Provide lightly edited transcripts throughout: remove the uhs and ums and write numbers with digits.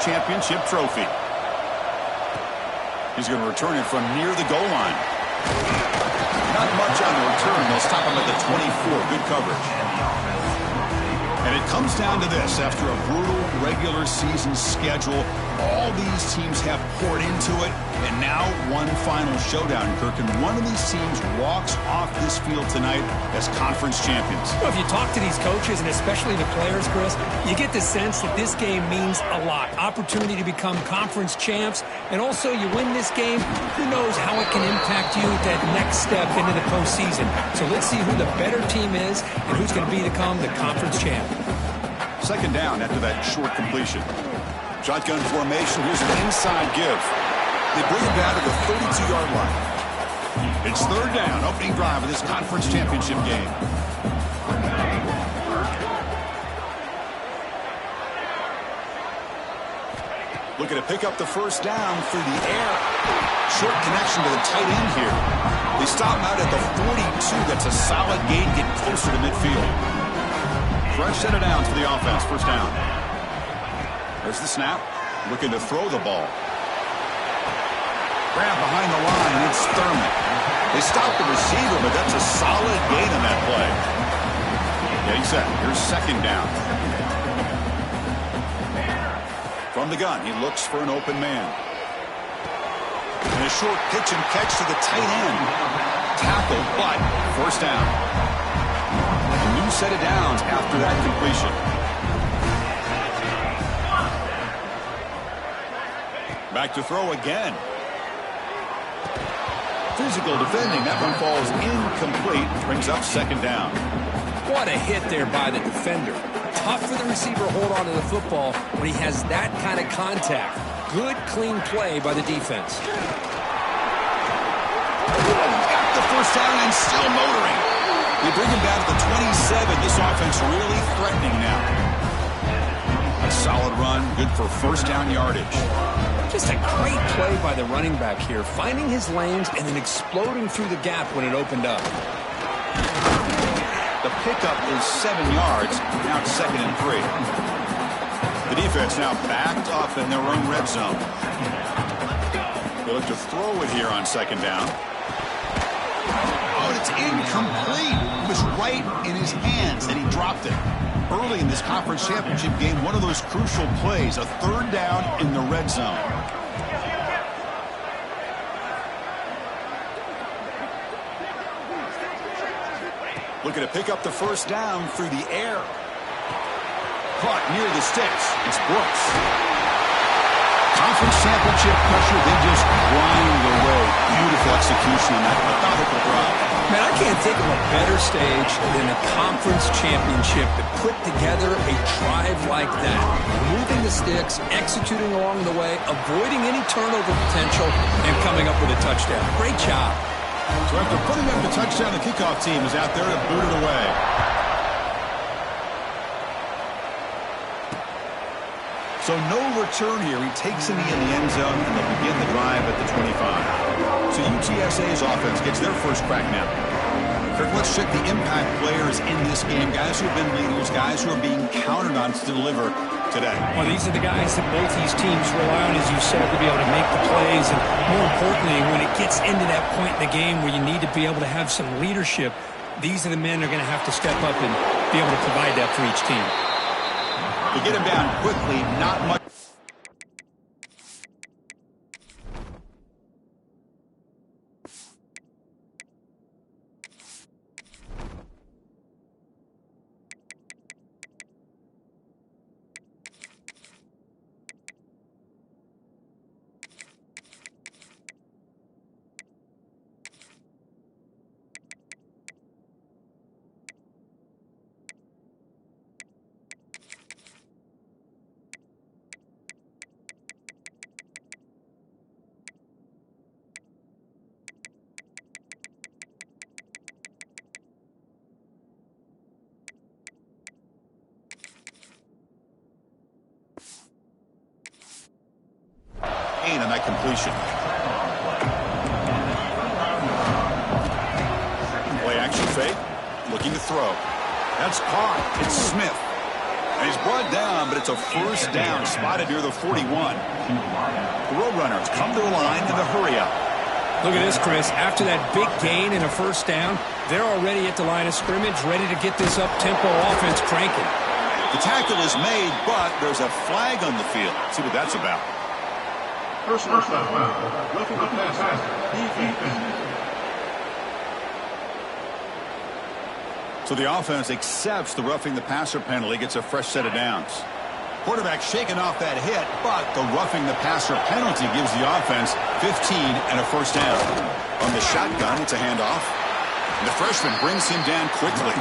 championship trophy. He's going to return it from near the goal line. Not much on the return. They'll stop him at the 24. Good coverage. And it comes down to this. After a brutal regular season schedule, all these teams have poured into it, and now one final showdown, Kirk, and one of these teams walks off this field tonight as conference champions. Well, if you talk to these coaches, and especially the players, Chris, you get the sense that this game means a lot. Opportunity to become conference champs, and also you win this game, who knows how it can impact you that next step into the postseason. So let's see who the better team is and who's going to become the conference champ. Second down after that short completion. Shotgun formation. Here's an inside give. They bring it down to the 32-yard line. It's third down. Opening drive of this conference championship game. Looking to pick up the first down through the air. Short connection to the tight end here. They stop him out at the 42. That's a solid gain. Get closer to midfield. Fresh set of downs for the offense. First down. There's the snap. Looking to throw the ball. Grab behind the line. It's Thurman. They stop the receiver, but that's a solid gain on that play. Getting set. Here's second down. From the gun, he looks for an open man. And a short pitch and catch to the tight end. Tackle, but first down. A new set of downs after that completion. Back to throw again. Physical defending. That one falls incomplete. Brings up second down. What a hit there by the defender. Tough for the receiver to hold on to the football when he has that kind of contact. Good, clean play by the defense. Got the first down and still motoring. They bring him down to the 27. This offense really threatening now. A solid run, good for first down yardage. Just a great play by the running back here, finding his lanes and then exploding through the gap when it opened up. The pickup is 7 yards. Now it's 2nd and 3. The defense now backed up in their own red zone. They look to throw it here on second down. Oh, it's incomplete. It was right in his hands, and he dropped it. Early in this conference championship game, one of those crucial plays, a third down in the red zone. Looking to pick up the first down through the air. Caught near the sticks. It's Brooks. Conference championship pressure. They just grind away. Beautiful execution on that methodical drive. Man, I can't think of a better stage than a conference championship to put together a drive like that. Moving the sticks, executing along the way, avoiding any turnover potential, and coming up with a touchdown. Great job. So after putting up the touchdown, the kickoff team is out there to boot it away. So no return here. He takes a knee in the end zone, and they'll begin the drive at the 25. So UTSA's offense gets their first crack now. Kirk, let's check the impact players in this game. Guys who have been leaders, guys who are being counted on to deliver today. Well, these are the guys that both these teams rely on, as you said, to be able to make the plays. And more importantly, when it gets into that point in the game where you need to be able to have some leadership, these are the men that are going to have to step up and be able to provide that for each team. To get him down quickly, not much. On that completion. Play action fake. Looking to throw. That's caught. It's Smith. And he's brought down, but it's a first down spotted near the 41. The Roadrunners come to the line in the hurry up. Look at this, Chris. After that big gain and a first down, they're already at the line of scrimmage, ready to get this up-tempo offense cranking. The tackle is made, but there's a flag on the field. Let's see what that's about. First down, roughing the passer, defense. So the offense accepts the roughing the passer penalty, gets a fresh set of downs. Quarterback shaking off that hit, but the roughing the passer penalty gives the offense 15 and a first down. On the shotgun, it's a handoff. And the freshman brings him down quickly.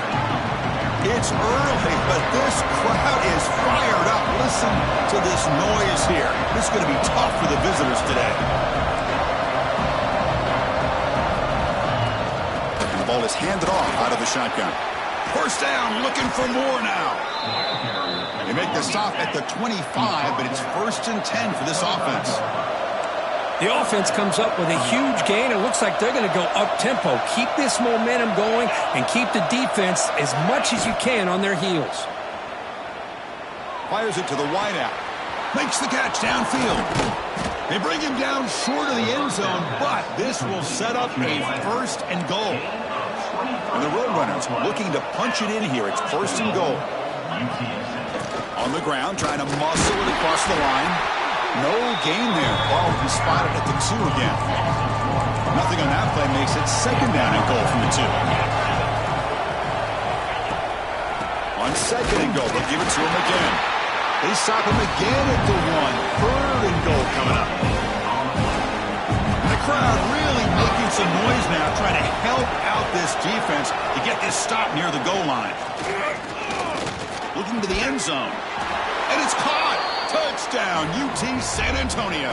It's early, but this crowd is fired up. Listen to this noise here. This is going to be tough for the visitors today. And the ball is handed off out of the shotgun. First down, looking for more now. They make the stop at the 25, but it's 1st and 10 for this offense. The offense comes up with a huge gain. It looks like they're going to go up-tempo. Keep this momentum going and keep the defense as much as you can on their heels. Fires it to the wideout. Makes the catch downfield. They bring him down short of the end zone, but this will set up a 1st and goal. And the Roadrunners looking to punch it in here. It's 1st and goal. On the ground, trying to muscle it across the line. No gain there. Ball will be spotted at the 2 again. Nothing on that play makes it 2nd down and goal from the 2. On 2nd and goal, they'll give it to him again. They stop him again at the 1. 3rd and goal coming up. The crowd really making some noise now, trying to help out this defense to get this stop near the goal line. Looking to the end zone. And it's caught. Touchdown, UT San Antonio.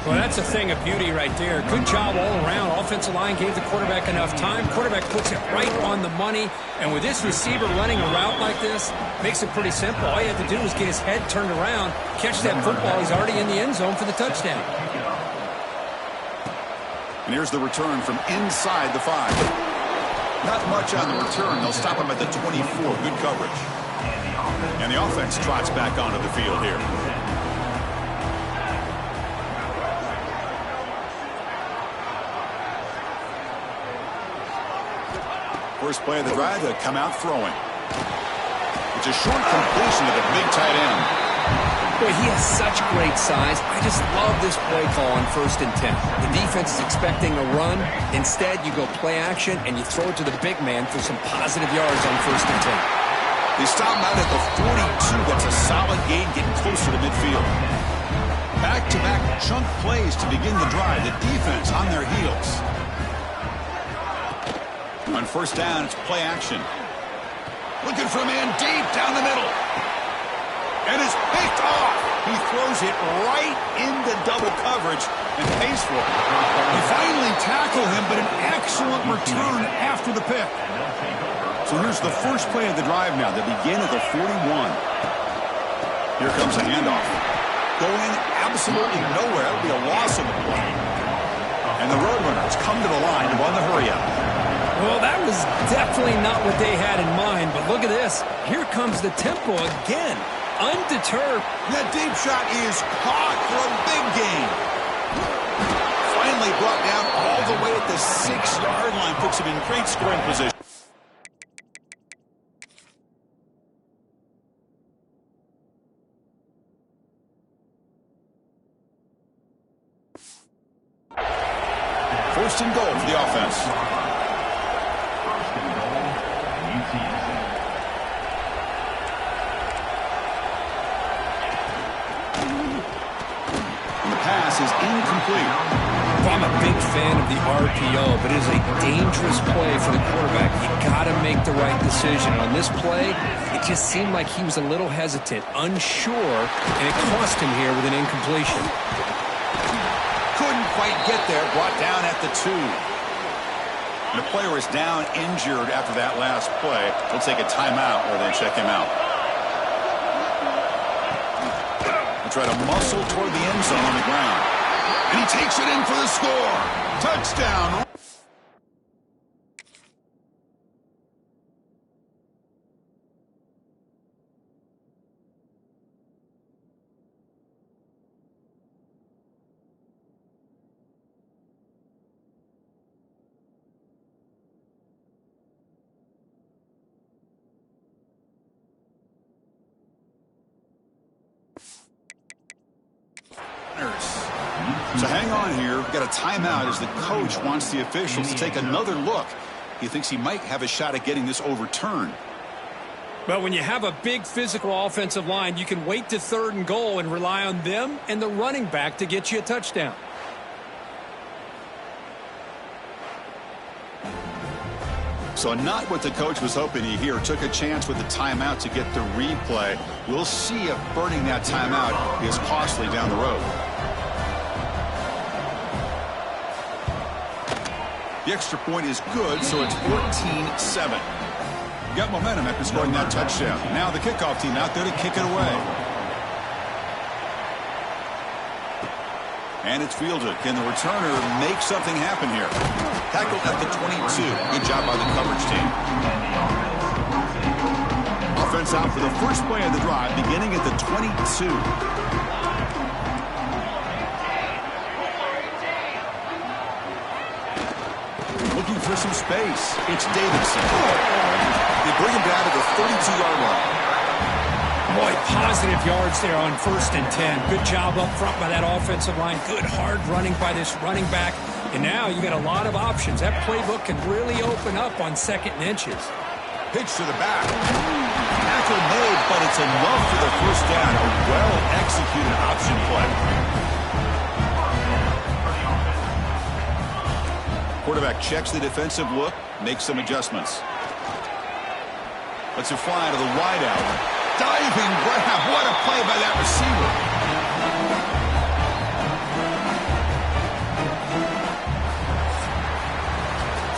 Well, that's a thing of beauty right there. Good job all around. Offensive line gave the quarterback enough time. Quarterback puts it right on the money. And with this receiver running a route like this, makes it pretty simple. All you have to do is get his head turned around, catch that football. He's already in the end zone for the touchdown. And here's the return from inside the 5. Not much on the return. They'll stop him at the 24. Good coverage. And the offense trots back onto the field here. First play of the drive, they'll come out throwing. It's a short completion to the big tight end. Boy, he has such great size. I just love this play call on 1st and 10. The defense is expecting a run. Instead, you go play action, and you throw it to the big man for some positive yards on 1st and 10. They stop him out at the 42. That's a solid gain, getting closer to midfield. Back-to-back chunk plays to begin the drive. The defense on their heels. On 1st down, it's play action. Looking for a man deep down the middle. And it's picked off. He throws it right into double coverage and pays for it. They finally tackle him, but an excellent return after the pick. So here's the first play of the drive now. They begin at the 41. Here comes a handoff. Going absolutely nowhere. It'll be a loss of the play. And the Roadrunners come to the line to run the hurry-up. Well, that was definitely not what they had in mind, but look at this. Here comes the tempo again. Undeterred. That deep shot is caught for a big gain. Finally brought down all the way at the 6-yard line. Puts him in great scoring position. First and goal for the offense. And the pass is incomplete. Well, I'm a big fan of the RPO, but it is a dangerous play for the quarterback. You got to make the right decision. On this play, it just seemed like he was a little hesitant, unsure, and it cost him here with an incompletion. Couldn't quite get there, brought down at the 2. And the player is down injured after that last play. They'll take a timeout or they check him out. They try to muscle toward the end zone on the ground. And he takes it in for the score. Touchdown. So hang on here. We've got a timeout as the coach wants the officials to take another look. He thinks he might have a shot at getting this overturned. Well, when you have a big physical offensive line, you can wait to 3rd and goal and rely on them and the running back to get you a touchdown. So not what the coach was hoping to hear. Took a chance with the timeout to get the replay. We'll see if burning that timeout is costly down the road. The extra point is good, so it's 14-7. Got momentum after scoring that touchdown. Now the kickoff team out there to kick it away. And it's fielded. Can the returner make something happen here? Tackled at the 22. Good job by the coverage team. Offense out for the first play of the drive, beginning at the 22. Looking for some space. It's Davidson. They bring him down to the 32-yard line. Boy, positive yards there on 1st and 10. Good job up front by that offensive line. Good hard running by this running back. And now you got a lot of options. That playbook can really open up on 2nd and inches. Pitch to the back. Tackle made, but it's enough for the first down. A well-executed option play. Quarterback checks the defensive look, makes some adjustments. Lets it fly to the wideout. Diving grab. What a play by that receiver.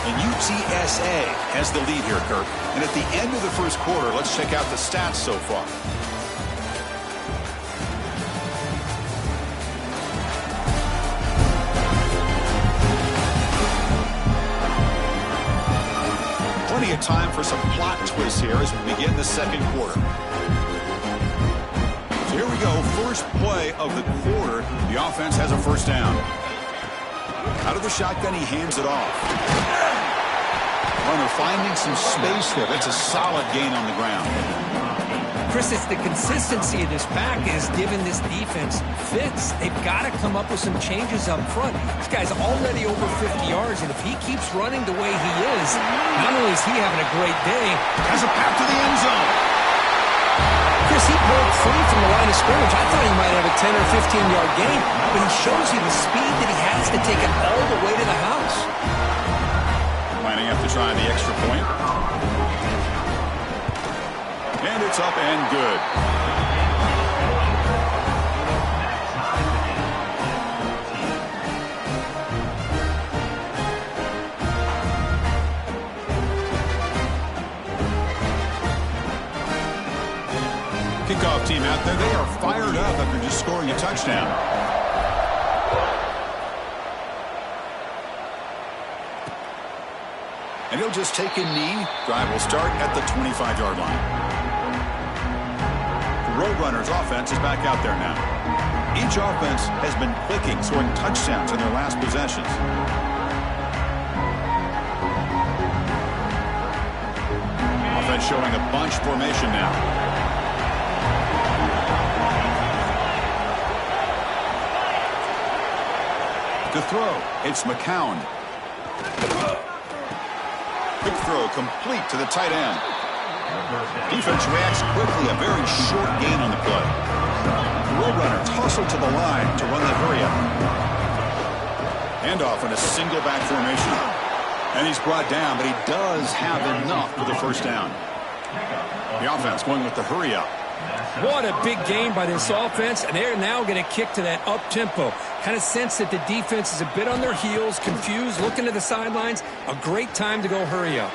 And UTSA has the lead here, Kirk. And at the end of the first quarter, let's check out the stats so far. Plenty of time for some plot twists here as we begin the second quarter. So here we go, first play of the quarter. The offense has a first down. Out of the shotgun, he hands it off. Runner finding some space there. That's a solid gain on the ground. Chris, it's the consistency of this back is giving this defense fits. They've got to come up with some changes up front. This guy's already over 50 yards, and if he keeps running the way he is, not only is he having a great day, has a path to the end zone. Chris, he broke free from the line of scrimmage. I thought he might have a 10 or 15-yard gain, but he shows you the speed that he has to take it all the way to the house. Lining up to try the extra point. And it's up and good. Kickoff team out there. They are fired up after just scoring a touchdown. And he'll just take a knee. Drive will start at the 25-yard line. The Roadrunners offense is back out there now. Each offense has been clicking, scoring touchdowns in their last possessions. Offense showing a bunch formation now. To throw, it's McCown. Quick throw complete to the tight end. Defense reacts quickly, a very short gain on the play. The Roadrunner tussled to the line to run the hurry up. Handoff in a single back formation. And he's brought down, but he does have enough for the first down. The offense going with the hurry up. What a big game by this offense, and they're now going to kick to that up-tempo. Kind of sense that the defense is a bit on their heels, confused, looking to the sidelines. A great time to go hurry up.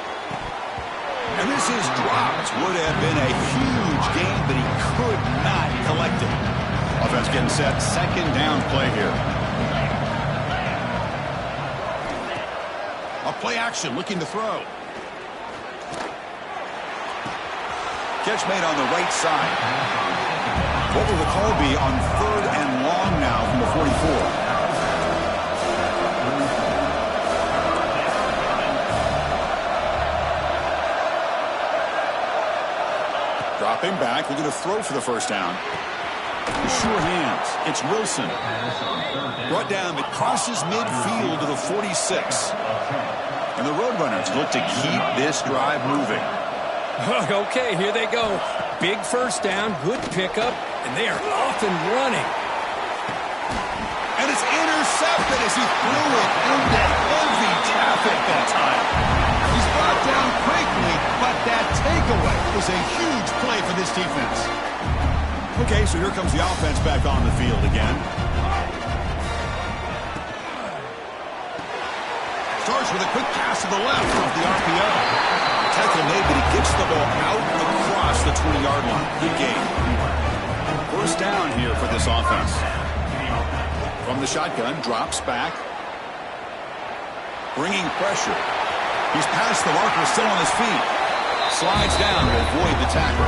And this is dropped. Would have been a huge game, but he could not collect it. Offense getting set. Second down play here. A play action, looking to throw. Catch made on the right side. What will the call be on 3rd and long now from the 44? Dropping back, looking to throw for the first down. Sure hands. It's Wilson. Brought down. It crosses midfield to the 46. And the Roadrunners look to keep this drive moving. Okay, here they go. Big first down, good pickup, and they are off and running. And it's intercepted as he threw it into heavy traffic that time. He's brought down quickly, but that takeaway was a huge play for this defense. Okay, so here comes the offense back on the field again. Starts with a quick pass to the left off the RPO. Tackle made, but he gets the ball out across the 20-yard line. Good game. First down here for this offense. From the shotgun, drops back. Bringing pressure. He's past the marker, still on his feet. Slides down to avoid the tackle.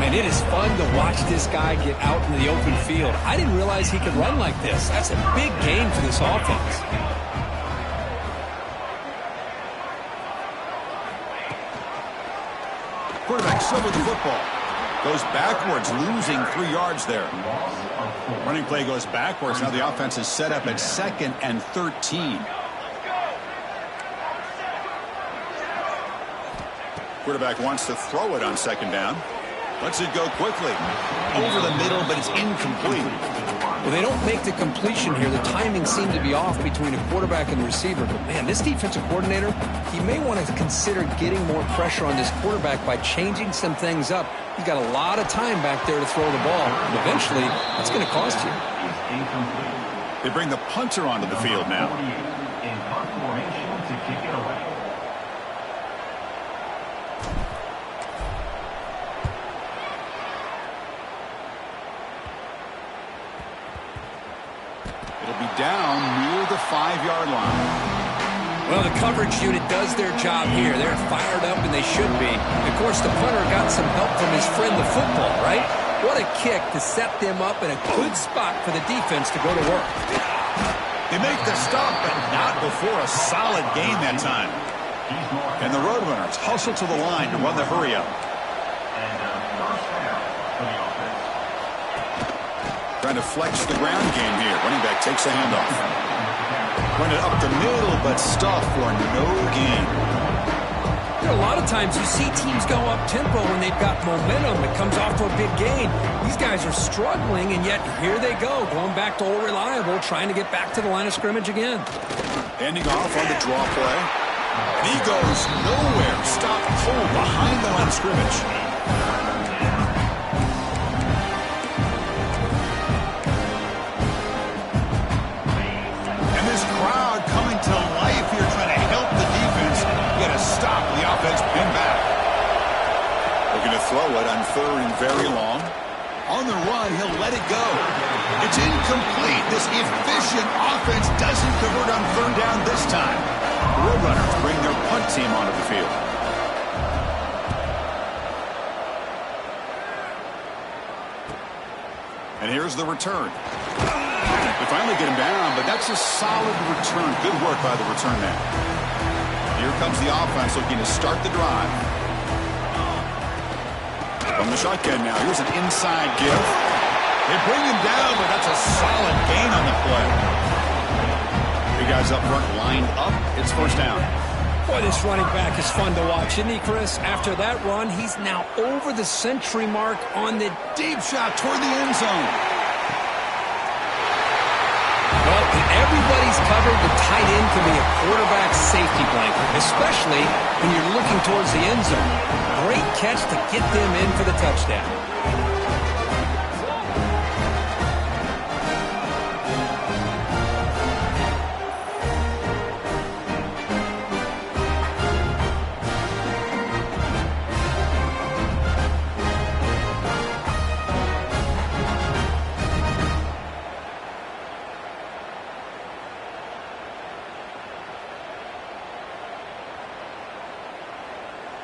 Man, it is fun to watch this guy get out in the open field. I didn't realize he could run like this. That's a big gain for this offense. Quarterback still with the football. Goes backwards, losing 3 yards there. Running play goes backwards. Now the offense is set up at 2nd and 13. Quarterback wants to throw it on 2nd down. Lets it go quickly. Over the middle, but it's incomplete. Well, they don't make the completion here. The timing seemed to be off between a quarterback and the receiver. But, man, this defensive coordinator, he may want to consider getting more pressure on this quarterback by changing some things up. He's got a lot of time back there to throw the ball. And eventually, that's going to cost you. They bring the punter onto the field now. In punt formation to kick it away. Down near the 5-yard line. Well, the coverage unit does their job here. They're fired up, and they should be. Of course, the punter got some help from his friend, the football, right? What a kick to set them up in a good spot for the defense to go to work. They make the stop, but not before a solid gain that time. And the Roadrunners hustle to the line to run the hurry-up. Trying to flex the ground game here. Running back takes a handoff. Run it up the middle, but stuff for no gain. You know, a lot of times you see teams go up-tempo when they've got momentum. It comes off for a big gain. These guys are struggling, and yet here they go, going back to old reliable, trying to get back to the line of scrimmage again. Handing off on the draw play. And he goes nowhere. Stopped cold behind the line of scrimmage. Crowd coming to life here, trying to help the defense get a stop. The offense pinned back. Looking to throw it on 3rd and very long. On the run, he'll let it go. It's incomplete. This efficient offense doesn't convert on 3rd down this time. The Roadrunners bring their punt team onto the field. And here's the return. They finally get him down, but that's a solid return. Good work by the return man. Here comes the offense looking to start the drive. From the shotgun now, here's an inside give. They bring him down, but that's a solid gain on the play. Two guys up front lined up. It's 1st down. Boy, this running back is fun to watch, isn't he, Chris? After that run, he's now over the century mark on the deep shot toward the end zone. Well, when everybody's covered, the tight end can be a quarterback safety blanket, especially when you're looking towards the end zone. Great catch to get them in for the touchdown.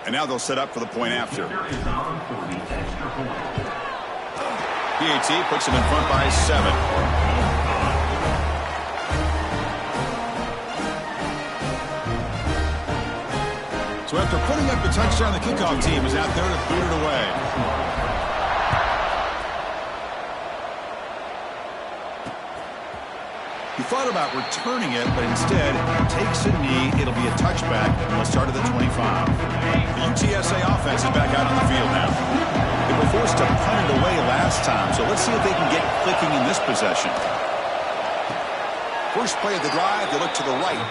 And now they'll set up for the point after. PAT puts him in front by 7. So after putting up the touchdown, the kickoff team is out there to boot it away. thought about returning it, but instead takes a knee. It'll be a touchback. They'll start at the 25. The UTSA offense is back out on the field now. They were forced to punt it away last time, so let's see if they can get clicking in this possession. First play of the drive, they look to the right.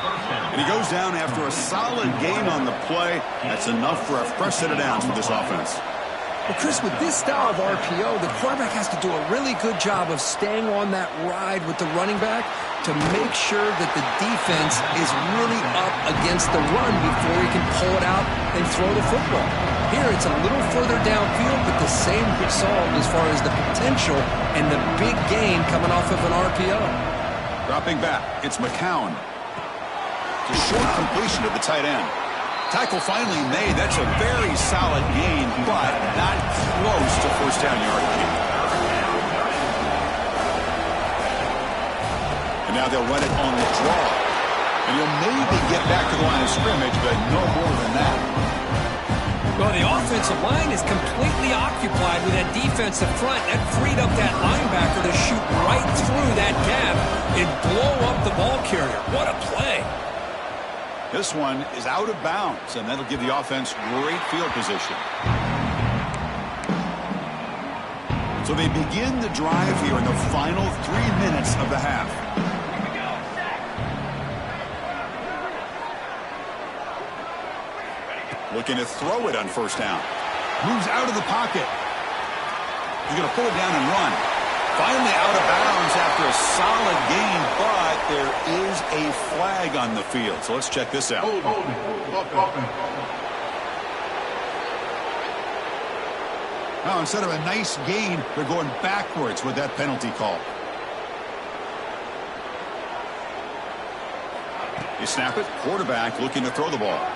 And he goes down after a solid gain on the play. That's enough for a fresh set of downs for this offense. Well, Chris, with this style of RPO, the quarterback has to do a really good job of staying on that ride with the running back to make sure that the defense is really up against the run before he can pull it out and throw the football. Here, it's a little further downfield, but the same result as far as the potential and the big gain coming off of an RPO. Dropping back, it's McCown. It's a short completion to the tight end. Tackle finally made. That's a very solid gain, but not close to first down yardage. And now they'll run it on the draw. And he'll maybe get back to the line of scrimmage, but no more than that. Well, the offensive line is completely occupied with that defensive front. That freed up that linebacker to shoot right through that gap and blow up the ball carrier. What a play. This one is out of bounds, and that'll give the offense great field position. So they begin the drive here in the final 3 minutes of the half. Looking to throw it on first down. Moves out of the pocket. He's going to pull it down and run. Finally out of bounds after a solid gain, but there is a flag on the field. So let's check this out. Now, instead of a nice gain, they're going backwards with that penalty call. You snap it, quarterback looking to throw the ball.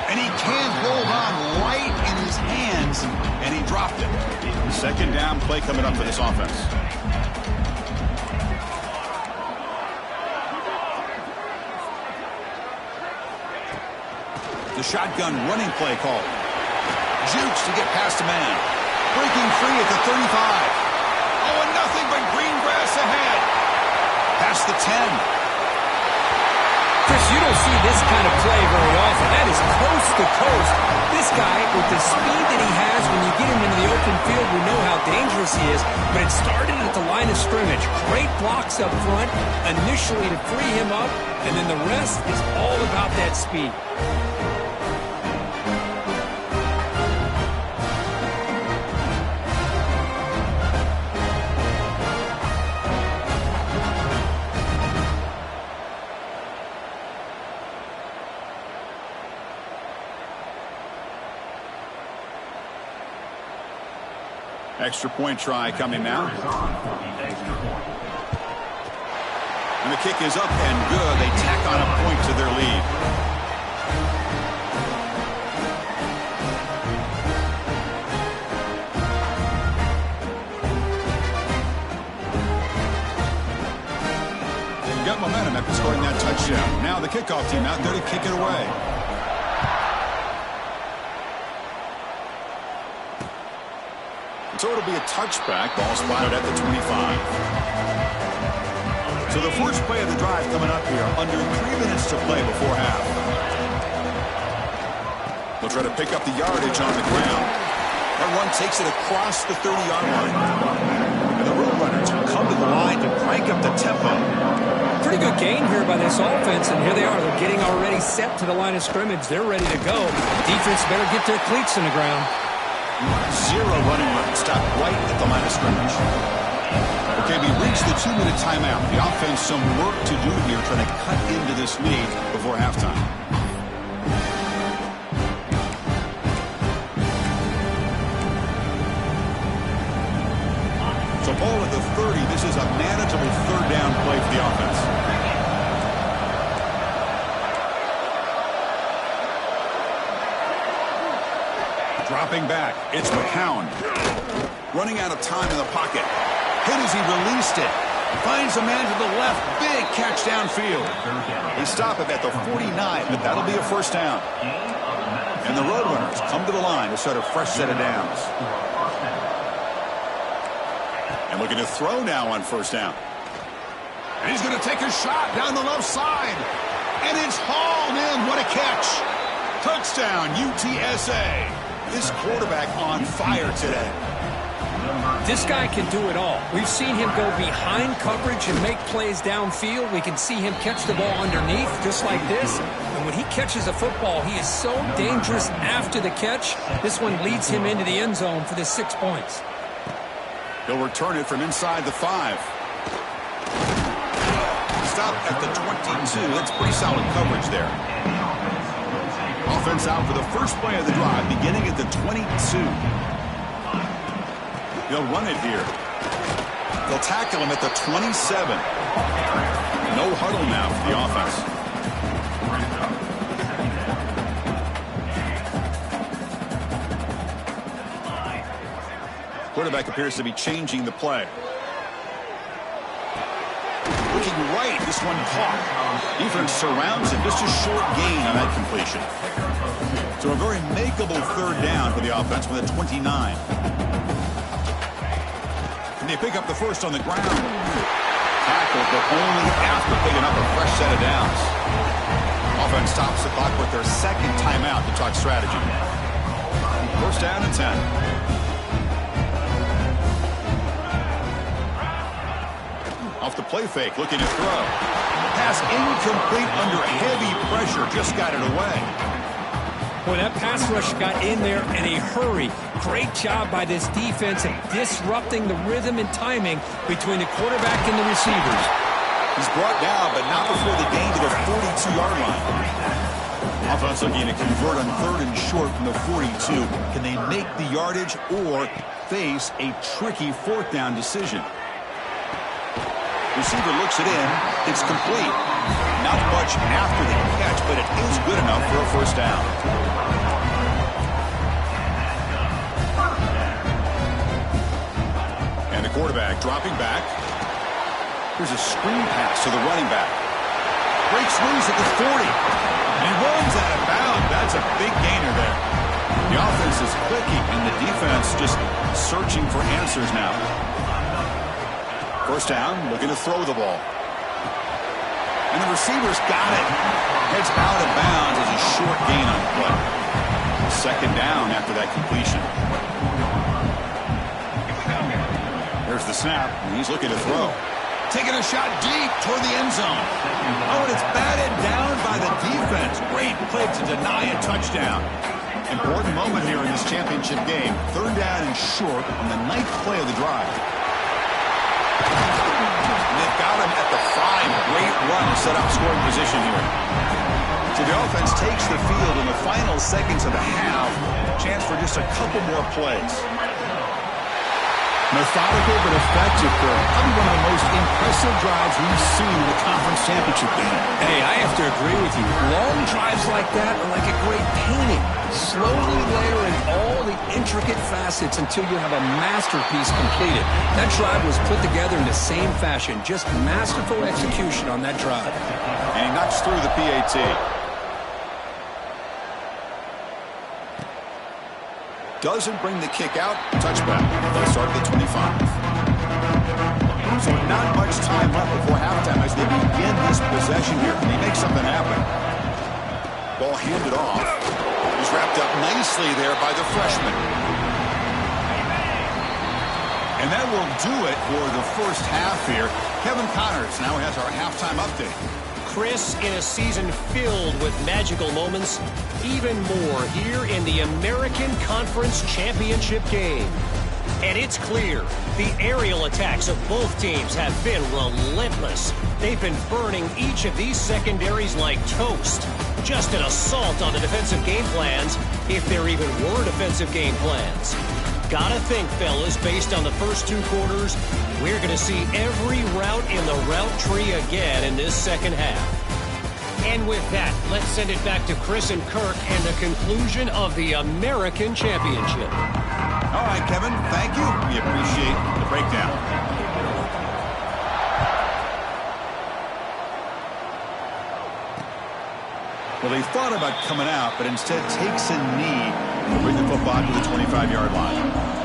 And he can't hold on right in his hands, and he dropped it. Second down play coming up for this offense. The shotgun running play call. Jukes to get past a man. Breaking free at the 35. Oh, and nothing but green grass ahead. Past the 10. Chris, you don't see this kind of play very often. That is coast to coast. This guy, with the speed that he has, when you get him into the open field, we know how dangerous he is. But it started at the line of scrimmage. Great blocks up front, initially to free him up, and then the rest is all about that speed. Extra point try coming now. And the kick is up and good. They tack on a point to their lead. They've got momentum after scoring that touchdown. Now the kickoff team out there to kick it away. So it'll be a touchback. Ball spotted at the 25. So the first play of the drive coming up here. Under 3 minutes to play before half. They'll try to pick up the yardage on the ground. That run takes it across the 30-yard line. And the road runners come to the line to crank up the tempo. Pretty good gain here by this offense, and here they are. They're getting already set to the line of scrimmage. They're ready to go. Defense better get their cleats in the ground. Zero running room. Stop right at the line of scrimmage. Okay, we reached the 2-minute timeout. The offense some work to do here trying to cut into this lead before halftime. So ball at the 30. This is a manageable third down play for the offense. Dropping back, it's McCown. Running out of time in the pocket. Hit as he released it. Finds a man to the left. Big catch downfield. They stop him at the 49, but that'll be a first down. And the road runners come to the line to start a fresh set of downs. And looking to throw now on first down. And he's going to take a shot down the left side. And it's hauled in. What a catch. Touchdown, UTSA. This quarterback on fire today. This guy can do it all. We've seen him go behind coverage and make plays downfield. We can see him catch the ball underneath just like this. And when he catches a football, he is so dangerous after the catch. This one leads him into the end zone for the 6 points. He'll return it from inside the 5. Stop at the 22. That's pretty solid coverage there. Offense out for the first play of the drive, beginning at the 22. They'll run it here. They'll tackle him at the 27. No huddle now for the offense. Quarterback appears to be changing the play. Looking right, this one caught. Defense surrounds him. Just a short gain on that completion. So a very makeable third down for the offense with a 29. And they pick up the first on the ground. Tackled, but only after picking up a fresh set of downs. Offense stops the clock with their second timeout to talk strategy. First down and 10. Off the play fake, looking to throw. Pass incomplete under heavy pressure, just got it away. Boy, that pass rush got in there in a hurry. Great job by this defense at disrupting the rhythm and timing between the quarterback and the receivers. He's brought down, but not before the gain to the 42-yard line. Offense looking to convert on 3rd and short from the 42. Can they make the yardage or face a tricky 4th down decision? Receiver looks it in. It's complete. Not much after the catch, but it is good enough for a first down. And the quarterback dropping back. Here's a screen pass to the running back. Breaks loose at the 40. And runs out of bounds. That's a big gainer there. The offense is clicking, and the defense just searching for answers now. First down, looking to throw the ball. And the receiver's got it. Heads out of bounds as a short gain on the play. Second down after that completion. There's the snap, and he's looking to throw. Taking a shot deep toward the end zone. Oh, and it's batted down by the defense. Great play to deny a touchdown. Important moment here in this championship game. 3rd down and short on the 9th play of the drive. And they've got him at the 5. Great run to set up scoring position here. So the offense takes the field in the final seconds of the half. Chance for just a couple more plays. Methodical but effective, Kirk. Probably one of the most impressive drives we've seen in a conference championship game. Hey, I have to agree with you. Long drives like that are like a great painting. Slowly layer in all the intricate facets until you have a masterpiece completed. That drive was put together in the same fashion. Just masterful execution on that drive. And he knocks through the PAT. Doesn't bring the kick out. Touchback. They'll start at the 25. So not much time left before halftime as they begin this possession here. Can they make something happen? Ball handed off. He's wrapped up nicely there by the freshman. And that will do it for the first half here. Kevin Connors now has our halftime update. Chris, in a season filled with magical moments, even more here in the American Conference Championship game. And it's clear, the aerial attacks of both teams have been relentless. They've been burning each of these secondaries like toast. Just an assault on the defensive game plans, if there even were defensive game plans. Gotta think, fellas, based on the first 2 quarters, we're going to see every route in the route tree again in this second half. And with that, let's send it back to Chris and Kirk and the conclusion of the American Championship. All right, Kevin, thank you. We appreciate the breakdown. Well, he thought about coming out, but instead takes a knee to bring the football to the 25-yard line.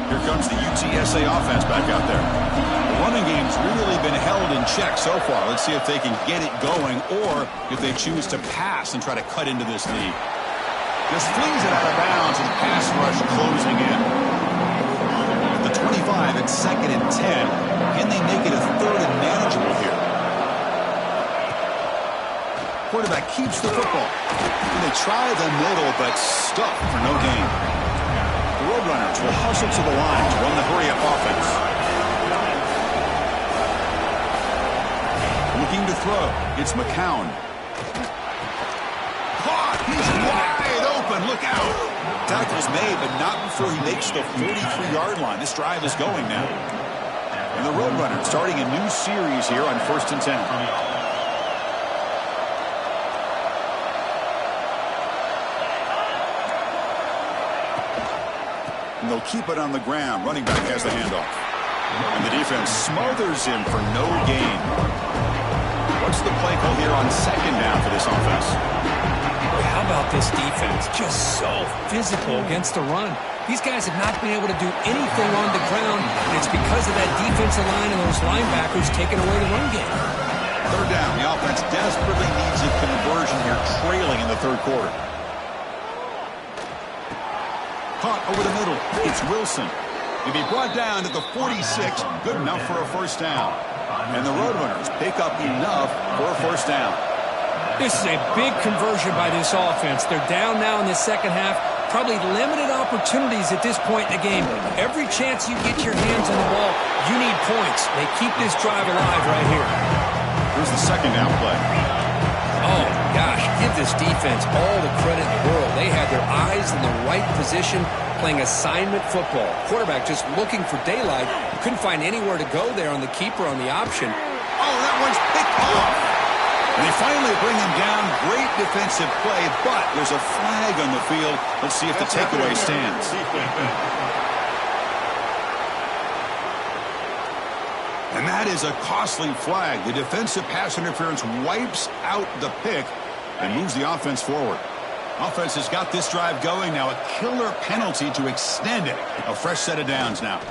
Here comes the UTSA offense back out there. The running game's really been held in check so far. Let's see if they can get it going or if they choose to pass and try to cut into this lead. Just flings it out of bounds and pass rush closing in. At the 25, it's 2nd and 10. Can they make it a 3rd and manageable here? Quarterback keeps the football. And they try the middle, but stuffed for no gain. The Roadrunners will hustle to the line to run the hurry-up offense. Looking to throw. It's McCown. Caught! He's wide open. Look out! Tackle's made, but not before he makes the 43-yard line. This drive is going now. And the Roadrunners starting a new series here on 1st and 10. And they'll keep it on the ground. Running back has the handoff. And the defense smothers him for no gain. What's the play call here on 2nd down for this offense? How about this defense? Just so physical against the run. These guys have not been able to do anything on the ground, and it's because of that defensive line and those linebackers taking away the run game. 3rd down. The offense desperately needs a conversion here, trailing in the 3rd quarter. Caught over the middle. It's Wilson. He'll be brought down to the 46. Good enough for a 1st down. And the Roadrunners pick up enough for a 1st down. This is a big conversion by this offense. They're down now in the 2nd half. Probably limited opportunities at this point in the game. Every chance you get your hands on the ball, you need points. They keep this drive alive right here. Here's the 2nd down play. Oh, gosh, give this defense all the credit in the world. They had their eyes in the right position playing assignment football. Quarterback just looking for daylight. Couldn't find anywhere to go there on the keeper on the option. Oh, that one's picked off. And they finally bring him down. Great defensive play, but there's a flag on the field. Let's see if the takeaway stands. And that is a costly flag. The defensive pass interference wipes out the pick and moves the offense forward. Offense has got this drive going now. A killer penalty to extend it. A fresh set of downs now.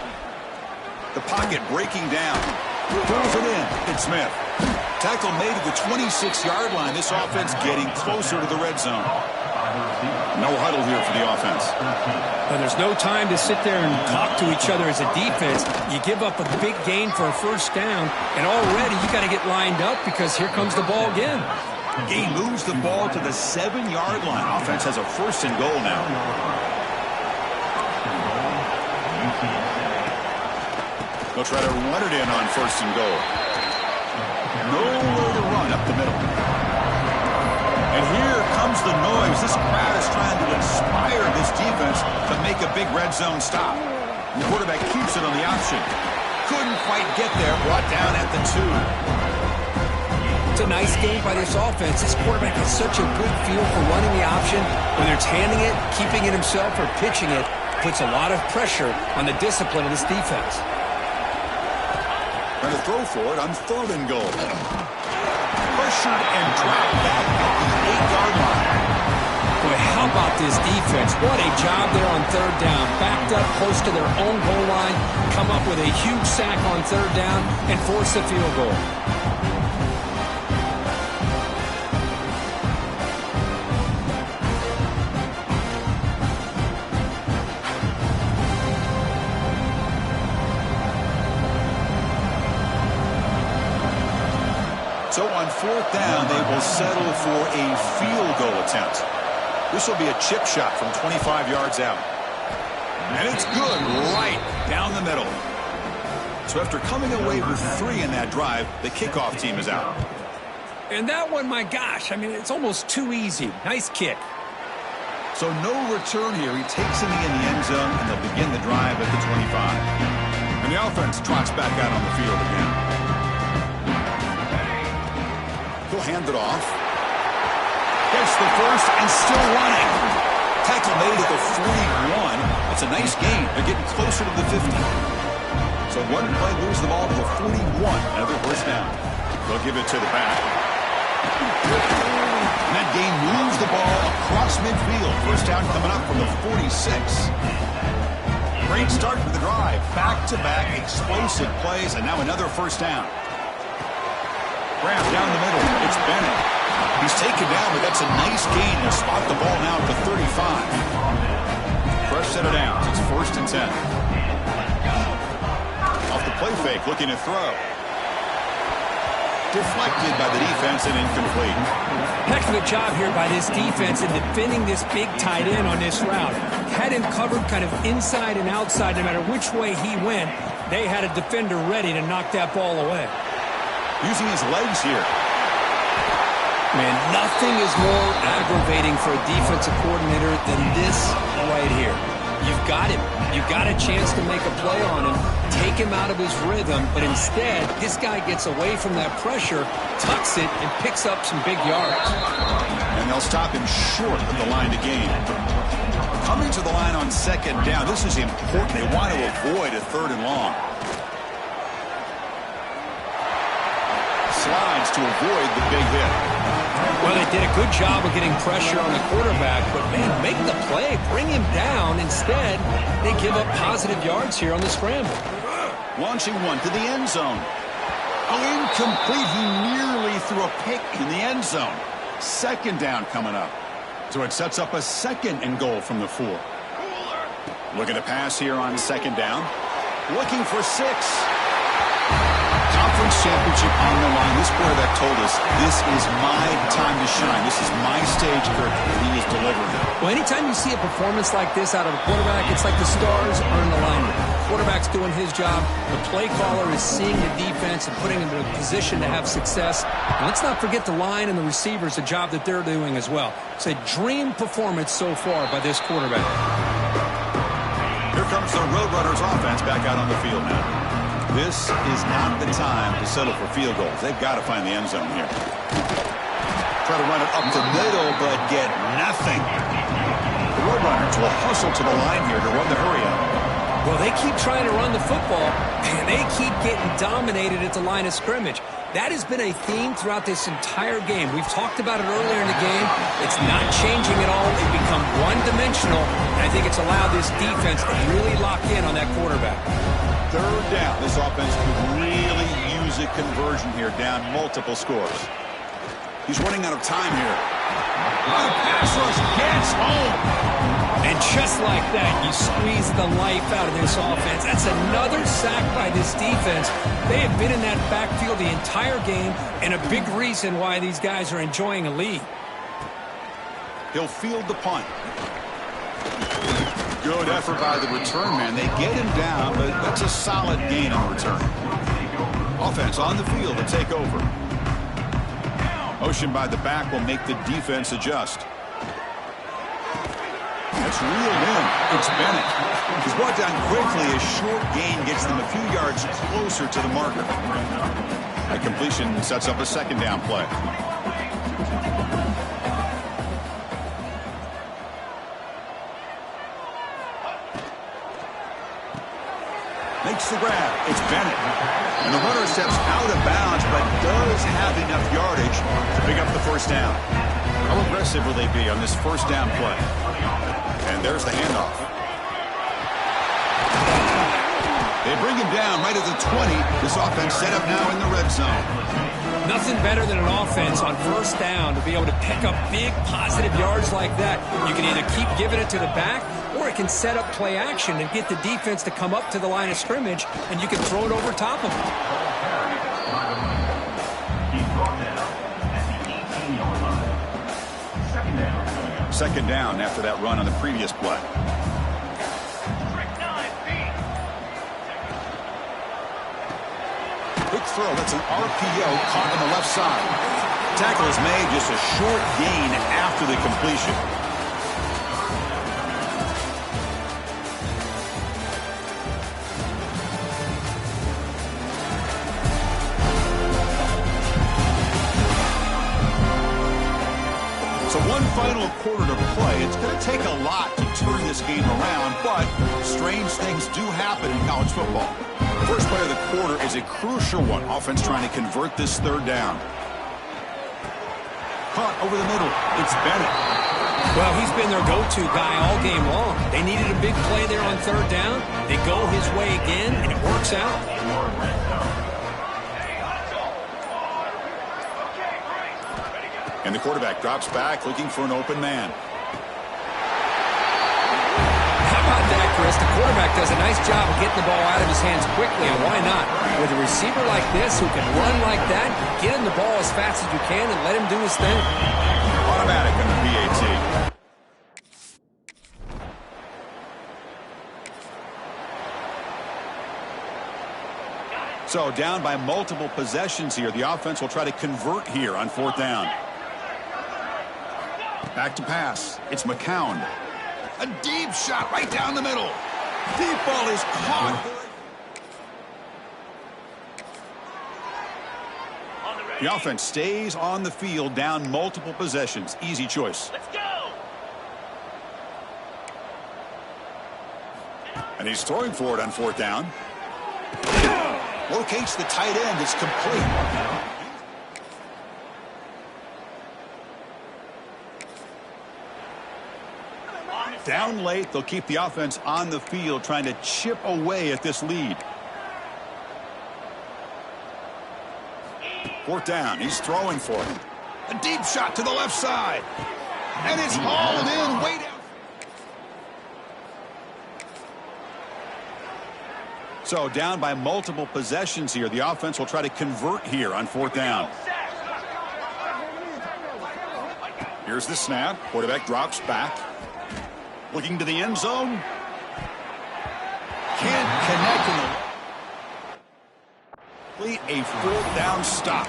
The pocket breaking down. Pulls it in. It's Smith. Tackle made at the 26-yard line. This offense getting closer to the red zone. No huddle here for the offense. Well, there's no time to sit there and talk to each other as a defense. You give up a big gain for a 1st down, and already you got to get lined up because here comes the ball again. Gain moves the ball to the 7-yard line. Offense has a 1st and goal now. They'll try to run it in on 1st and goal. Nowhere to run up the middle. And here comes the noise. This crowd is trying to inspire this defense to make a big red zone stop. The quarterback keeps it on the option. Couldn't quite get there. Brought down at the 2. It's a nice game by this offense. This quarterback has such a good feel for running the option. Whether it's handing it, keeping it himself, or pitching it, puts a lot of pressure on the discipline of this defense. Trying to throw for it on 3rd and goal. Pressured and dropped back at the 8-yard line. Boy, how about this defense? What a job there on 3rd down. Backed up close to their own goal line, come up with a huge sack on 3rd down, and force a field goal. So on 4th down, they will settle for a field goal attempt. This will be a chip shot from 25 yards out. And it's good right down the middle. So after coming away with 3 in that drive, the kickoff team is out. And that one, my gosh, I mean, it's almost too easy. Nice kick. So no return here. He takes him in the end zone, and they'll begin the drive at the 25. And the offense trots back out on the field again. He'll hand it off. Gets the 1st and still running. Tackle made at the 41. It's a nice gain. They're getting closer to the 50. So one play moves the ball to the 41. Another 1st down. They'll give it to the back. And that gain moves the ball across midfield. 1st down coming up from the 46. Great start for the drive. Back-to-back explosive plays, and now another first down. Grab down the middle. It's Bennett. He's taken down, but that's a nice gain. He'll spot the ball now at the 35. Fresh set of downs. It's 1st and 10. Off the play fake, looking to throw. Deflected by the defense and incomplete. Heck of a job here by this defense in defending this big tight end on this route. Had him covered kind of inside and outside no matter which way he went. They had a defender ready to knock that ball away. Using his legs here. Man, nothing is more aggravating for a defensive coordinator than this right here. You've got him. You've got a chance to make a play on him, take him out of his rhythm, but instead, this guy gets away from that pressure, tucks it, and picks up some big yards. And they'll stop him short of the line to gain. Coming to the line on 2nd down, this is important. They want to avoid a 3rd and long. Slides to avoid the big hit. Well, they did a good job of getting pressure on the quarterback, but, man, make the play, bring him down. Instead, they give up positive yards here on the scramble. Launching one to the end zone. Oh, incomplete. He nearly threw a pick in the end zone. 2nd down coming up. So it sets up a 2nd and goal from the 4. Looking to pass here on 2nd down. Looking for 6. Conference championship on the line. This quarterback told us, this is my time to shine. This is my stage, Kirk. He is delivering. Well, anytime you see a performance like this out of a quarterback, it's like the stars are in alignment. The quarterback's doing his job. The play caller is seeing the defense and putting him in a position to have success. And let's not forget the line and the receivers, the job that they're doing as well. It's a dream performance so far by this quarterback. Here comes the Roadrunners offense back out on the field now. This is not the time to settle for field goals. They've got to find the end zone here. Try to run it up the middle, but get nothing. The Roadrunners will hustle to the line here to run the hurry up. Well, they keep trying to run the football, and they keep getting dominated at the line of scrimmage. That has been a theme throughout this entire game. We've talked about it earlier in the game. It's not changing at all. They've become one-dimensional, and I think it's allowed this defense to really lock in on that quarterback. 3rd down. This offense could really use a conversion here, down multiple scores. He's running out of time here. The pass rush gets home. And just like that, you squeeze the life out of this offense. That's another sack by this defense. They have been in that backfield the entire game, and a big reason why these guys are enjoying a lead. He'll field the punt. Good effort by the return man. They get him down, but that's a solid gain on the return. Offense on the field to take over. Motion by the back will make the defense adjust. That's reeled in. It's Bennett. He's brought down quickly. A short gain gets them a few yards closer to the marker. That completion sets up a 2nd down play. Makes the grab. It's Bennett. And the runner steps out of bounds, but does have enough yardage to pick up the 1st down. How aggressive will they be on this 1st down play? And there's the handoff. They bring him down right at the 20. This offense set up now in the red zone. Nothing better than an offense on 1st down to be able to pick up big positive yards like that. You can either keep giving it to the back, or it can set up play action and get the defense to come up to the line of scrimmage, and you can throw it over top of them. Second down after that run on the previous play. Quick throw. That's an RPO caught on the left side. Tackle is made, just a short gain after the completion. So one final quarter to play. It's going to take a lot to turn this game around, but strange things do happen in college football. The first play of the quarter is a crucial one. Offense trying to convert this 3rd down. Caught over the middle. It's Bennett. Well, he's been their go-to guy all game long. They needed a big play there on third down. They go his way again, and it works out. And the quarterback drops back, looking for an open man. How about that, Chris? The quarterback does a nice job of getting the ball out of his hands quickly, and why not? With a receiver like this who can run like that, get him the ball as fast as you can and let him do his thing. Automatic on the PAT. So down by multiple possessions here. The offense will try to convert here on fourth down. Back to pass. It's McCown. A deep shot right down the middle. Deep ball is caught. The offense stays on the field down multiple possessions. Easy choice. Let's go. And he's throwing for it on fourth down. Locates the tight end. It's complete. Down late, they'll keep the offense on the field trying to chip away at this lead. Fourth down, he's throwing for it. A deep shot to the left side. And it's hauled in way down. So down by multiple possessions here. The offense will try to convert here on fourth down. Here's the snap. Quarterback drops back. Looking to the end zone. Can't connect in the... A fourth down stop.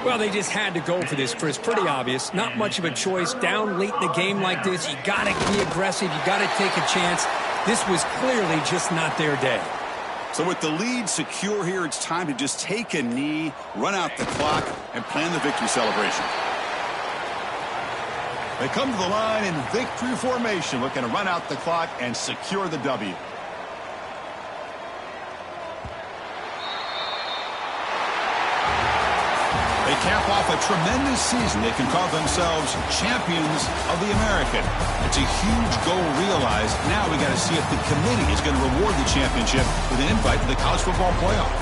Well, they just had to go for this, Chris. Pretty obvious. Not much of a choice. Down late in the game like this, you got to be aggressive. You got to take a chance. This was clearly just not their day. So with the lead secure here, it's time to just take a knee, run out the clock, and plan the victory celebration. They come to the line in victory formation, looking to run out the clock and secure the W. They cap off a tremendous season. They can call themselves champions of the American. It's a huge goal realized. Now we got to see if the committee is going to reward the championship with an invite to the college football playoff.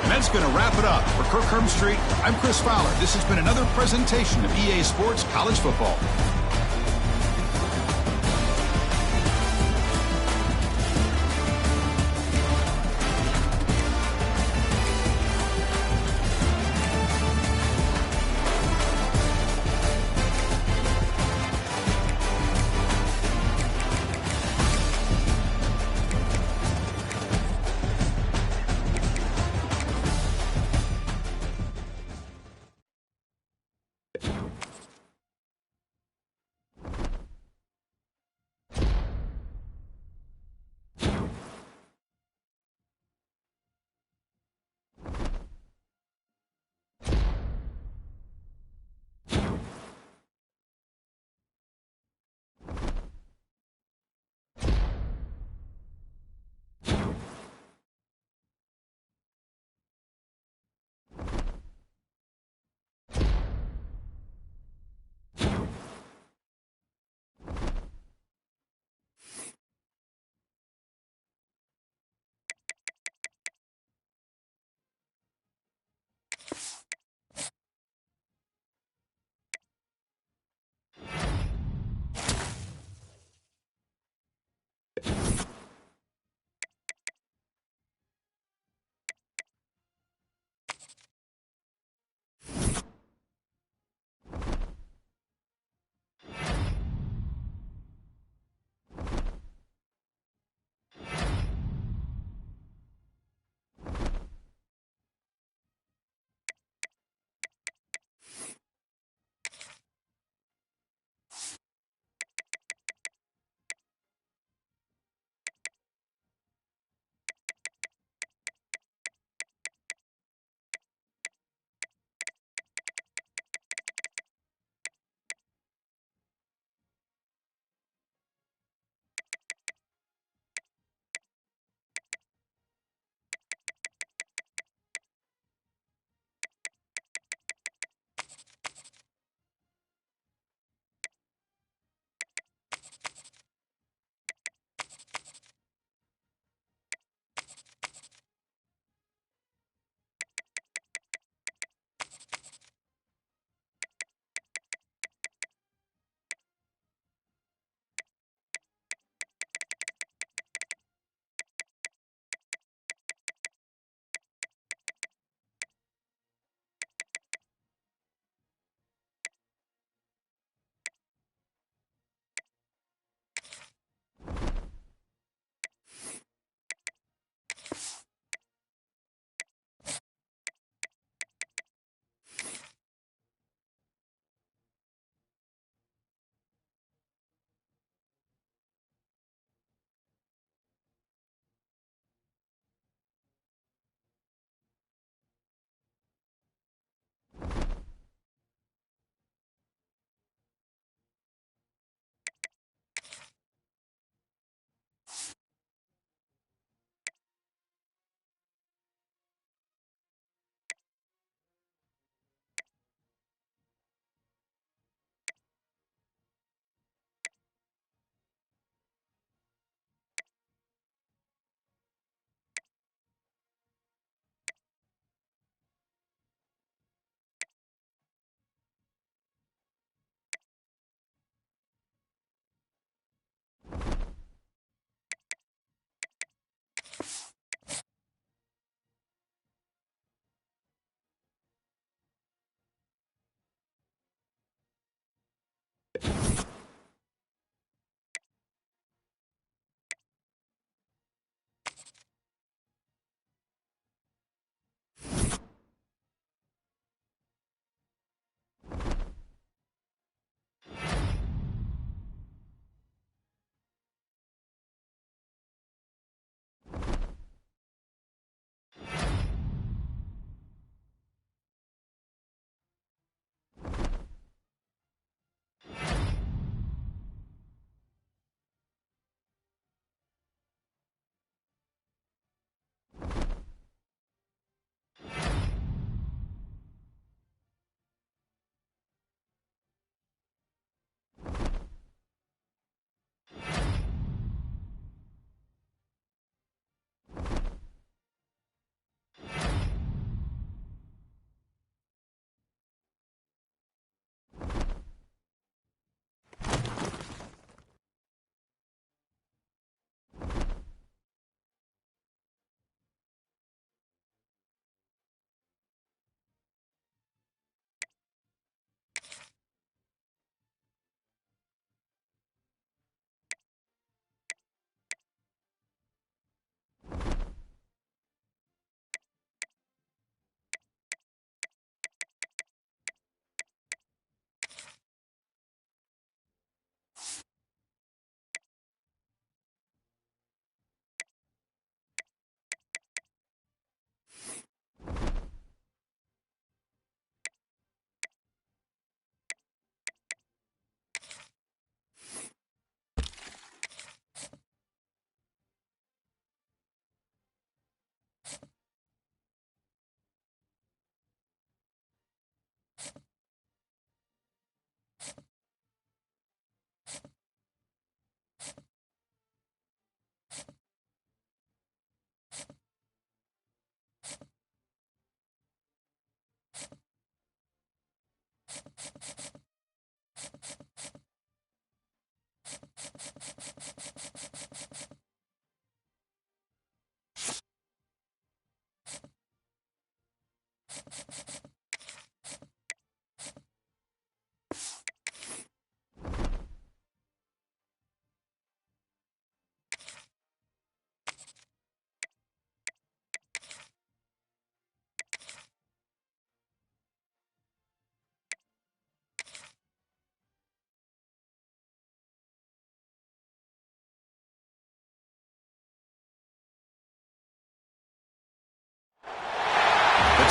And that's going to wrap it up. For Kirk Herbstreit, I'm Chris Fowler. This has been another presentation of EA Sports College Football.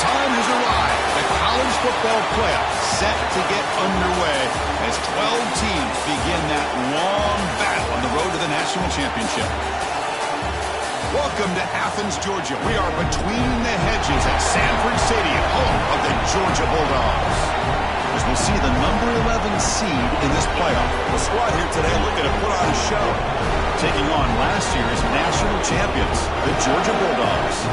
Time has arrived. The college football playoffs set to get underway as 12 teams begin that long battle on the road to the national championship. Welcome to Athens, Georgia. We are between the hedges at Sanford Stadium, home of the Georgia Bulldogs. As we'll see the number 11 seed in this playoff. The squad here today looking to put on a show, taking on last year's national champions, the Georgia Bulldogs.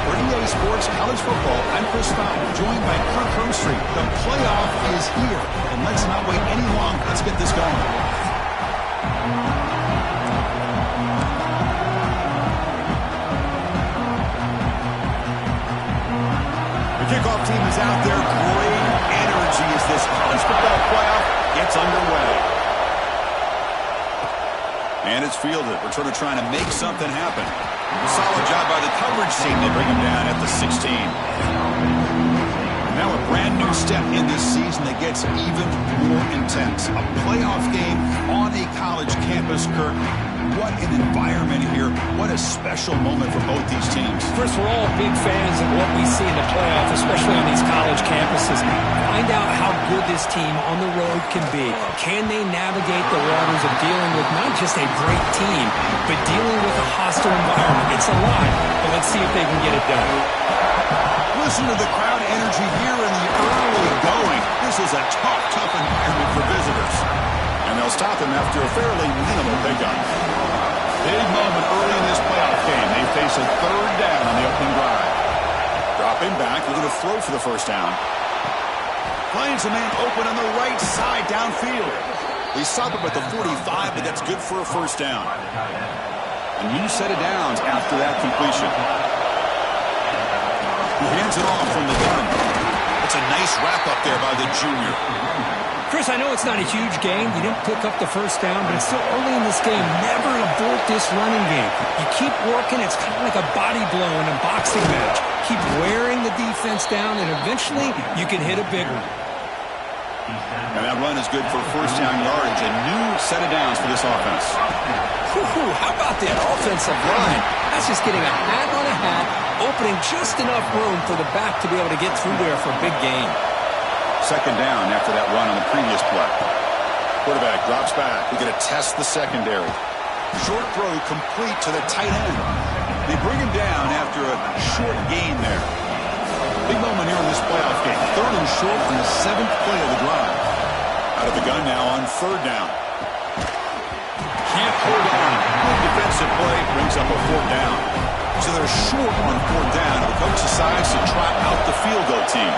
For EA Sports College Football, I'm Chris Fowler, joined by Kirk Hermstreet. The playoff is here, and let's not wait any longer. Let's get this going. The kickoff team is out there. Great energy as this college football playoff gets underway. And it's fielded. Returner trying to make something happen. Solid job by the coverage team. They bring him down at the 16. Now a brand new step in this season that gets even more intense. A playoff game on a college campus, Kirk. What an environment here. What a special moment for both these teams. Chris, we're all big fans of what we see in the playoff, especially on these college campuses. Find out how good this team on the road can be. Can they navigate the waters of dealing with not just a great team, but dealing with a hostile environment? It's a lot, but let's see if they can get it done. Listen to the crowd energy here in the early going. This is a tough environment for visitors. And they'll stop him after a fairly minimal pickup. Big moment early in this playoff game. They face a third down on the opening drive. Dropping back, looking to throw for the first down. Finds a man open on the right side downfield. They stop him at the 45, but that's good for a first down. A new set of downs after that completion. He hands it off from the gun. It's a nice wrap up there by the junior. Chris, I know it's not a huge game. You didn't pick up the first down, but it's still early in this game. Never abort this running game. You keep working. It's kind of like a body blow in a boxing match. Keep wearing the defense down, and eventually you can hit a big one. And that run is good for first down yardage. A new set of downs for this offense. How about that offensive line? That's just getting a hat on a hat, opening just enough room for the back to be able to get through there for a big gain. Second down after that run on the previous play. Quarterback drops back. We're going to test the secondary. Short throw complete to the tight end. They bring him down after a short gain there. Big moment here in this playoff game. Third and short on the 7th play of the drive. Out of the gun now on third down. Can't hold on. Good defensive play brings up a fourth down. So they're short on fourth down. The coach decides to trot out the field goal team.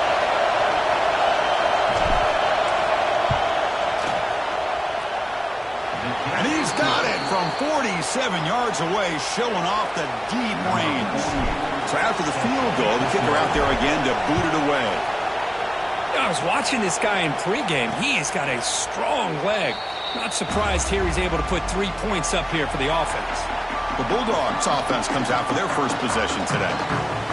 And he's got it from 47 yards away, showing off the deep range. So after the field goal, the kicker out there again to boot it away. I was watching this guy in pregame. He's got a strong leg. Not surprised here he's able to put 3 points up here for the offense. The Bulldogs offense comes out for their first possession today.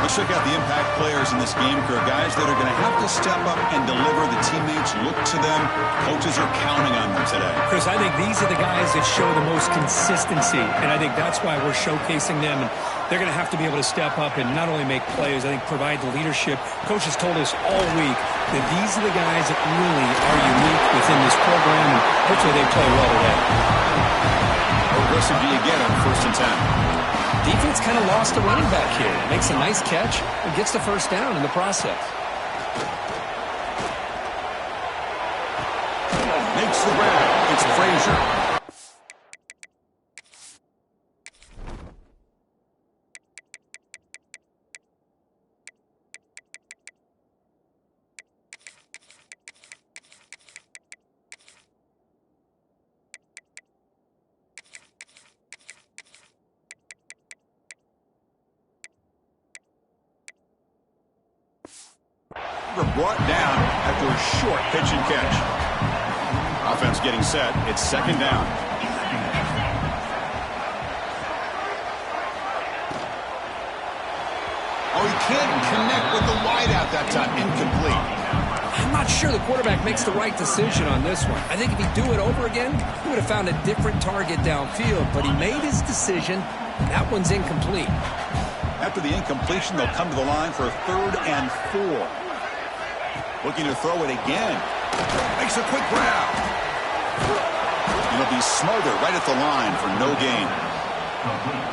Let's check out the impact players in this game. There are guys that are going to have to step up and deliver. The teammates look to them. Coaches are counting on them today. Chris, I think these are the guys that show the most consistency, and I think that's why we're showcasing them. And they're going to have to be able to step up and not only make plays, I think provide the leadership. Coach has told us all week that these are the guys that really are unique within this program, and hopefully they play well today. How aggressive do you get on first and 10? Defense kind of lost a running back here. Makes a nice catch and gets the first down in the process. Makes the grab. It's Frazier. Brought down after a short pitch and catch. Offense getting set. It's second down. Oh, he can't connect with the wideout that time. Incomplete. I'm not sure the quarterback makes the right decision on this one. I think if he'd do it over again, he would have found a different target downfield, but he made his decision. That one's incomplete. After the incompletion, they'll come to the line for a 3rd and 4. Looking to throw it again. Makes a quick grab. It'll be smothered right at the line for no gain.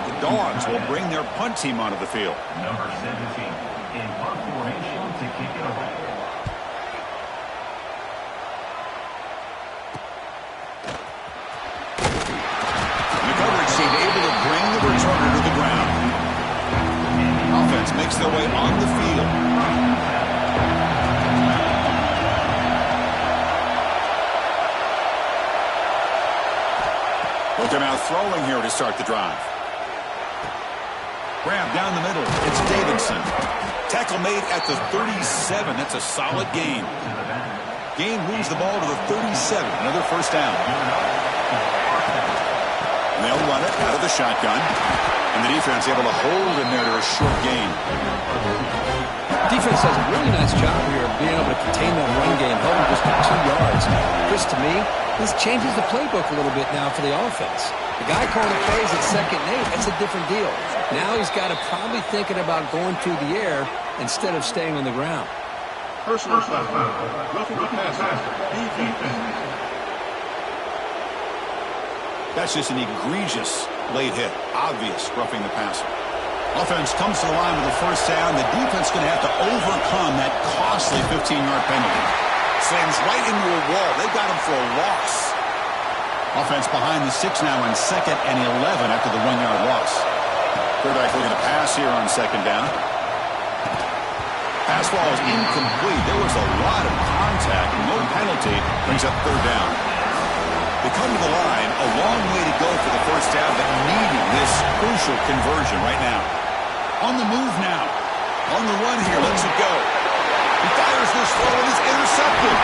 The Dogs will bring their punt team onto the field. Number 17 in punt formation to kick it away. The coverage team able to bring the returner to the ground. Offense makes their way on the field. They're now throwing here to start the drive. Grab down the middle. It's Davidson. Tackle made at the 37. That's a solid gain. Gain moves the ball to the 37. Another first down. And they'll run it out of the shotgun. And the defense able to hold him there to a short gain. Defense does a really nice job here of being able to contain that run game, held him just to 2 yards. Chris, to me, this changes the playbook a little bit now for the offense. The guy calling plays at 2nd and 8, that's a different deal. Now he's got to probably thinking about going through the air instead of staying on the ground. Personal foul. Roughing the passer. Defense. That's just an egregious late hit. Obvious roughing the passer. Offense comes to the line with the first down. The defense is going to have to overcome that costly 15-yard penalty. Slams right into a wall. They got him for a loss. Offense behind the 6 now on 2nd and 11 after the 1-yard loss. Quarterback looking to pass here on 2nd down. Pass ball is incomplete. There was a lot of contact. No penalty. Brings up 3rd down. They come to the line. A long way to go for the first down, but needing this crucial conversion right now. On the move now. On the run here. Lets it go. He fires this throw and it's intercepted.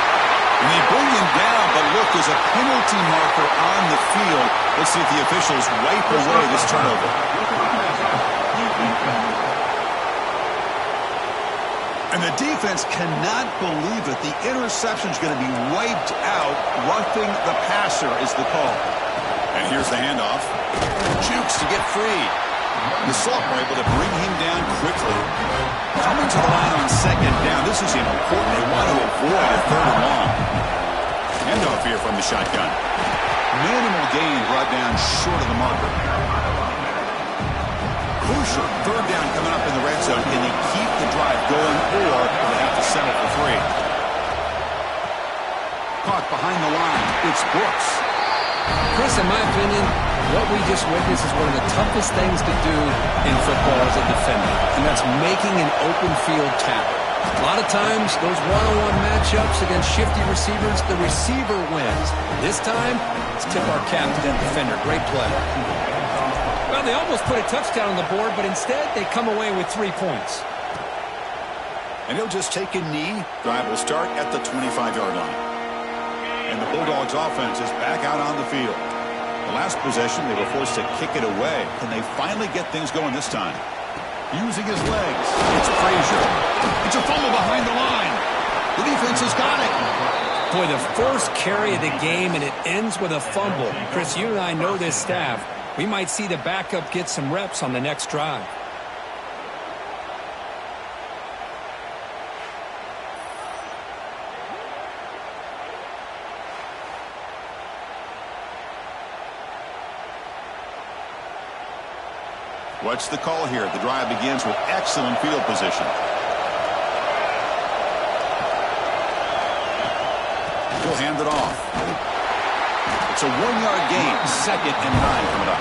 And they bring him down, but look, there's a penalty marker on the field. Let's see if the officials wipe away this turnover. And the defense cannot believe it. The interception is going to be wiped out. Roughing the passer is the call. And here's the handoff. Jukes to get free. The Salt were able to bring him down quickly. Coming to the line on second down. This is important. They want to avoid a third and long. Handoff here from the shotgun. Minimal gain brought down short of the marker. Crucial third down coming up in the red zone. Can they keep the drive going, or will they have to settle for 3? Caught behind the line. It's Brooks. Chris, in my opinion, what we just witnessed is one of the toughest things to do in football as a defender, and that's making an open field tackle. A lot of times, those one-on-one matchups against shifty receivers, the receiver wins. This time, let's tip our cap to that defender. Great play. Well, they almost put a touchdown on the board, but instead, they come away with 3 points. And he'll just take a knee. Drive will start at the 25-yard line. And the Bulldogs offense is back out on the field. The last possession, they were forced to kick it away. Can they finally get things going this time? Using his legs. It's Frazier. It's a fumble behind the line. The defense has got it. Boy, the first carry of the game, and it ends with a fumble. Chris, you and I know this staff. We might see the backup get some reps on the next drive. What's the call here? The drive begins with excellent field position. He'll hand it off. It's a 1-yard gain. 2nd and 9 coming up.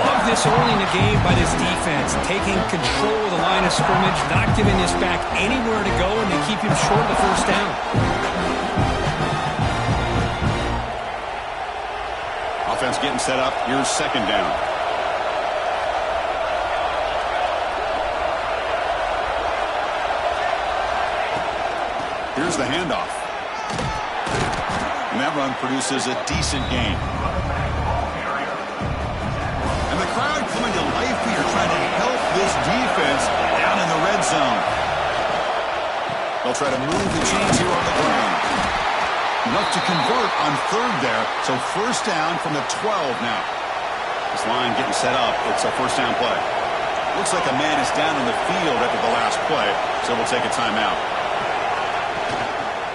Love this early in the game by this defense. Taking control of the line of scrimmage, not giving this back anywhere to go, and they keep him short of the first down. Offense getting set up. Here's 2nd down. Here's the handoff. And that run produces a decent gain. And the crowd coming to life here, trying to help this defense down in the red zone. They'll try to move the chains here on the ground. Enough to convert on 3rd there. So 1st down from the 12 now. This line getting set up. It's a 1st down play. Looks like a man is down in the field after the last play, so we'll take a timeout.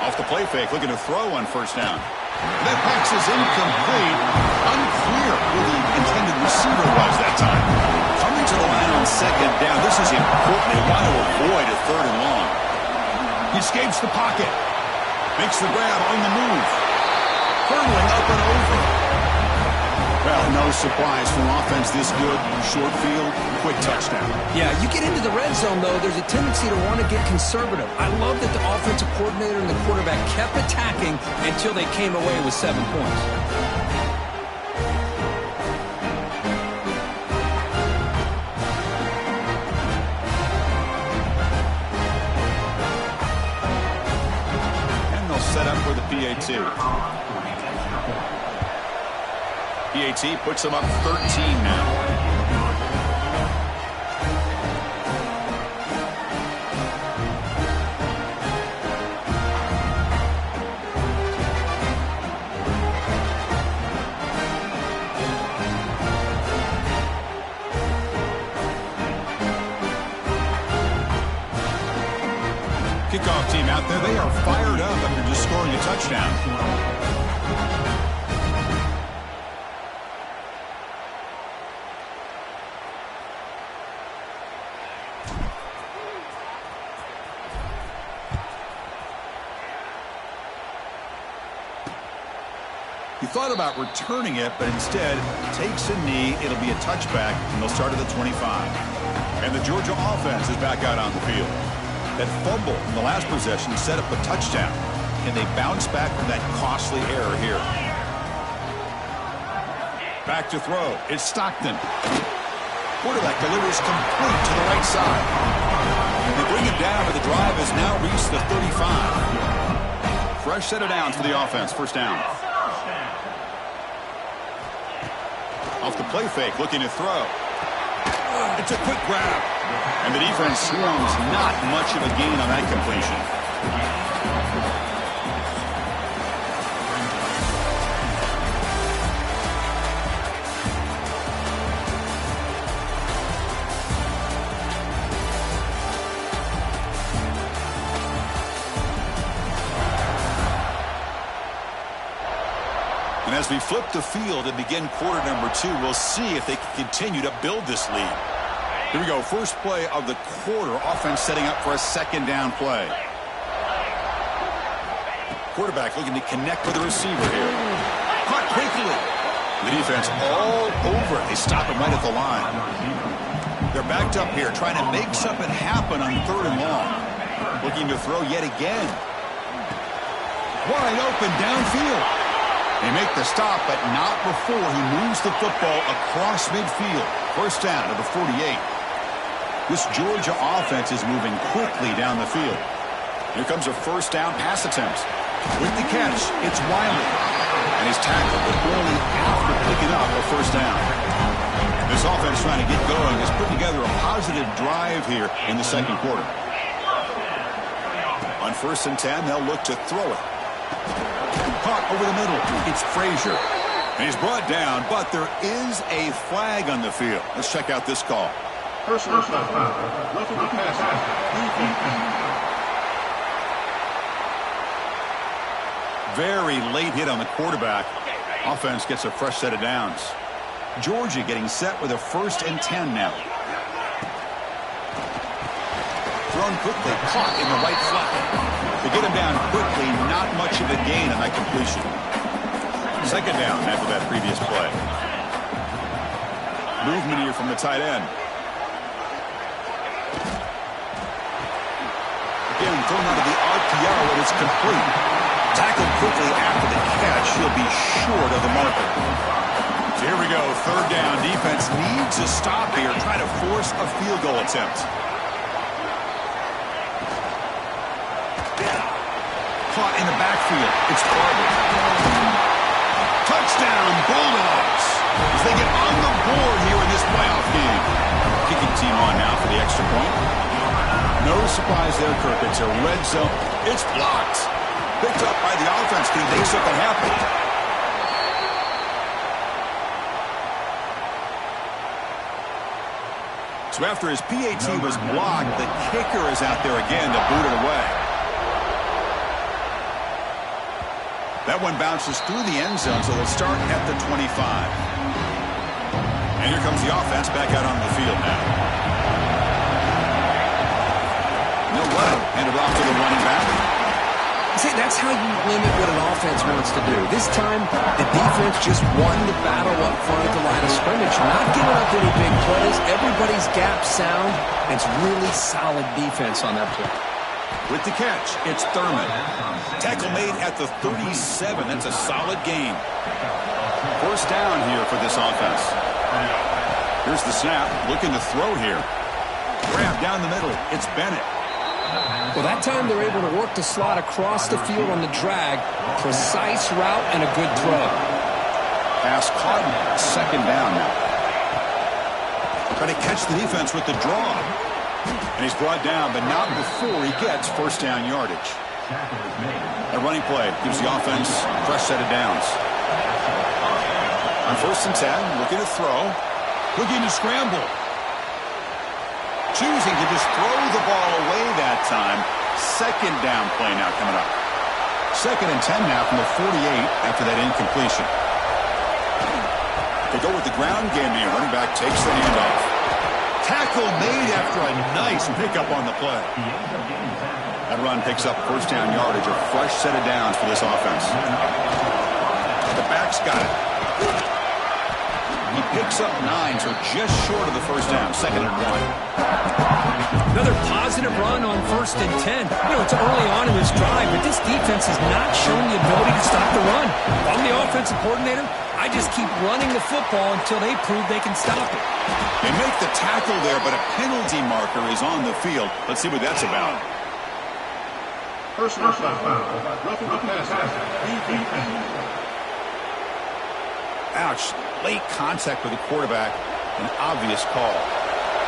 Off the play fake, looking to throw on 1st down. That pass is incomplete. Unclear who the intended receiver was that time. Coming to the line on 2nd down. This is important. They want to avoid a 3rd and long. He escapes the pocket. Makes the grab on the move. Hurtling up and over. Well, no surprise from offense this good. Short field, quick touchdown. Yeah, you get into the red zone, though, there's a tendency to want to get conservative. I love that the offensive coordinator and the quarterback kept attacking until they came away with 7 points. And they'll set up for the PAT. PAT puts them up 13 now. Kickoff team out there, they are fired up after just scoring a touchdown. He thought about returning it, but instead takes a knee. It'll be a touchback, and they'll start at the 25. And the Georgia offense is back out on the field. That fumble in the last possession set up a touchdown. Can they bounce back from that costly error here? Back to throw. It's Stockton. Quarterback delivers complete to the right side. They bring it down, but the drive has now reached the 35. fresh set of downs for the offense. First down. Off the play fake, looking to throw. It's a quick grab. And the defense swarms, not much of a gain on that completion. And as we flip the field and begin quarter number 2, we'll see if they can continue to build this lead. Here we go. First play of the quarter. Offense setting up for a second down play. Quarterback looking to connect with the receiver here. Caught quickly. The defense all over it. They stop him right at the line. They're backed up here, trying to make something happen on 3rd and long. Looking to throw yet again. Wide open downfield. They make the stop, but not before he moves the football across midfield. First down to the 48. This Georgia offense is moving quickly down the field. Here comes a first down pass attempt. With the catch, it's Wiley. And he's tackled, but only after picking up a first down. This offense trying to get going has put together a positive drive here in the second quarter. On 1st and 10, they'll look to throw it. Caught over the middle. It's Frazier. And he's brought down, but there is a flag on the field. Let's check out this call. Personal foul. Roughing the passer. Very late hit on the quarterback. Offense gets a fresh set of downs. Georgia getting set with a 1st and 10 now. Thrown quickly, caught in the right flat. To get him down quickly, not much of a gain on that completion. Second down after that previous play. Movement here from the tight end. Again, thrown out of the RPO, and it's complete. Tackled quickly after the catch. He'll be short of the marker. So here we go, 3rd down. Defense needs a stop here. Try to force a field goal attempt. Caught in the backfield. It's Barber. Touchdown, Bulldogs. As they get on the board here in this playoff game. Kicking team on now for the extra point. No surprise there, Kirk. It's a red zone. It's blocked. Picked up by the offense. Can he make something happen? So after his PAT was blocked, the kicker is out there again to boot it away. That one bounces through the end zone, so they'll start at the 25. And here comes the offense back out on the field now. No run. Hand it off to the running back. See, that's how you limit what an offense wants to do. This time, the defense just won the battle up front at the line of scrimmage. Not giving up any big plays. Everybody's gap sound. It's really solid defense on that play. With the catch, it's Thurman. Tackle made at the 37. That's a solid gain. First down here for this offense. Here's the snap. Looking to throw here. Grab down the middle. It's Bennett. Well, that time they're able to work the slot across the field on the drag. Precise route and a good throw. Pass caught. Second down now. Trying to catch the defense with the draw. And he's brought down, but not before he gets first down yardage. A running play gives the offense a fresh set of downs. On 1st and 10, looking to throw. Looking to scramble. Choosing to just throw the ball away that time. Second down play now coming up. 2nd and 10 now from the 48 after that incompletion. They go with the ground game here. Running back takes the handoff. Tackle made after a nice pickup on the play. That run picks up first down yardage, a fresh set of downs for this offense. The back's got it. He picks up 9, so just short of the first down, 2nd and 1. Another positive run on 1st and 10. You know, it's early on in this drive, but this defense has not shown the ability to stop the run. If I'm the offensive coordinator, I just keep running the football until they prove they can stop it. They make the tackle there, but a penalty marker is on the field. Let's see what that's about. Personal foul. Roughing the passer. Defense. Ouch. Late contact with the quarterback. An obvious call.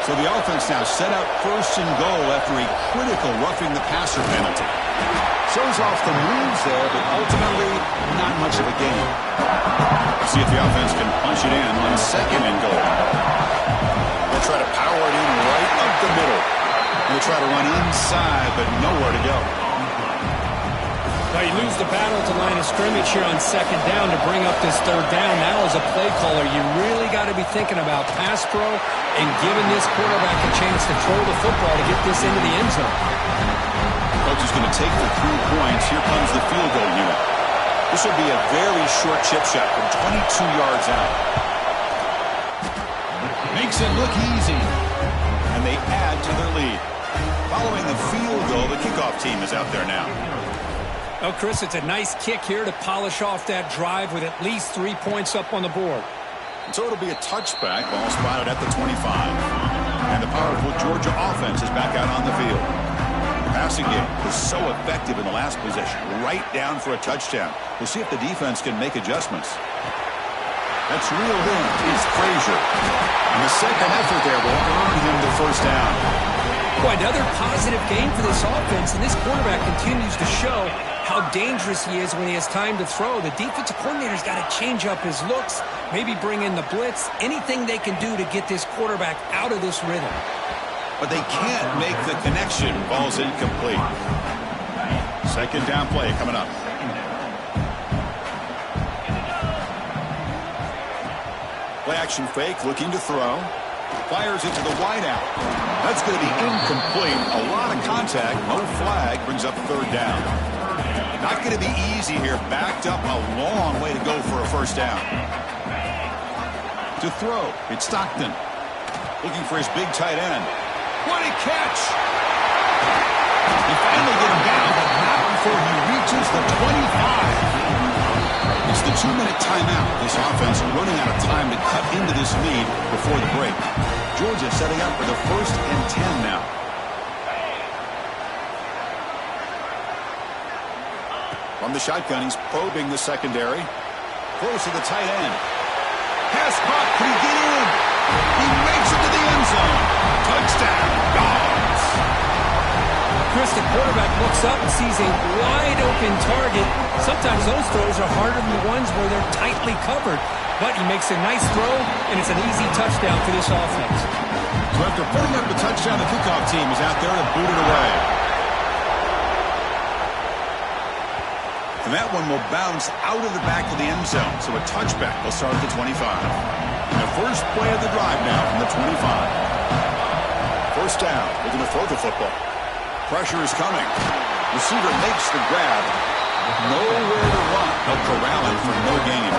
So the offense now set out first and goal after a critical roughing the passer penalty. Shows off the moves there, but ultimately not much of a gain. See if the offense can punch it in on second and goal. They'll try to power it in right up the middle. They'll try to run inside, but nowhere to go. Now you lose the battle to line of scrimmage here on second down to bring up this third down. Now as a play caller, you really got to be thinking about pass pro and giving this quarterback a chance to throw the football to get this into the end zone. Coach is going to take the 3 points. Here comes the field goal unit. This will be a very short chip shot from 22 yards out. Makes it look easy. And they add to their lead. Following the field goal, the kickoff team is out there now. Oh, Chris, it's a nice kick here to polish off that drive with at least 3 points up on the board. So it'll be a touchback, ball spotted at the 25. And the powerful Georgia offense is back out on the field. The passing game was so effective in the last possession, right down for a touchdown. We'll see if the defense can make adjustments. That's reeled in is Frazier. And the second effort there will earn him the first down. Boy, another positive game for this offense, and this quarterback continues to show how dangerous he is when he has time to throw. The defensive coordinator's got to change up his looks, maybe bring in the blitz, anything they can do to get this quarterback out of this rhythm. But they can't make the connection. Ball's incomplete. Second down play coming up. Play action fake, looking to throw. Fires it to the wideout. That's going to be incomplete. A lot of contact. No flag. Brings up third down. Not going to be easy here. Backed up a long way to go for a first down. To throw. It's Stockton. Looking for his big tight end. What a catch! They finally get him down, but not before he reaches the 25. It's the 2-minute timeout. This offense running out of time to cut into this lead before the break. Georgia setting up for the 1st and 10 now. From the shotgun, he's probing the secondary. Close to the tight end. Pass caught. Can he get in? He makes it to the end zone. Touchdown. Dogs. Chris, the quarterback looks up and sees a wide-open target. Sometimes those throws are harder than the ones where they're tightly covered. But he makes a nice throw, and it's an easy touchdown for this offense. So after putting up the touchdown, the kickoff team is out there to boot it away. And that one will bounce out of the back of the end zone. So a touchback will start at the 25. And the first play of the drive now from the 25. First down. They're going to throw the football. Pressure is coming. Receiver makes the grab. Nowhere to run. They'll corral him for no gain.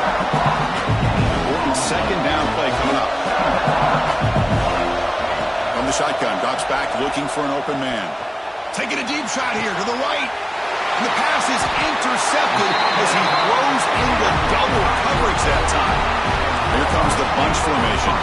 Important second down play coming up. From the shotgun, drops back looking for an open man. Taking a deep shot here to the right. And the pass is intercepted as he throws into double coverage that time. Here comes the bunch formation.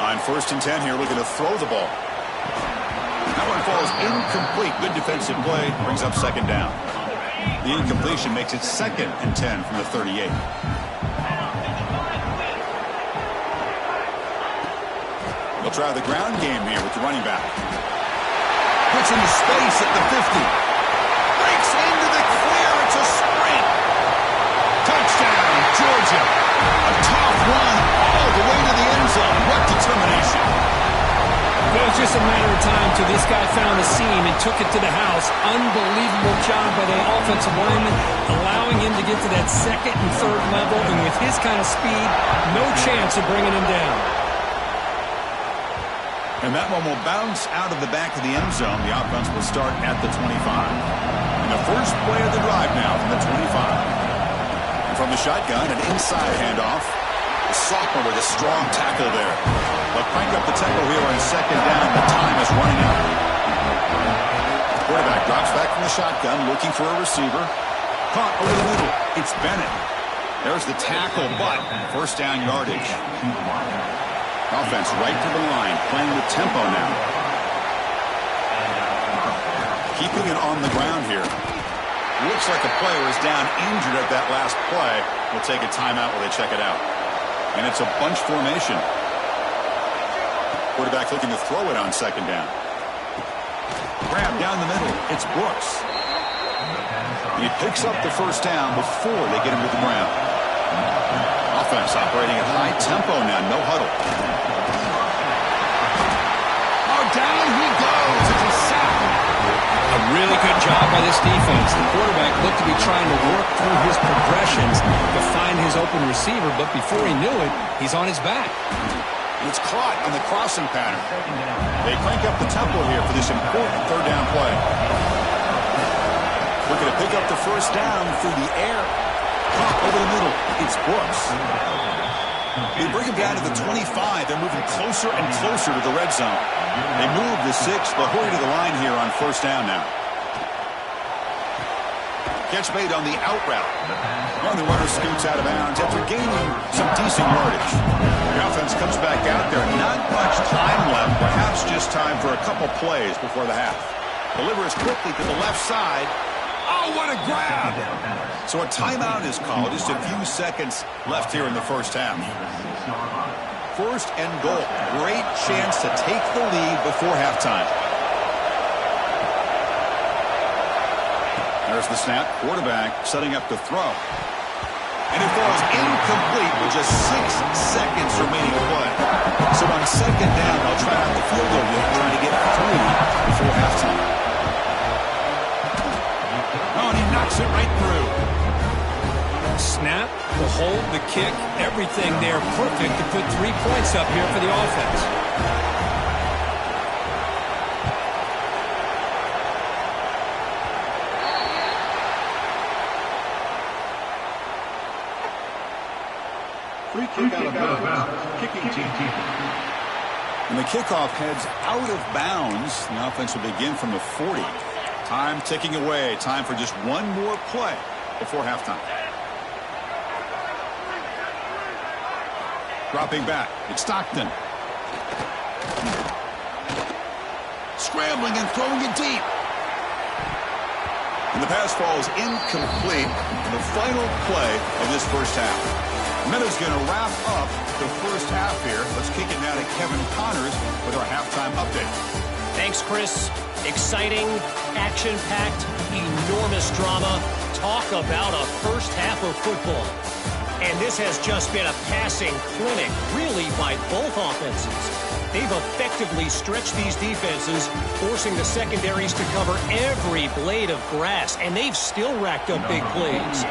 On 1st and 10 here, looking to throw the ball. That one falls incomplete. Good defensive play. Brings up second down. The incompletion makes it 2nd and 10 from the 38. They'll try the ground game here with the running back. Puts into space at the 50. Breaks into the clear. It's a sprint. Touchdown, Georgia. A tough run all the way to the end zone. What determination. Well, it was just a matter of time till this guy found a seam and took it to the house. Unbelievable job by the offensive lineman, allowing him to get to that 2nd and 3rd level. And with his kind of speed, no chance of bringing him down. And that one will bounce out of the back of the end zone. The offense will start at the 25. And the first play of the drive now from the 25. And from the shotgun, an inside handoff. The sophomore with a strong tackle there. They'll crank up the tempo here on second down. The time is running out. The quarterback drops back from the shotgun, looking for a receiver. Caught over the middle. It's Bennett. There's the tackle, but first down yardage. Offense right to the line, playing with tempo now. Keeping it on the ground here. Looks like a player is down injured at that last play. We'll take a timeout while they check it out. And it's a bunch formation. Quarterback looking to throw it on second down. Grab down the middle. It's Brooks. He picks up the first down before they get him to the ground. Offense operating at high tempo now. No huddle. Oh, down he goes. It's a sack. A really good job by this defense. The quarterback looked to be trying to work through his progressions to find his open receiver, but before he knew it, he's on his back. It's caught on the crossing pattern. They crank up the tempo here for this important third down play. Looking to pick up the first down through the air. Caught over the middle. It's Brooks. They bring him down to the 25. They're moving closer and closer to the red zone. They move the 6, but hurry to the line here on first down now. Catch made on the out route. And the runner scoots out of bounds after gaining some decent yardage. The offense comes back out there. Not much time left. Perhaps just time for a couple plays before the half. Delivers quickly to the left side. Oh, what a grab! So a timeout is called. Just a few seconds left here in the first half. First and goal. Great chance to take the lead before halftime. There's the snap. Quarterback setting up to throw. And it falls incomplete with just 6 seconds remaining to play. So on second down, they'll try out the field goal unit, trying to get 3 before halftime. Oh, and he knocks it right through. Snap, the hold, the kick, everything there perfect to put 3 points up here for the offense. Free kick out of bounds. Kicking team. And the kickoff heads out of bounds. The offense will begin from the 40. Time ticking away. Time for just one more play before halftime. Dropping back. It's Stockton. Scrambling and throwing it deep. And the pass falls incomplete in the final play of this first half. Meadows going to wrap up the first half here. Let's kick it now to Kevin Connors with our halftime update. Thanks, Chris. Exciting, action-packed, enormous drama. Talk about a first half of football. And this has just been a passing clinic, really, by both offenses. They've effectively stretched these defenses, forcing the secondaries to cover every blade of grass, and they've still racked up big plays.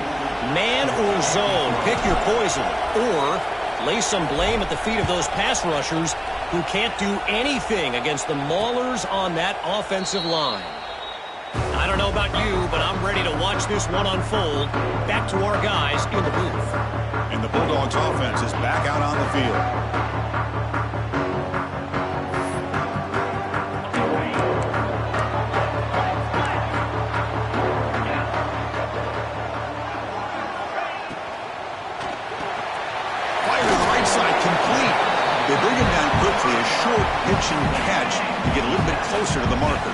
Man or zone, pick your poison, or lay some blame at the feet of those pass rushers who can't do anything against the maulers on that offensive line. I don't know about you, but I'm ready to watch this one unfold. Back to our guys in the booth. And the Bulldogs offense is back out on the field. They bring him down quickly, a short pitch and catch to get a little bit closer to the marker.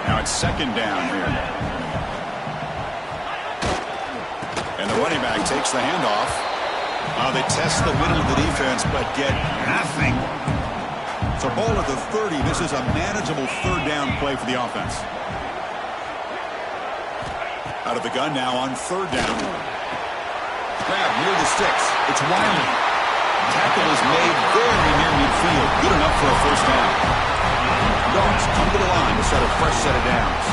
Now it's second down here. And the running back takes the handoff. They test the middle of the defense, but get nothing. So ball at the 30. This is a manageable third down play for the offense. Out of the gun now on third down. Grab near the sticks. It's Wiley. Tackle is made very near midfield. Good enough for a first down. Dogs come to the line to set a fresh set of downs.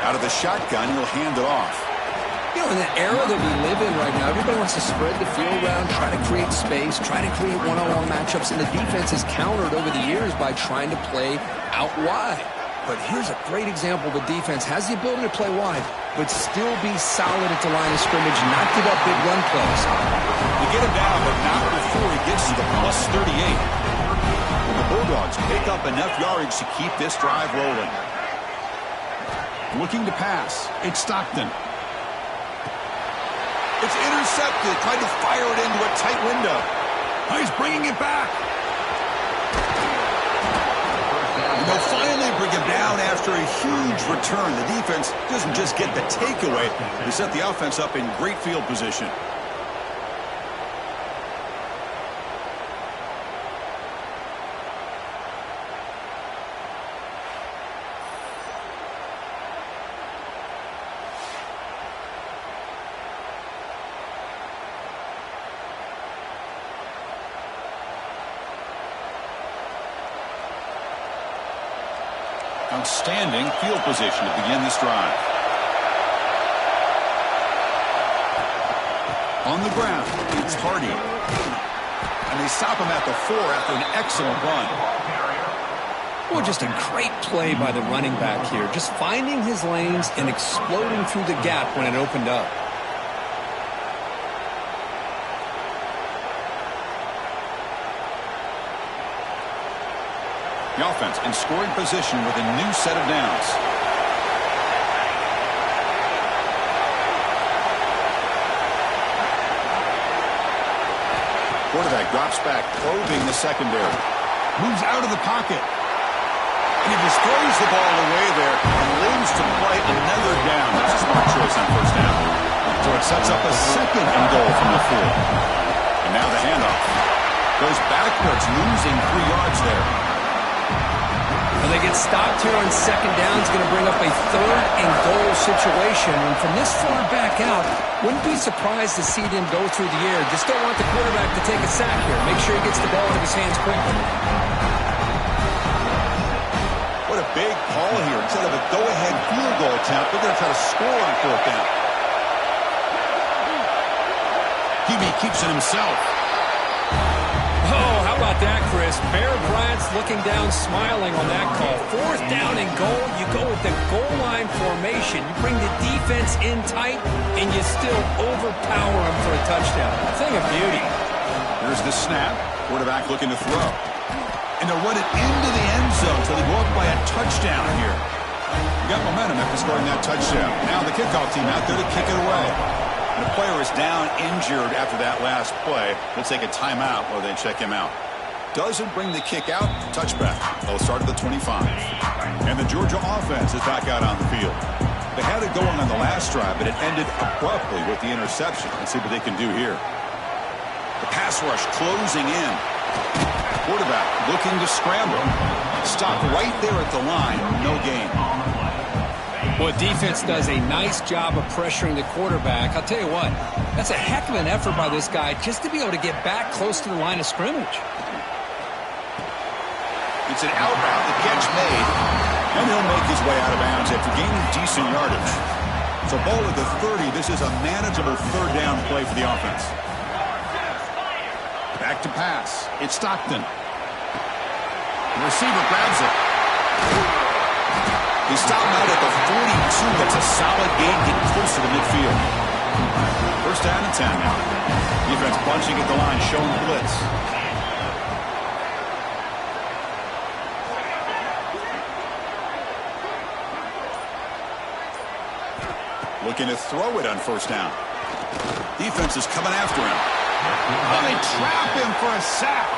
Out of the shotgun, he'll hand it off. You know, in the era that we live in right now, everybody wants to spread the field around, try to create space, try to create one-on-one matchups, and the defense has countered over the years by trying to play out wide. But here's a great example. The defense has the ability to play wide, but still be solid at the line of scrimmage, not give up big run plays. You get him down, but not before he gets to the plus 38. And the Bulldogs pick up enough yardage to keep this drive rolling. Looking to pass. It's Stockton. It's intercepted. Tried to fire it into a tight window. Oh, he's bringing it back. And they'll finally bring him down after a huge return. The defense doesn't just get the takeaway. They set the offense up in great field position. Outstanding field position to begin this drive. On the ground, it's Hardy. And they stop him at the 4 after an excellent run. Well, just a great play by the running back here. Just finding his lanes and exploding through the gap when it opened up. The offense in scoring position with a new set of downs. Quarterback drops back, probing the secondary. Moves out of the pocket. And he just throws the ball away there and leads to play another down. That's a smart choice on first down. So it sets up a second and goal from the 4. And now the handoff. Goes backwards, losing 3 yards there. Well, they get stopped here on second down. It's going to bring up a 3rd and goal situation. And from this far back out, wouldn't be surprised to see them go through the air. Just don't want the quarterback to take a sack here. Make sure he gets the ball out of his hands quickly. What a big call here. Instead of a go-ahead field goal attempt, they're going to try to score on 4th down. QB keeps it himself. Oh, how about that, Chris? Bear Bryant's looking down, smiling on that call. 4th down and goal. You go with the goal line formation. You bring the defense in tight, and you still overpower them for a touchdown. Thing of beauty. Here's the snap. Quarterback looking to throw. And they'll run it into the end zone so they go up by a touchdown here. You got momentum after scoring that touchdown. Now the kickoff team out there to kick it away. And the player is down injured after that last play. We'll take a timeout while they check him out. Doesn't bring the kick out. Touchback. They'll start at the 25. And the Georgia offense is back out on the field. They had it going on the last drive, but it ended abruptly with the interception. Let's see what they can do here. The pass rush closing in. Quarterback looking to scramble. Stop right there at the line. No gain. Well, defense does a nice job of pressuring the quarterback. I'll tell you what, that's a heck of an effort by this guy just to be able to get back close to the line of scrimmage. It's an out route, the catch made, and he'll make his way out of bounds after gaining decent yardage. So ball at the 30. This is a manageable 3rd down play for the offense. Back to pass. It's Stockton. The receiver grabs it. He stopped out at the 42. That's a solid gain, getting close to the midfield. 1st down and 10 now. Defense bunching at the line, showing the blitz. Looking to throw it on 1st down. Defense is coming after him. Oh, they trap him for a sack.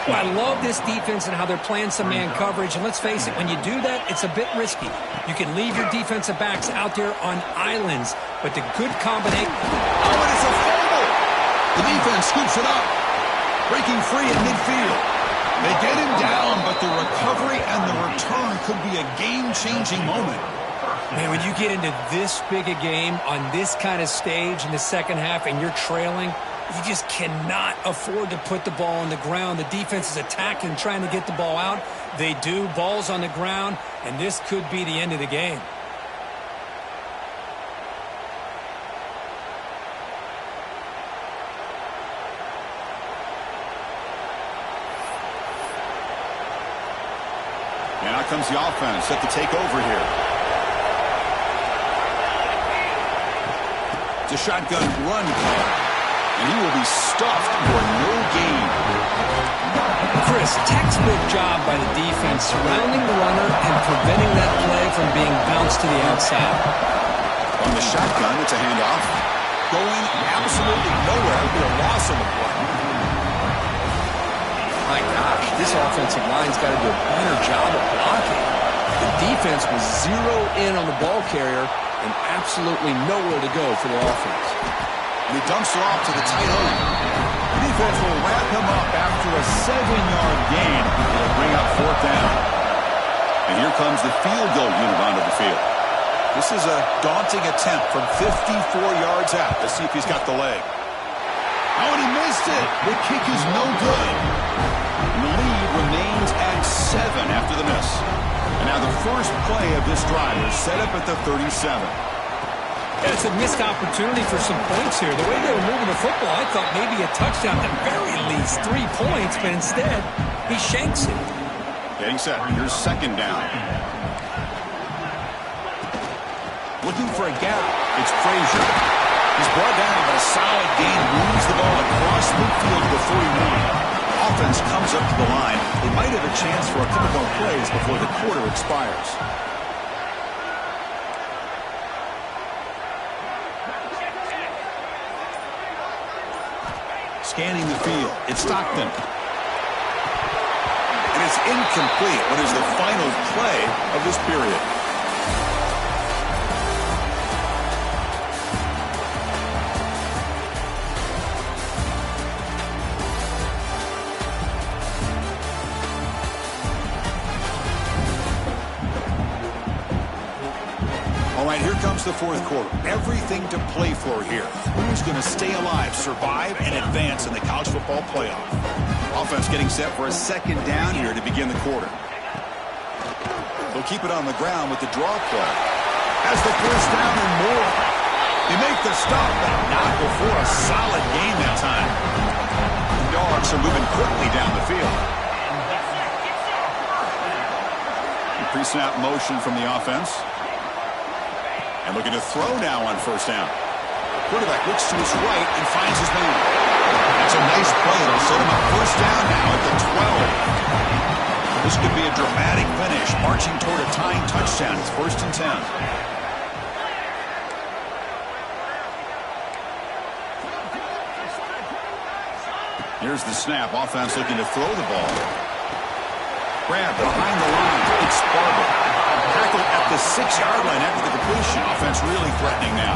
Well, I love this defense and how they're playing some man coverage. And let's face it, when you do that, it's a bit risky. You can leave your defensive backs out there on islands, but the good combination. Oh, and it's a fumble. The defense scoops it up, breaking free in midfield. They get him down, but the recovery and the return could be a game-changing moment. Man, when you get into this big a game on this kind of stage in the second half and you're trailing, you just cannot afford to put the ball on the ground. The defense is attacking, trying to get the ball out. They do. Ball's on the ground, and this could be the end of the game. And out comes the offense, set to take over here. It's a shotgun run play, and he will be stuffed for no gain. Chris, textbook job by the defense surrounding the runner and preventing that play from being bounced to the outside. On the shotgun, it's a handoff. going absolutely nowhere. It'll be a loss on the play. My gosh, this offensive line's got to do a better job of blocking. The defense was zeroed in on the ball carrier and absolutely nowhere to go for the offense. And he dumps it off to the tight end. The defense will wrap him up after a 7-yard gain. It'll bring up 4th down. And here comes the field goal unit onto the field. This is a daunting attempt from 54 yards out. Let's see if he's got the leg. Oh, and he missed it. The kick is no good. And the lead remains at 7 after the miss. And now the first play of this drive is set up at the 37. Yeah, it's a missed opportunity for some points here. The way they were moving the football, I thought maybe a touchdown, at the very least 3 points, but instead he shanks it. Getting set. Here's 2nd down. Looking for a gap. It's Frazier. He's brought down, but a solid gain moves the ball across midfield to the 41. Offense comes up to the line. They might have a chance for a couple more plays before the quarter expires. Scanning the field. It's Stockton. And it's incomplete. What is the final play of this period? All right, here comes the 4th quarter. Everything to play for here. Who's going to stay alive, survive, and advance in the college football playoff? Offense getting set for a 2nd down here to begin the quarter. They'll keep it on the ground with the draw play. Has the 1st down and more. They make the stop, but not before a solid gain that time. The Dogs are moving quickly down the field. Pre-snap motion from the offense. And looking to throw now on 1st down. Quarterback looks to his right and finds his man. That's a nice play. It'll set him up 1st down now at the 12. This could be a dramatic finish, marching toward a tying touchdown. It's 1st and 10. Here's the snap. Offense looking to throw the ball. Grab behind the line. It's Spargo. Tackle at the 6-yard line after the completion. Offense really threatening now.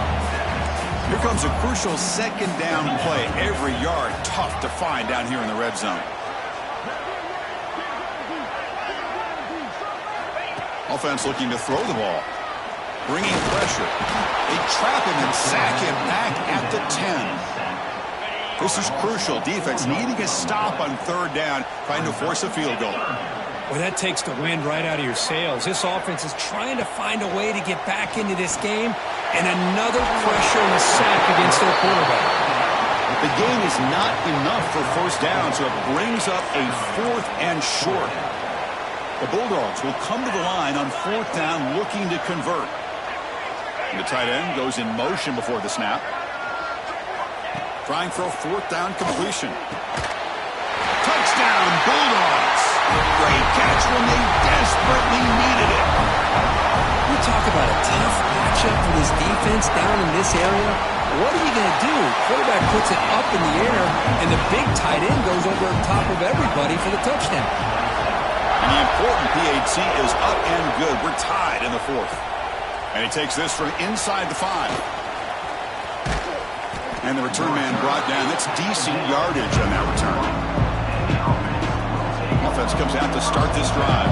Here comes a crucial 2nd down play. Every yard tough to find down here in the red zone. Offense looking to throw the ball. Bringing pressure. They trap him and sack him back at the 10. This is crucial. Defense needing a stop on 3rd down, trying to force a field goal. Well, that takes the wind right out of your sails. This offense is trying to find a way to get back into this game, and another pressure and a sack against their quarterback. The gain is not enough for 1st down, so it brings up a 4th and short. The Bulldogs will come to the line on 4th down looking to convert. And the tight end goes in motion before the snap. Trying for a 4th down completion. Touchdown, Bulldogs! Great catch when they desperately needed it. We talk about a tough matchup for this defense down in this area. What are you going to do? Quarterback puts it up in the air, and the big tight end goes over top of everybody for the touchdown. And the important PAT is up and good. We're tied in the 4th. And he takes this from inside the 5. And the return man brought down. That's decent yardage on that return. Offense comes out to start this drive.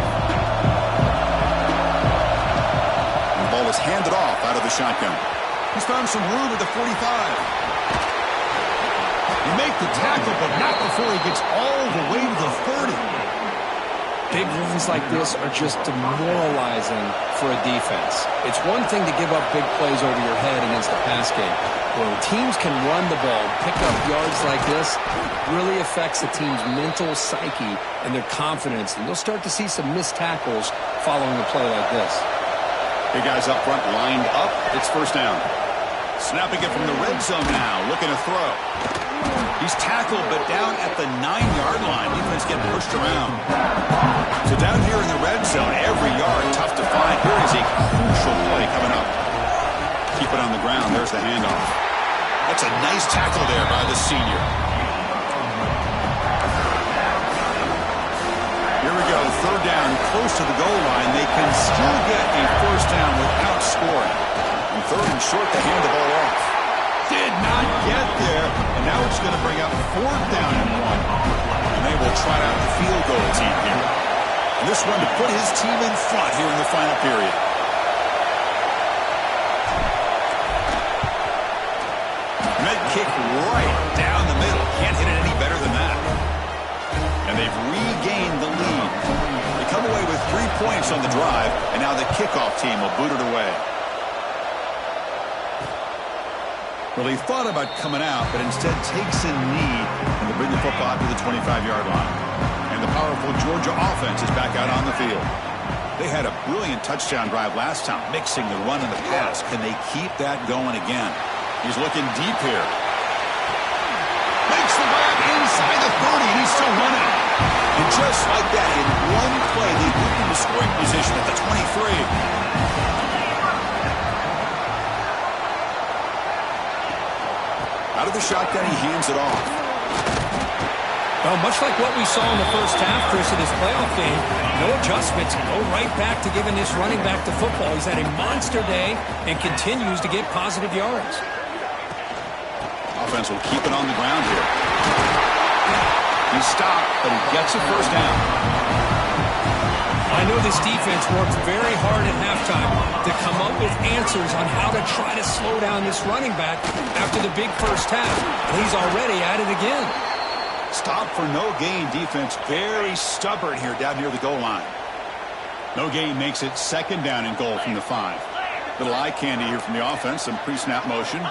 And the ball is handed off out of the shotgun. He's found some room at the 45. He make the tackle, but not before he gets all the way to the 30. Big runs like this are just demoralizing for a defense. It's one thing to give up big plays over your head against the pass game. When teams can run the ball, pick up yards like this, really affects the team's mental psyche and their confidence. And you'll start to see some missed tackles following a play like this. Big guys up front lined up. It's 1st down. Snapping it from the red zone now, looking to throw. He's tackled, but down at the 9-yard line. Defense getting pushed around. So down here in the red zone, every yard tough to find. Here is a crucial play coming up. Keep it on the ground. There's the handoff. That's a nice tackle there by the senior. Here we go, third down, close to the goal line. They can still get a first down without scoring. And third and short, they hand the ball off. Did not get there, and now it's going to bring up fourth down and 1. And they will trot out the field goal team here. And this one to put his team in front here in the final period. Med kick right down the middle. Can't hit it any better than that. And they've regained the lead. They come away with 3 points on the drive, and now the kickoff team will boot it away. Well, he thought about coming out, but instead takes a knee and to bring the football to the 25-yard line. And the powerful Georgia offense is back out on the field. They had a brilliant touchdown drive last time, mixing the run and the pass. Can they keep that going again? He's looking deep here. Makes the grab inside the 30, and he's still running. And just like that, in one play, they moved into scoring position at the 23. Out of the shotgun, he hands it off. Well, much like what we saw in the first half, Chris, of this playoff game, no adjustments. Go right back to giving this running back the football. He's had a monster day and continues to get positive yards. Offense will keep it on the ground here. He's stopped, but he gets a first down. I know this defense worked very hard at halftime to come up with answers on how to try to slow down this running back after the big first half. And he's already at it again. Stop for no gain defense. Very stubborn here down near the goal line. No gain makes it second down and goal from the 5. Little eye candy here from the offense. Some pre-snap motion.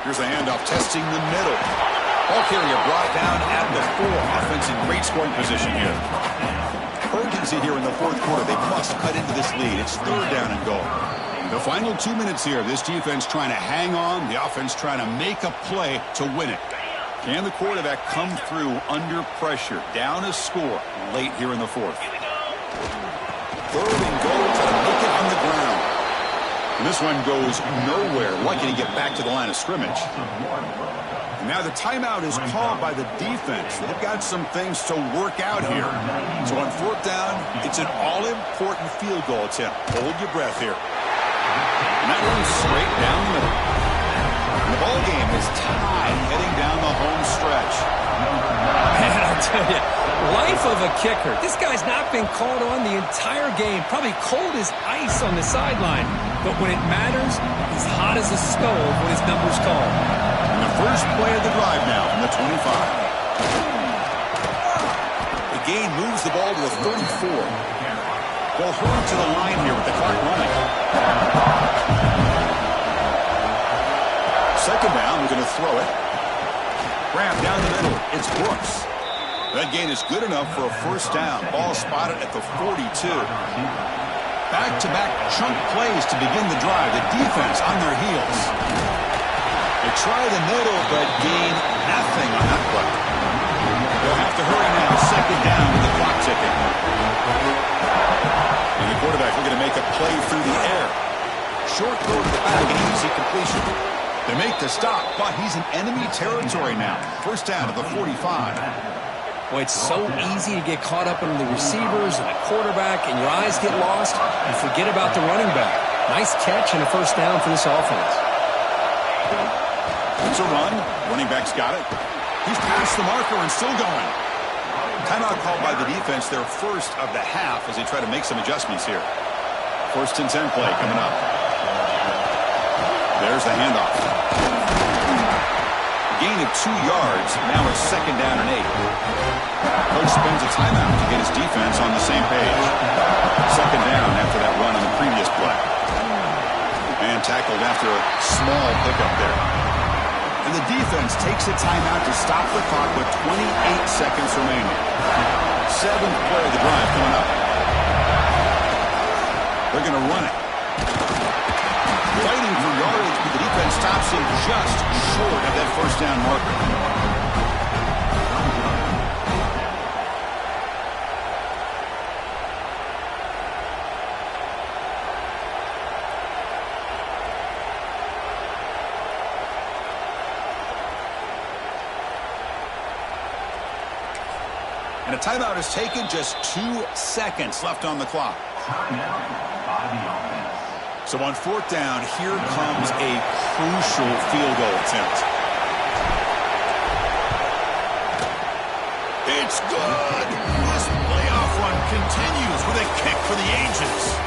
Here's the handoff, testing the middle. Ball carrier brought down at the 4. Offense in great scoring position here. Urgency here in the fourth quarter. They must cut into this lead. It's third down and goal. The final 2 minutes here. This defense trying to hang on. The offense trying to make a play to win it. Can the quarterback come through under pressure? Down a score late here in the fourth. Third and goal, trying to make it on the ground. And this one goes nowhere. Lucky to get back to the line of scrimmage. And now the timeout is called by the defense. They've got some things to work out here. So on fourth down, it's an all-important field goal attempt. Hold your breath here. And that one's straight down the middle. And the ball game is tied heading down the home stretch. Man, I'll tell you, life of a kicker. This guy's not been called on the entire game. Probably cold as ice on the sideline. But when it matters, he's hot as a stove when his number's called. And the first play of the drive now from the 25. The gain moves the ball to the 34. They'll hurry to the line here with the clock running. Second down, we're going to throw it. Grab down the middle. It's Brooks. That gain is good enough for a first down. Ball spotted at the 42. Back-to-back chunk plays to begin the drive. The defense on their heels. They try the middle, but gain nothing on that play. They'll have to hurry now. Second down with the clock ticking. And the quarterback looking to make a play through the air. Short throw to the back, an easy completion. They make the stop, but he's in enemy territory now. First down to the 45. Boy, it's so easy to get caught up in the receivers and the quarterback, and your eyes get lost. You forget about the running back. Nice catch and a first down for this offense. It's a run. Running back's got it. He's past the marker and still going. Timeout called by the defense, their first of the half, as they try to make some adjustments here. First and 10 play coming up. There's the handoff. A gain of 2 yards. Now it's second down and 8. Coach spends a timeout to get his defense on the same page. Second down after that run on the previous play. And tackled after a small pickup there. And the defense takes a timeout to stop the clock with 28 seconds remaining. 7th play of the drive coming up. They're going to run it. Fighting for yardage, but the defense stops him just short of that first down marker. And a timeout is taken, just 2 seconds left on the clock. Timeout by the offense. So on 4th down, here comes a crucial field goal attempt. It's good. This playoff run continues with a kick for the ages.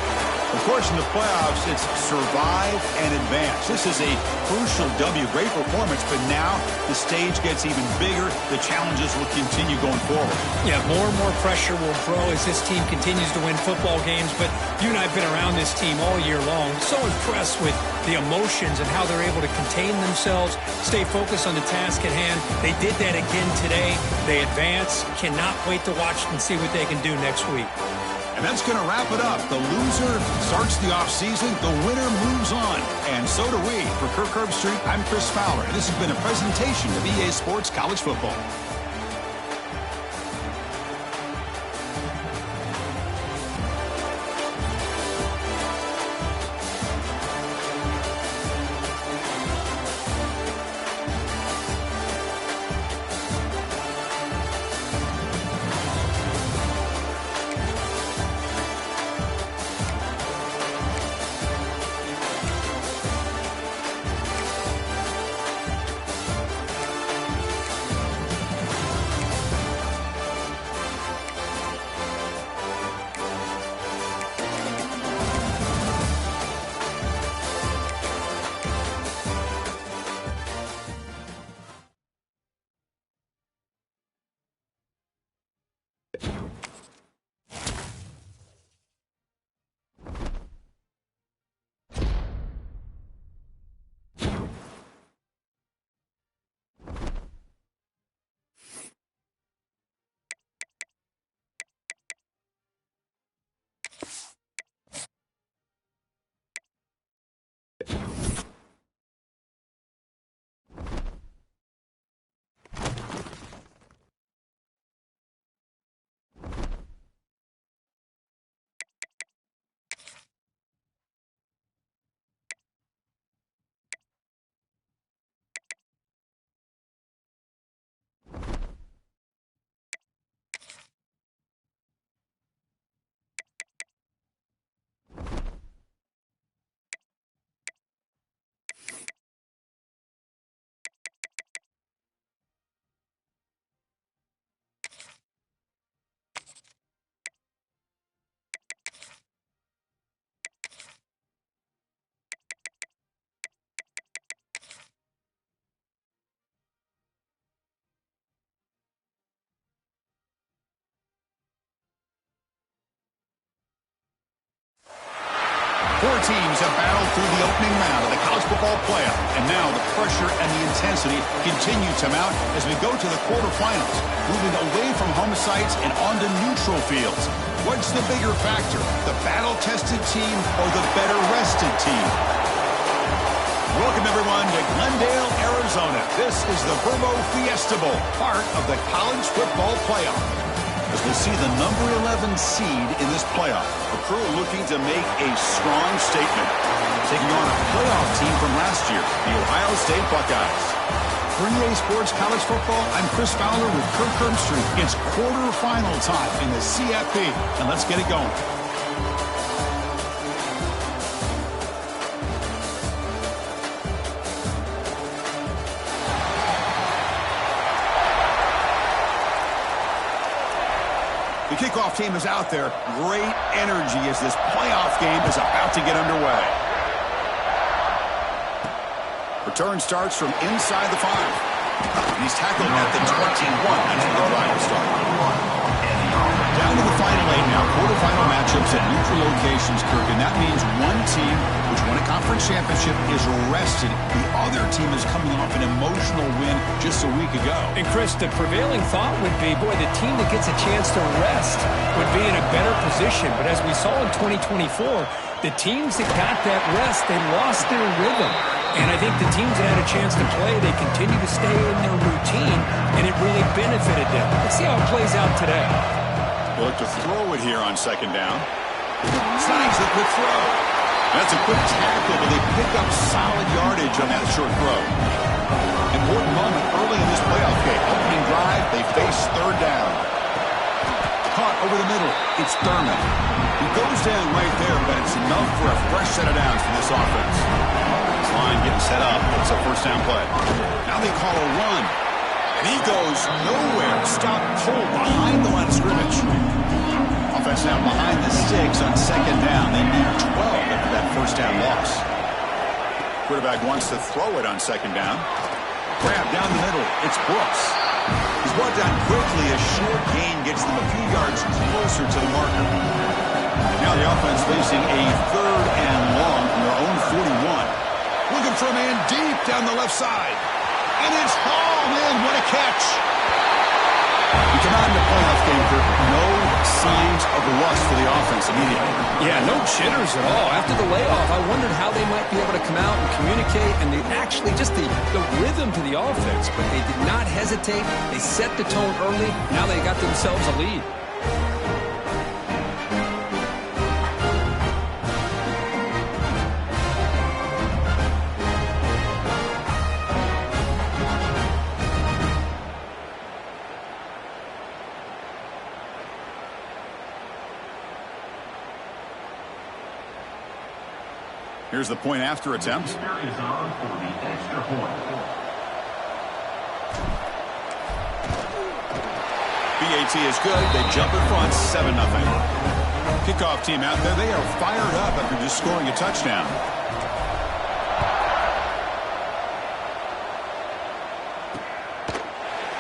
Of course, in the playoffs, it's survive and advance. This is a crucial W. Great performance, but now the stage gets even bigger. The challenges will continue going forward. Yeah, more and more pressure will grow as this team continues to win football games. But you and I have been around this team all year long. So impressed with the emotions and how they're able to contain themselves, stay focused on the task at hand. They did that again today. They advance. Cannot wait to watch and see what they can do next week. And that's going to wrap it up. The loser starts the offseason. The winner moves on. And so do we. For Kirk Herbstreit, I'm Chris Fowler. And this has been a presentation of EA Sports College Football. Four teams have battled through the opening round of the college football playoff, and now the pressure and the intensity continue to mount as we go to the quarterfinals, moving away from home sites and onto neutral fields. What's the bigger factor, the battle-tested team or the better-rested team? Welcome, everyone, to Glendale, Arizona. This is the Verbo Fiesta Bowl, part of the college football playoff. As we see the number 11 seed in this playoff, a crew looking to make a strong statement, taking on a playoff team from last year, the Ohio State Buckeyes. For EA Sports College Football, I'm Chris Fowler with Kirk Herbstreit. It's quarterfinal time in the CFP, and let's get it going. The kickoff team is out there. Great energy as this playoff game is about to get underway. Return starts from inside the 5. He's tackled at the 21. That's where the drive will start. Down to the final 8 now. Quarterfinal matchups at neutral locations, Kirk. And that means one team which won a conference championship is rested. The other team is coming off an emotional win just a week ago. And, Chris, the prevailing thought would be, boy, the team that gets a chance to rest would be in a better position. But as we saw in 2024, the teams that got that rest, they lost their rhythm. And I think the teams that had a chance to play, they continue to stay in their routine, and it really benefited them. Let's see how it plays out today. Look to throw it here on second down. Snags the quick throw. That's a quick tackle, but they pick up solid yardage on that short throw. Important moment early in this playoff game. Opening drive, they face third down. caught over the middle. It's Thurman. He goes down right there, but it's enough for a fresh set of downs for this offense. This line getting set up. It's a first down play. Now they call a run. And he goes nowhere. Stop cold behind the line of scrimmage. Offense now behind the sticks on second down. They need 12 after that first down loss. Quarterback wants to throw it on second down. Grab down the middle. It's Brooks. He's brought down quickly. A short gain gets them a few yards closer to the marker. Now the offense facing a third and long from their own 41. Looking for a man deep down the left side. And it's hauled in. What a catch. You come out in the playoff game, Kirk. No signs of rust for the offense immediately. Yeah, no jitters at all. After the layoff, I wondered how they might be able to come out and communicate, and actually just the rhythm to the offense. But they did not hesitate. They set the tone early. Now they got themselves a lead. Here's the point after attempt. Is on for the extra point. BAT is good. They jump in front, 7-0. Kickoff team out there. They are fired up after just scoring a touchdown.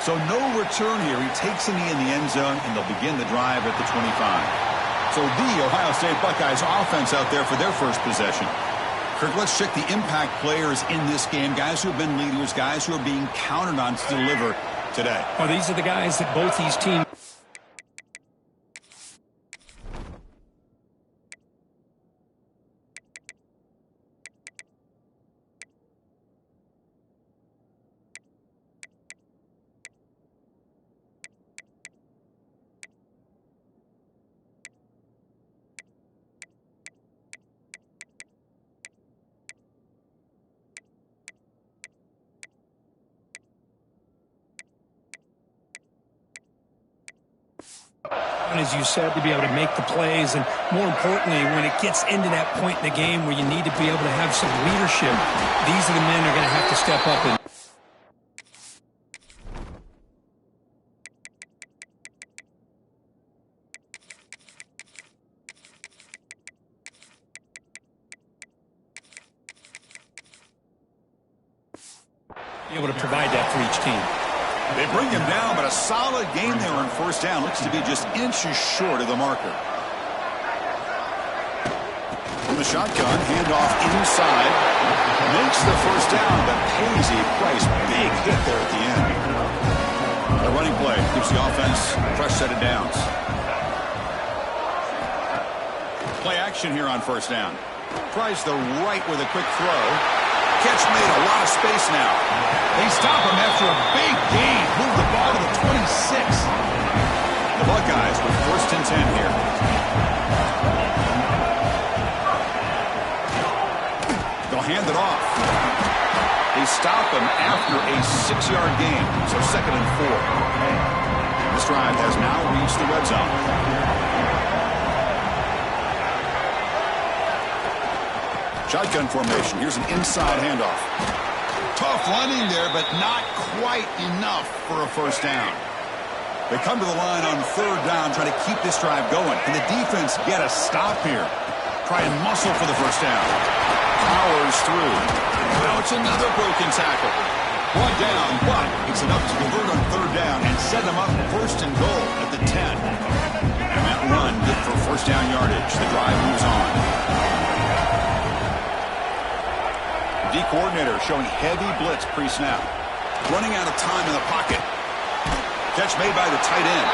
So no return here. He takes a knee in the end zone, and they'll begin the drive at the 25. So the Ohio State Buckeyes offense out there for their first possession. Kirk, let's check the impact players in this game. Guys who have been leaders, guys who are being counted on to deliver today. Well, these are the guys that both these teams as you said, to be able to make the plays, and more importantly, when it gets into that point in the game where you need to be able to have some leadership, these are the men who are going to have to step up and be able to provide that for each team. They bring him down, but a solid game there on first down. Looks to be just inches short of the marker. From the shotgun, handoff inside. Makes the first down, but pays a price. Big hit there at the end. The running play gives the offense a fresh set of downs. Play action here on first down. Tries the right with a quick throw. Catch made, a lot of space now. They stop him after a big gain. Move the ball to the 26. The Buckeyes with first and 10 here. They'll hand it off. They stop him after a 6-yard gain. So second and 4. This drive has now reached the red zone. Shotgun formation. Here's an inside handoff. Tough running there, but not quite enough for a first down. They come to the line on third down, trying to keep this drive going. Can the defense get a stop here? Try and muscle for the first down. Powers through. Now it's another broken tackle. Brought down, but it's enough to convert on third down and set them up first and goal at the 10. And that run good for first down yardage. The drive moves on. D coordinator showing heavy blitz pre-snap. Running out of time in the pocket. Catch made by the tight end.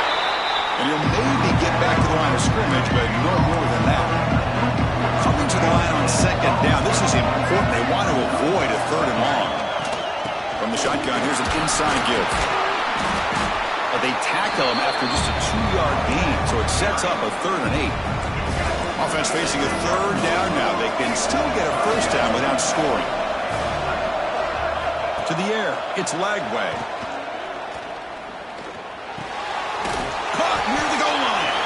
And he'll maybe get back to the line of scrimmage, but no more than that. Coming to the line on second down. This is important. They want to avoid a third and long. From the shotgun, here's an inside give. But they tackle him after just a 2-yard gain, so it sets up a 3rd and 8. Offense facing a third down now. They can still get a first down without scoring. To the air, it's Lagway. Caught near the goal line.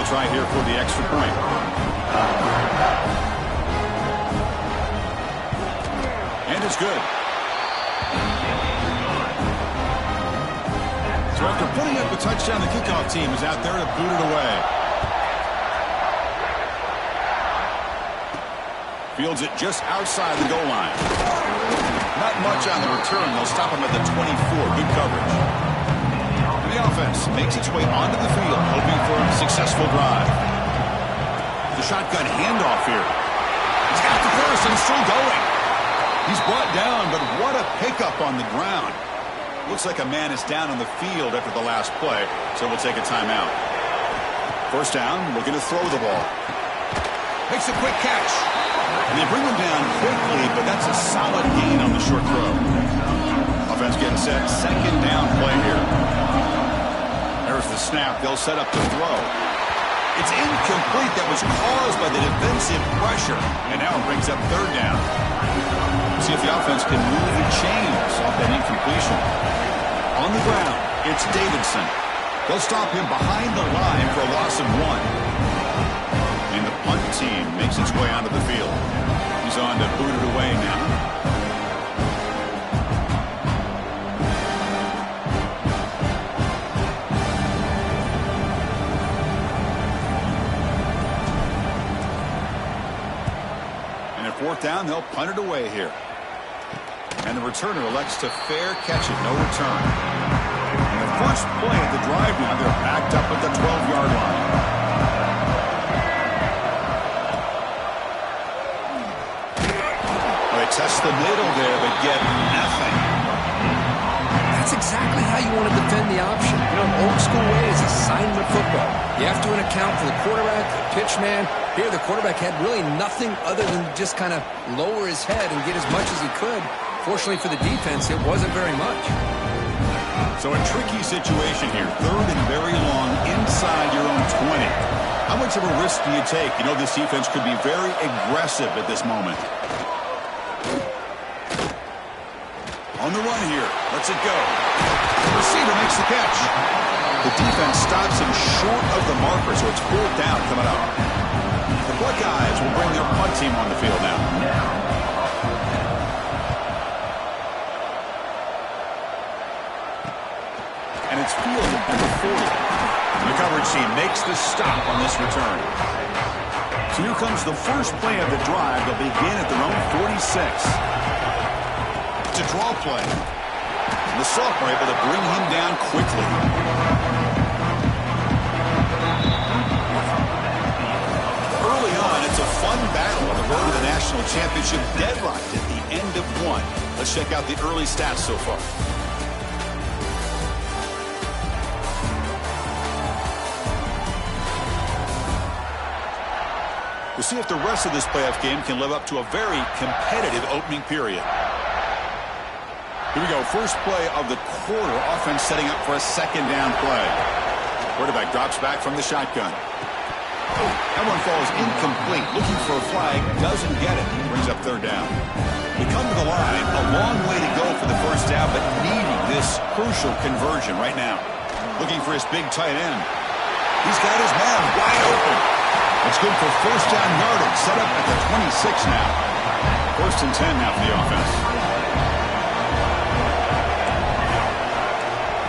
try here for the extra point. And it's good. So after putting up a touchdown, the kickoff team is out there to boot it away. Fields it just outside the goal line. Not much on the return. They'll stop him at the 24. Good coverage. And the offense makes its way onto the field, hoping for a successful drive. The shotgun handoff here. He's got the first and still going. He's brought down, but what a pickup on the ground. Looks like a man is down on the field after the last play, so we'll take a timeout. First down, looking to throw the ball. Makes a quick catch. And they bring him down quickly, but that's a solid gain on the short throw. Offense getting set. Second down play here. There's the snap. They'll set up the throw. It's incomplete. That was caused by the defensive pressure. And now it brings up third down. See if the offense can move the chains off that incompletion. On the ground, it's Davidson. They'll stop him behind the line for a loss of 1. And the punt team makes its way onto the field. He's on to boot it away now. And at fourth down, they'll punt it away here. And the returner elects to fair catch it. No return. And the first play of the drive now, they're backed up at the 12-yard line. Test the middle there, but get nothing. That's exactly how you want to defend the option. You know, old school way is assignment football. You have to account for the quarterback, the pitch man. Here, the quarterback had really nothing other than just kind of lower his head and get as much as he could. Fortunately for the defense, it wasn't very much. So a tricky situation here. Third and very long inside your own 20. How much of a risk do you take? You know, this defense could be very aggressive at this moment. On the run here. Lets it go. The receiver makes the catch. The defense stops him short of the marker, so it's fourth down coming up. The Buckeyes will bring their punt team on the field now. And it's field at number 40. The coverage team makes the stop on this return. So here comes the first play of the drive. They'll begin at their own 46. A draw play. And the sophomore able to bring him down quickly. Early on, it's a fun battle on the road to the national championship, deadlocked at the end of 1. Let's check out the early stats so far. We'll see if the rest of this playoff game can live up to a very competitive opening period. Here we go. First play of the quarter. Offense setting up for a second down play. Quarterback drops back from the shotgun. That one falls incomplete. Looking for a flag. Doesn't get it. Brings up third down. We come to the line. A long way to go for the first down, but needing this crucial conversion right now. Looking for his big tight end. He's got his man wide open. It's good for first down yardage. Set up at the 26 now. First and 10 now for the offense.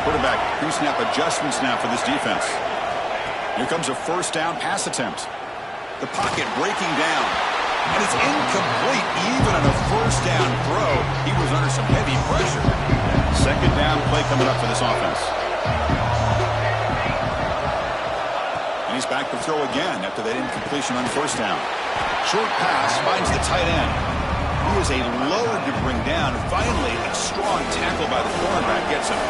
Quarterback pre-snap adjustments now for this defense. Here comes a first down pass attempt. The pocket breaking down. And it's incomplete even on a first down throw. He was under some heavy pressure. Second down play coming up for this offense. And he's back to throw again after that incompletion on first down. Short pass finds the tight end. He is a load to bring down. Finally, a strong tackle by the cornerback gets him.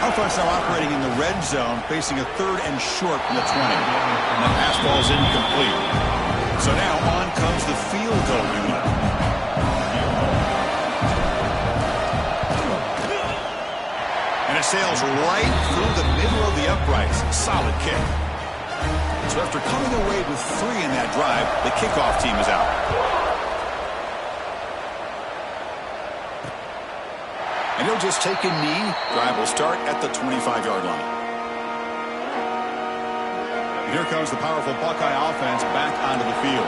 Offense now operating in the red zone, facing a third and short from the 20. And the pass ball's incomplete. So now on comes the field goal unit. And it sails right through the middle of the uprights. Solid kick. So after coming away with 3 in that drive, the kickoff team is out. And he'll just take a knee. Drive will start at the 25-yard line. Here comes the powerful Buckeye offense back onto the field.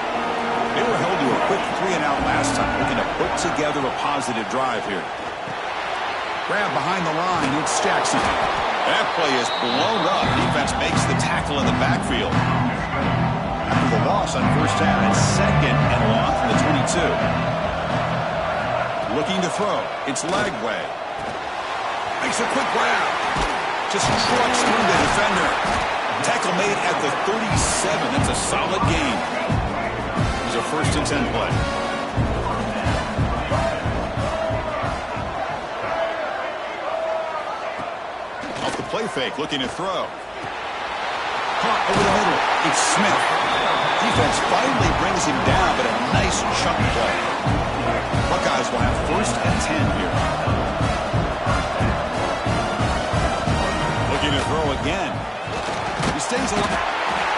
They were held to a quick 3-and-out last time, looking to put together a positive drive here. Grab behind the line, it's Jackson. That play is blown up. Defense makes the tackle in the backfield. After the loss on first down, it's 2nd and long from the 22. Looking to throw. It's Lagway. Makes a quick grab. Just trucks through the defender. Tackle made at the 37. That's a solid gain. It's a 1st and 10 play. Off the play fake, looking to throw. Caught over the middle. It's Smith. Defense finally brings him down, but a nice chunk play. Buckeyes will have 1st and 10 here. Looking to throw again. He stays alive.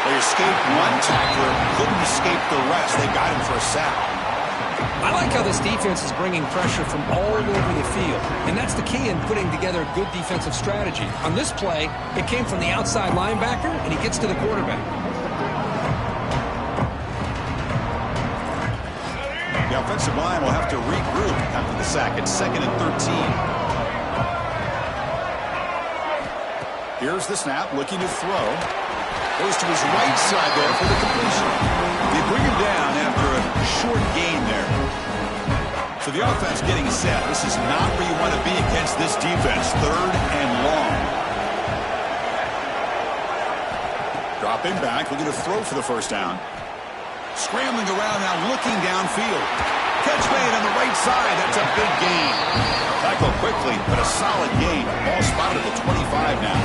They escaped one tackler, couldn't escape the rest. They got him for a sack. I like how this defense is bringing pressure from all over the field, and that's the key in putting together a good defensive strategy. On this play, it came from the outside linebacker, and he gets to the quarterback. The offensive line will have to regroup after the sack. It's 2nd and 13. Here's the snap, looking to throw. Goes to his right side there for the completion. They bring him down after a short gain there. So the offense getting set. This is not where you want to be against this defense. 3rd and long. Dropping back, looking to throw for the 1st down. Scrambling around now, looking downfield. Catch made on the right side. That's a big gain. Tackle quickly, but a solid gain. Ball spotted at the 25 now.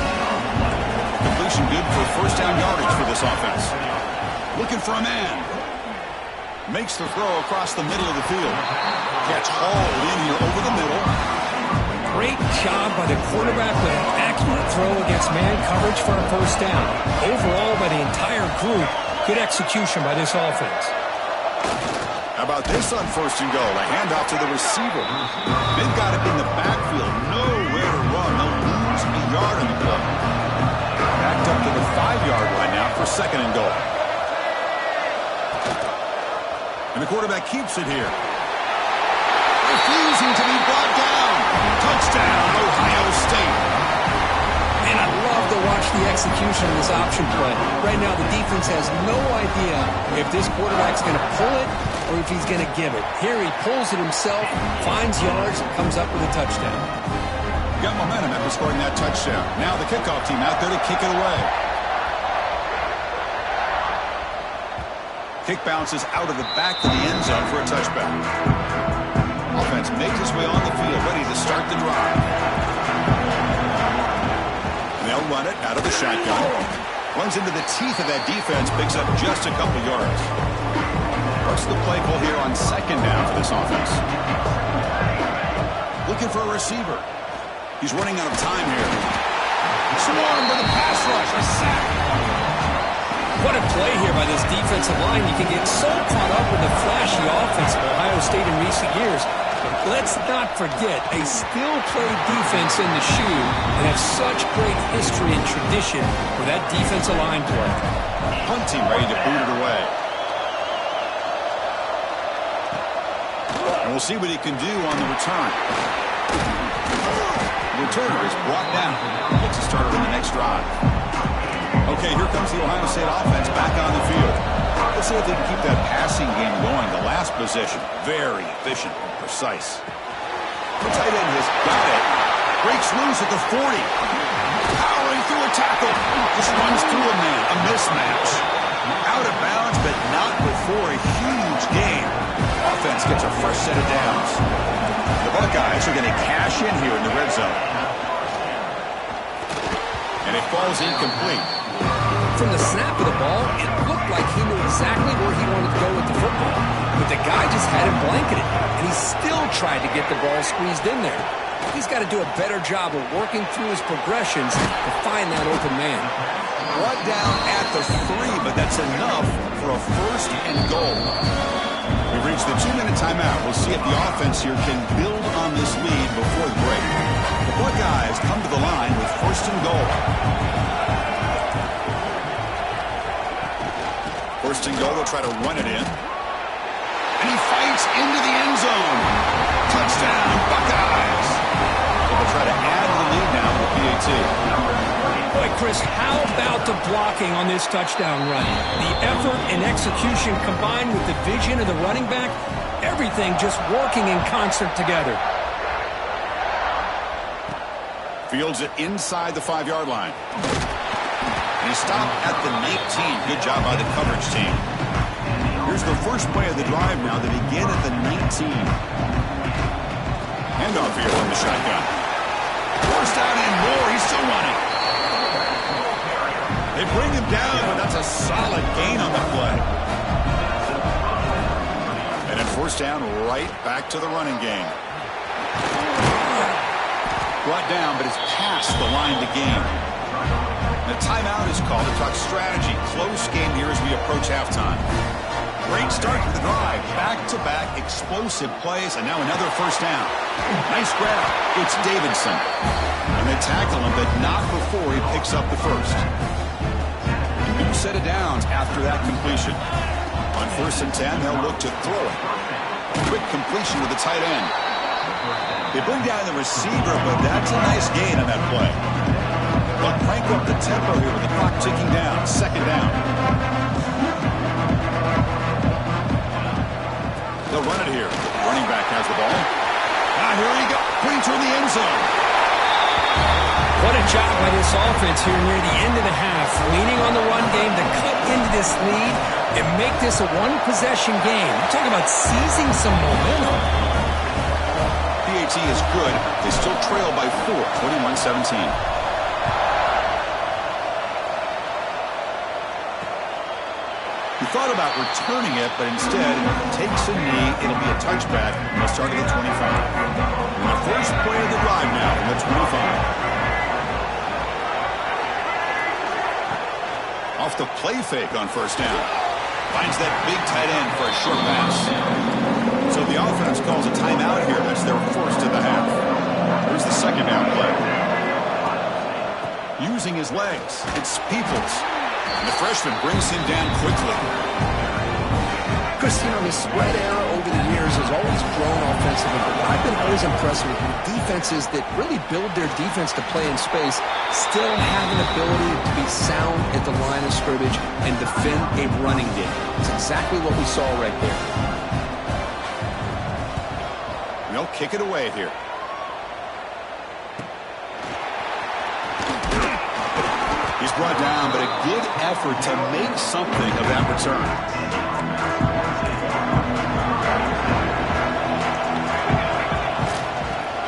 Completion good for 1st down yardage for this offense. Looking for a man. Makes the throw across the middle of the field. Catch hauled in here over the middle. Great job by the quarterback with an accurate throw against man coverage for a 1st down. Overall, by the entire group, good execution by this offense. How about this on 1st and goal? A handoff to the receiver. They've got him in the backfield. Nowhere to run. They'll lose a yard on the play. Backed up to the 5-yard line now for 2nd and goal. And the quarterback keeps it here. Refusing to be brought down. Touchdown, Ohio State. And I love to watch the execution of this option play. Right now, the defense has no idea if this quarterback's going to pull it or if he's going to give it. Here he pulls it himself, finds yards, comes up with a touchdown. Got momentum after scoring that touchdown. Now the kickoff team out there to kick it away. Kick bounces out of the back of the end zone for a touchback. Offense makes its way on the field, ready to start the drive. And they'll run it out of the shotgun. Runs into the teeth of that defense, picks up just a couple yards. What's the play call here on 2nd down for this offense? Looking for a receiver. He's running out of time here. Swarmed with a pass rush, a sack. What a play here by this defensive line. You can get so caught up with the flashy offense of Ohio State in recent years. But let's not forget, they still play defense in the shoe and have such great history and tradition with that defensive line play. Punting ready to boot it away. And we'll see what he can do on the return. The returner is brought down. Looks to start on the next drive. Okay, here comes the Ohio State offense back on the field. Let's see if they can keep that passing game going. The last possession, very efficient and precise. The tight end has got it. Breaks loose at the 40. Powering through a tackle. Just runs through a man. A mismatch. Out of bounds, but not before a huge gain. Offense gets a fresh set of downs. The Buckeyes are going to cash in here in the red zone. And it falls incomplete. From the snap of the ball, it looked like he knew exactly where he wanted to go with the football. But the guy just had him blanketed, and he still tried to get the ball squeezed in there. He's got to do a better job of working through his progressions to find that open man. Brought down at the 3, but that's enough for a 1st and goal. We've reached the 2-minute timeout. We'll see if the offense here can build on this lead before the break. The Buckeyes come to the line with 1st and goal. First and goal, they'll try to run it in. And he fights into the end zone. Touchdown, Buckeyes. They'll try to add to the lead now with PAT. Boy, Chris, how about the blocking on this touchdown run? The effort and execution combined with the vision of the running back, everything just working in concert together. Fields it inside the 5-yard line. And he stopped at the 19. Good job by the coverage team. Here's the first play of the drive now. They begin at the 19. Handoff here from the shotgun. Forced out and more. He's still running. They bring him down, but that's a solid gain on the play. And then first down, right back to the running game. Brought down, but it's past the line to gain. The timeout is called to talk strategy. Close game here as we approach halftime. Great start to the drive. Back-to-back explosive plays, and now another first down. Nice grab. It's Davidson. And they tackle him, but not before he picks up the first. A new set of downs after that completion. On 1st and 10, they'll look to throw it. Quick completion to the tight end. They bring down the receiver, but that's a nice gain on that play. They'll crank up the tempo here with the clock ticking down. Second down. They'll run it here. Running back has the ball. Here he goes. Putting toward the end zone. What a job by this offense here near the end of the half. Leaning on the run game to cut into this lead and make this a one-possession game. You're talking about seizing some momentum. PAT is good. They still trail by 4, 21-17. He thought about returning it, but instead takes a knee. It'll be a touchback, and they'll start at the 25. And the first play of the drive now from the 25. Off the play fake on first down. Finds that big tight end for a short pass. So the offense calls a timeout here. That's their first of the half. Here's the second down play. Using his legs, it's Peoples. And the freshman brings him down quickly. Chris, the spread era over the years has always grown offensively, but what I've been always impressed with defenses that really build their defense to play in space still have an ability to be sound at the line of scrimmage and defend a running game. It's exactly what we saw right there. They'll kick it away here. He's brought down, but a good effort to make something of that return.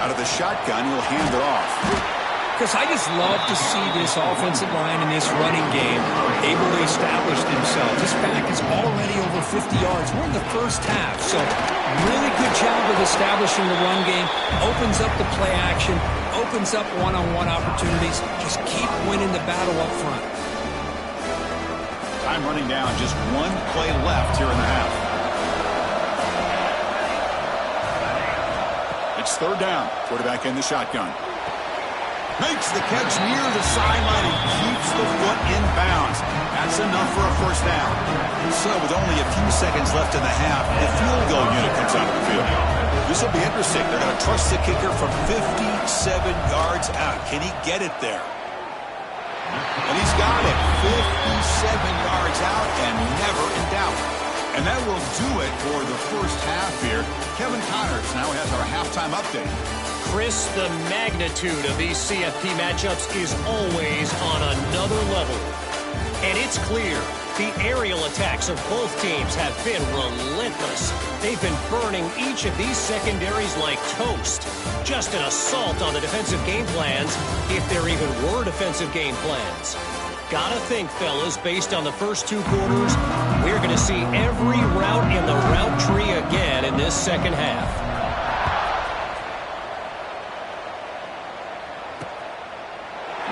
Out of the shotgun, he'll hand it off. Because I just love to see this offensive line in this running game able to establish themselves. This back is already over 50 yards. We're in the first half, so really good job of establishing the run game. Opens up the play action, opens up one-on-one opportunities. Just keep winning the battle up front. Time running down, just one play left here in the half. It's third down. Quarterback in the shotgun. Makes the catch near the sideline and keeps the foot in bounds. That's enough for a first down. So with only a few seconds left in the half, the field goal unit comes out of the field. This will be interesting. They're going to trust the kicker from 57 yards out. Can he get it there? And he's got it. 57 yards out and never in doubt. And that will do it for the first half here. Kevin Connors now has our halftime update. Chris, the magnitude of these CFP matchups is always on another level. And it's clear the aerial attacks of both teams have been relentless. They've been burning each of these secondaries like toast. Just an assault on the defensive game plans, if there even were defensive game plans. Gotta think, fellas, based on the first two quarters, we're going to see every route in the route tree again in this second half.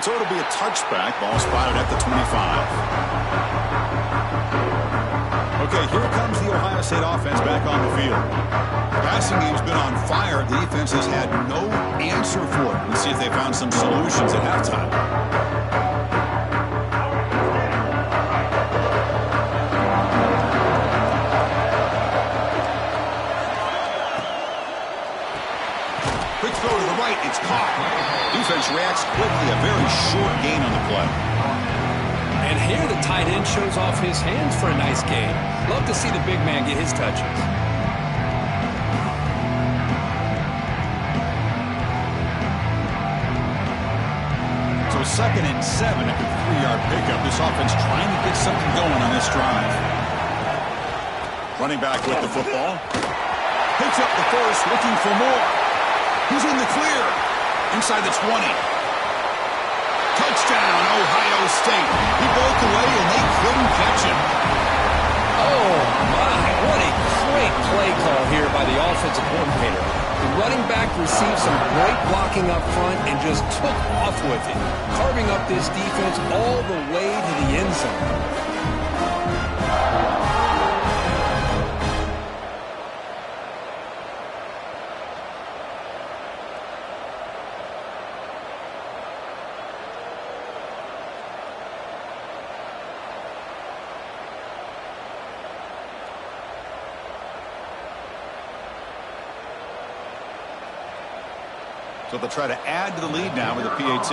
So it'll be a touchback. Ball spotted at the 25. Okay, here comes the Ohio State offense back on the field. Passing game's been on fire. The defense has had no answer for it. Let's see if they found some solutions at halftime. gain on the play. And here the tight end shows off his hands for a nice gain. Love to see the big man get his touches. So 2nd and 7 after the 3-yard pickup. This offense trying to get something going on this drive. Running back with the football. Picks up the first, looking for more. He's in the clear. Inside the 20. Touchdown, Ohio State. He broke away and they couldn't catch him. Oh, my. What a great play call here by the offensive coordinator. The running back received some great blocking up front and just took off with it, carving up this defense all the way to the end zone. So they'll try to add to the lead now with a PAT.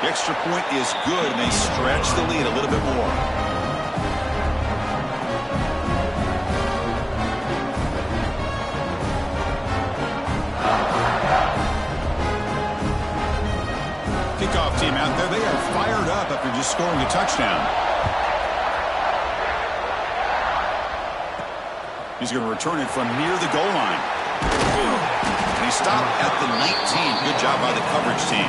The extra point is good, and they stretch the lead a little bit more. Kickoff team out there. They are fired up after just scoring a touchdown. He's going to return it from near the goal line. And he stopped at the 19. Good job by the coverage team.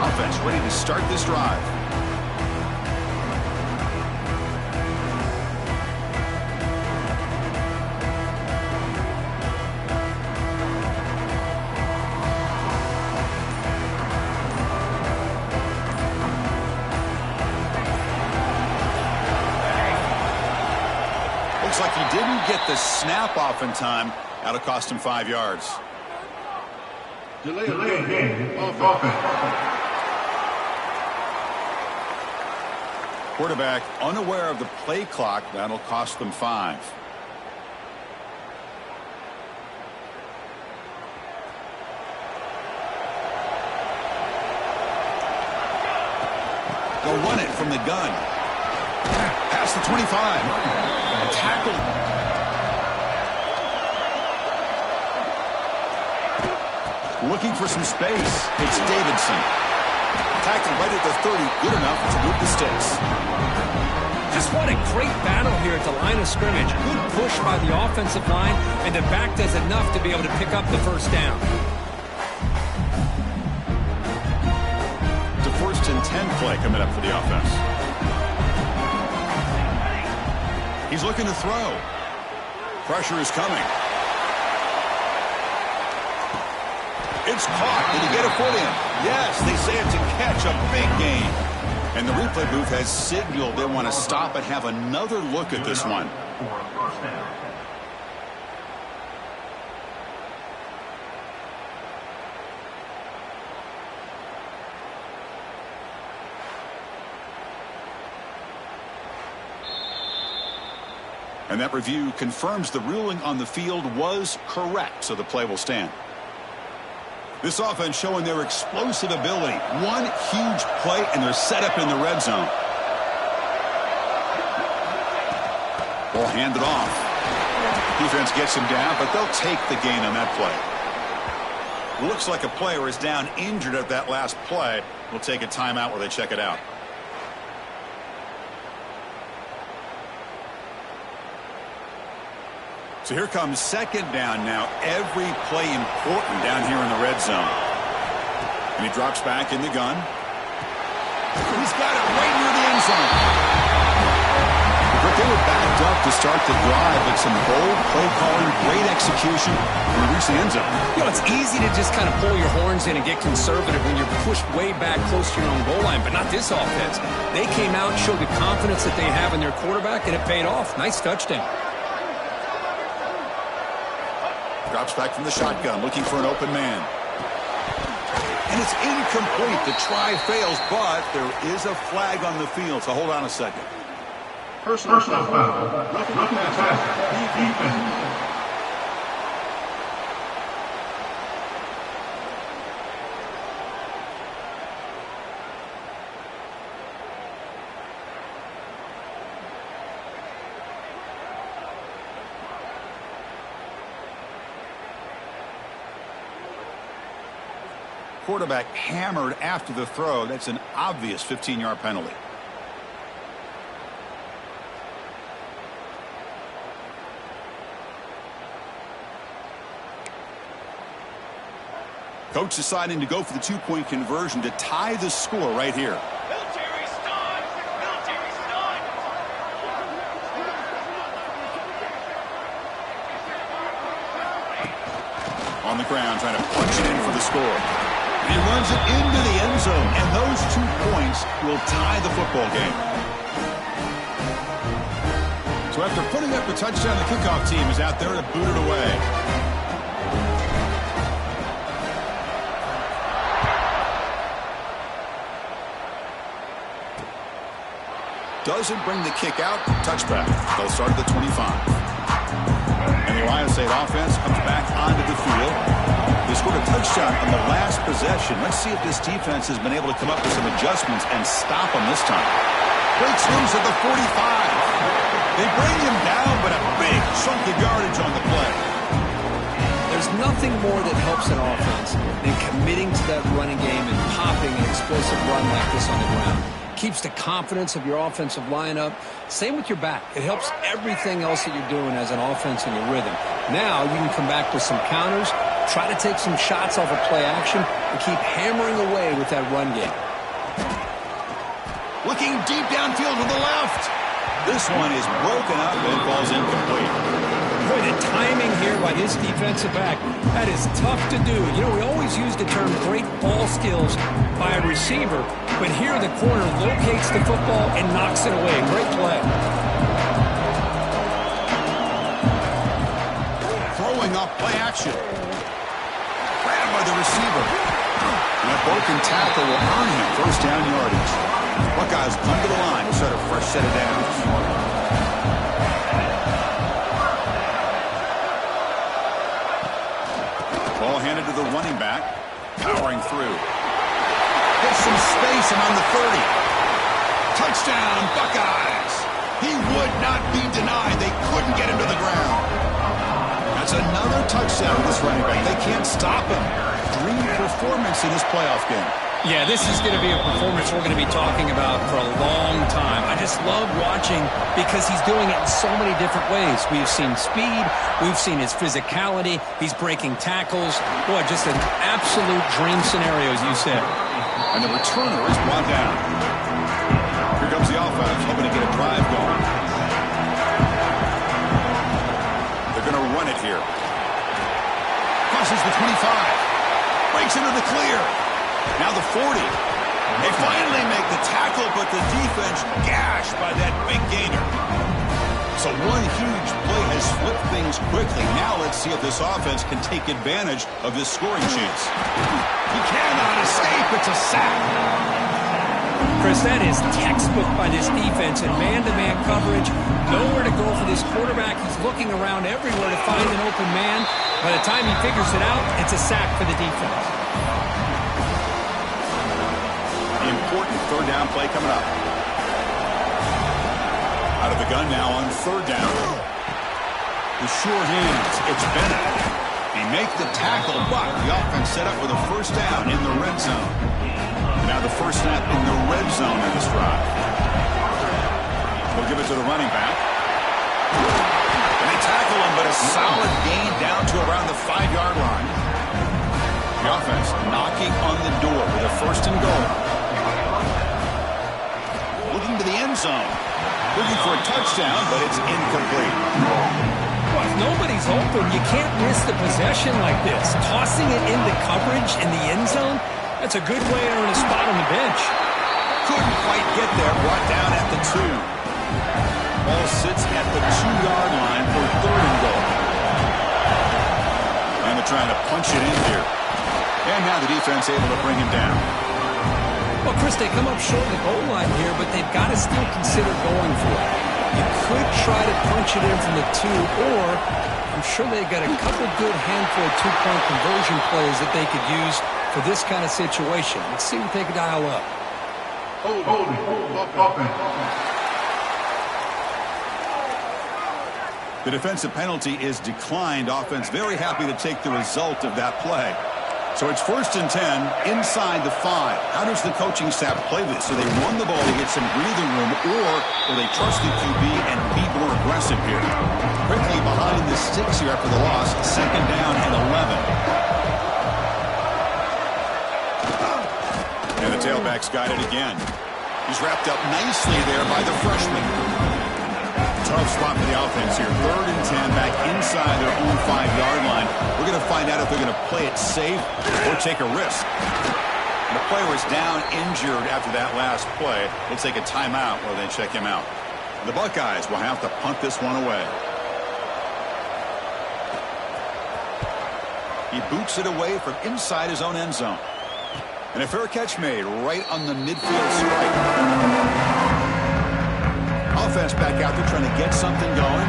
Offense ready to start this drive. Looks like he didn't get the snap off in time. That'll cost him 5 yards. Delay game. Offense. Quarterback unaware of the play clock. That'll cost them 5. They'll run it from the gun. Past the 25. Tackle. Looking for some space. It's Davidson. Tackled right at the 30. Good enough to move the sticks. Just what a great battle here at the line of scrimmage. Good push by the offensive line, and the back does enough to be able to pick up the first down. It's a 1st and 10 play coming up for the offense. He's looking to throw. Pressure is coming. It's caught. Did he get a foot in? Yes, they say it's a catch, a big gain. And the replay booth has signaled they want to stop and have another look at this one. And that review confirms the ruling on the field was correct, so the play will stand. This offense showing their explosive ability. One huge play, and they're set up in the red zone. Ball handed off. Defense gets him down, but they'll take the gain on that play. Looks like a player is down injured at that last play. We'll take a timeout while they check it out. So here comes 2nd down now. Every play important down here in the red zone. And he drops back in the gun. He's got it right near the end zone. But they were backed up to start the drive, but some bold play calling, great execution, and we reach the end zone. You know, it's easy to just kind of pull your horns in and get conservative when you're pushed way back close to your own goal line, but not this offense. They came out and showed the confidence that they have in their quarterback, and it paid off. Nice touchdown. Drops back from the shotgun, looking for an open man. And it's incomplete. The try fails, but there is a flag on the field, so hold on a second. Personal foul. Roughing the passer. Defense. quarterback hammered after the throw. That's an obvious 15-yard penalty. Coach deciding to go for the two-point conversion to tie the score right here. On the ground, trying to punch it in for the score. And he runs it into the end zone, and those 2 points will tie the football game. So after putting up a touchdown, the kickoff team is out there to boot it away. Doesn't bring the kick out. Touchback. They'll start at the 25. And the Ohio State offense comes back onto the field. They scored a touchdown on the last possession. Let's see if this defense has been able to come up with some adjustments and stop them this time. Breaks loose at the 45. They bring him down, but a big chunk of yardage on the play. There's nothing more that helps an offense than committing to that running game and popping an explosive run like this on the ground. Keeps the confidence of your offensive lineup. Same with your back. It helps everything else that you're doing as an offense in your rhythm. Now you can come back with some counters, try to take some shots off of play action, and keep hammering away with that run game. Looking deep downfield to the left. This one is broken up and falls incomplete. Boy, the timing here by this defensive back, that is tough to do. You know, we always use the term great ball skills by a receiver, but here the corner locates the football and knocks it away. Great play. Throwing off play action. Grabbed by the receiver. And that broken tackle will earn him first down yardage. Buckeyes come to the line to start a fresh set of downs. Ball handed to the running back. Powering through. Gets some space around the 30. Touchdown, Buckeyes. He would not be denied. They couldn't get him to the ground. That's another touchdown to this running back. They can't stop him. Dream performance in this playoff game. Yeah, this is going to be a performance we're going to be talking about for a long time. I just love watching because he's doing it in so many different ways. We've seen speed. We've seen his physicality. He's breaking tackles. Boy, just an absolute dream scenario, as you said. And the returner is brought down. Here comes the offense, hoping to get a drive going. They're going to run it here. Crosses the 25. Breaks into the clear. Now the 40. They finally make the tackle, but the defense gashed by that big gainer. So one huge play has flipped things quickly. Now let's see if this offense can take advantage of this scoring chance. He cannot escape. It's a sack. Chris, that is textbook by this defense in man-to-man coverage. Nowhere to go for this quarterback. He's looking around everywhere to find an open man. By the time he figures it out, it's a sack for the defense. Important third down play coming up. Out of the gun now on third down. The sure hands. It's Bennett. He makes the tackle, but the offense set up with a first down in the red zone. Now the first snap in the red zone in this drive. They'll give it to the running back. And they tackle him, but a solid gain down to around the 5-yard line. The offense knocking on the door with a first and goal. Looking to the end zone. Looking for a touchdown, but it's incomplete. Well, if nobody's open, you can't miss the possession like this. Tossing it into coverage in the end zone, that's a good way to earn a spot on the bench. Couldn't quite get there. Brought down at the 2. Ball sits at the 2-yard line for third and goal. And they're trying to punch it in here. And now the defense able to bring him down. Well, Chris, they come up short of the goal line here, but they've got to still consider going for it. You could try to punch it in from the 2, or I'm sure they've got a couple good handful of two-point conversion plays that they could use for this kind of situation. Let's see what they can dial up. The defensive penalty is declined. Offense very happy to take the result of that play. So it's 1st and 10 inside the 5. How does the coaching staff play this? Do they run the ball to get some breathing room, or will they trust the QB and be more aggressive here? Quickly behind the sticks here after the loss. 2nd down and 11. And the tailback's got it again. He's wrapped up nicely there by the freshman. Tough spot for the offense here. 3rd and 10 back inside their own 5-yard line. We're going to find out if they're going to play it safe or take a risk. The player is down injured after that last play. They'll take a timeout while they check him out. The Buckeyes will have to punt this one away. He boots it away from inside his own end zone. And a fair catch made right on the midfield stripe. Offense back out there trying to get something going.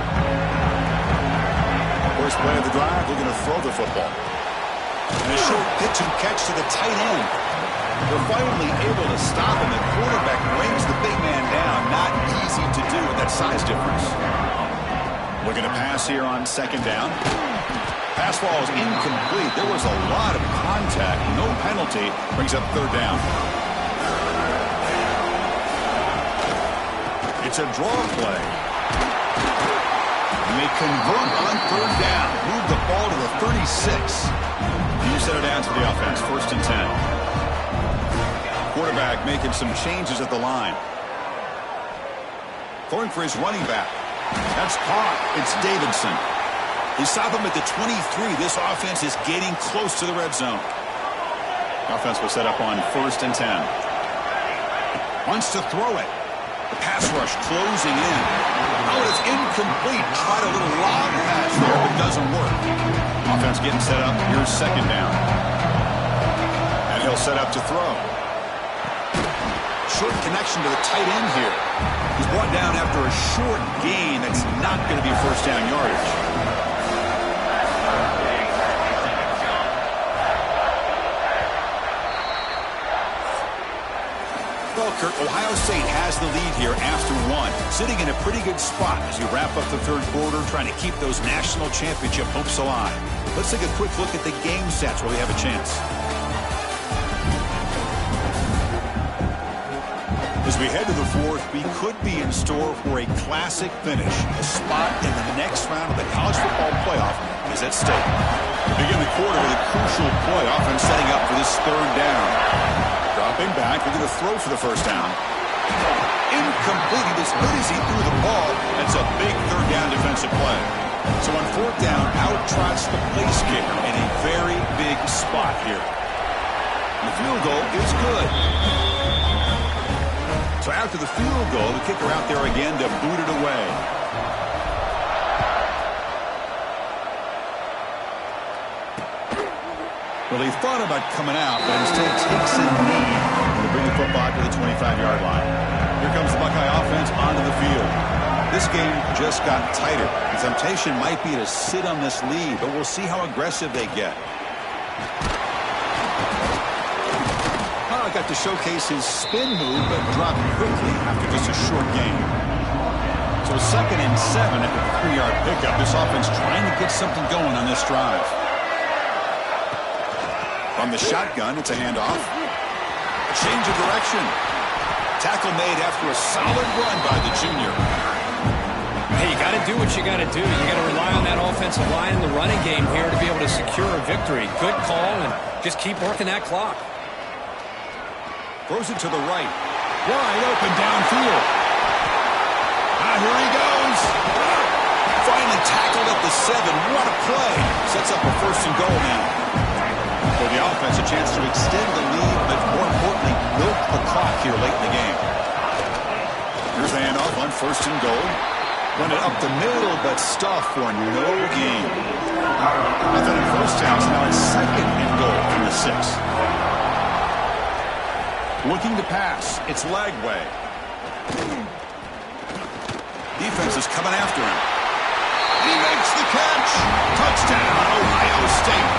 First play of the drive, they're going to throw the football. And a short pitch and catch to the tight end. They're finally able to stop him. The quarterback brings the big man down. Not easy to do with that size difference. Looking to pass here on 2nd down. Pass ball is incomplete. There was a lot of contact. No penalty. Brings up 3rd down. It's a draw play. And they convert on 3rd down. Move the ball to the 36. You set it down to the offense. 1st and 10. Quarterback making some changes at the line. Throwing for his running back. That's caught. It's Davidson. They stop him at the 23. This offense is getting close to the red zone. Offense will set up on 1st and 10. Wants to throw it. The pass rush closing in. Oh, it's incomplete. Tried a little long pass there, but doesn't work. Offense getting set up. Here's 2nd down. And he'll set up to throw. Short connection to the tight end here. He's brought down after a short gain. That's not going to be 1st down yardage. Well, Kurt, Ohio State has the lead here after 1. Sitting in a pretty good spot as you wrap up the 3rd quarter, trying to keep those national championship hopes alive. Let's take a quick look at the game stats while we have a chance. As we head to the 4th, we could be in store for a classic finish. A spot in the next round of the college football playoff is at stake. We begin the quarter with a crucial play, offense setting up for this 3rd down. Dropping back, they're going to throw for the 1st down. Incomplete. As good as he threw the ball, that's a big 3rd down defensive play. So on 4th down, out trots the place kicker in a very big spot here. The field goal is good. So after the field goal, the kicker out there again to boot it away. Well, he thought about coming out, but instead takes a knee to bring the football to the 25-yard line. Here comes the Buckeye offense onto the field. This game just got tighter. The temptation might be to sit on this lead, but we'll see how aggressive they get. Got to showcase his spin move, but dropped quickly after just a short gain. So 2nd and 7 at the 3-yard pickup. This offense trying to get something going on this drive. From the shotgun, it's a handoff. A change of direction. Tackle made after a solid run by the junior. Hey, you got to do what you got to do. You got to rely on that offensive line in the running game here to be able to secure a victory. Good call, and just keep working that clock. Throws it to the right. Wide open downfield. Here he goes. Finally tackled at the 7. What a play. Sets up a 1st and goal now. For the offense, a chance to extend the lead, but more importantly, milk the clock here late in the game. Here's the handoff on 1st and goal. Run it up the middle, but stuff for no gain. Nothing in 1st down, so now it's 2nd and goal from the 6. Looking to pass. It's Lagway. Defense is coming after him. He makes the catch. Touchdown, Ohio State.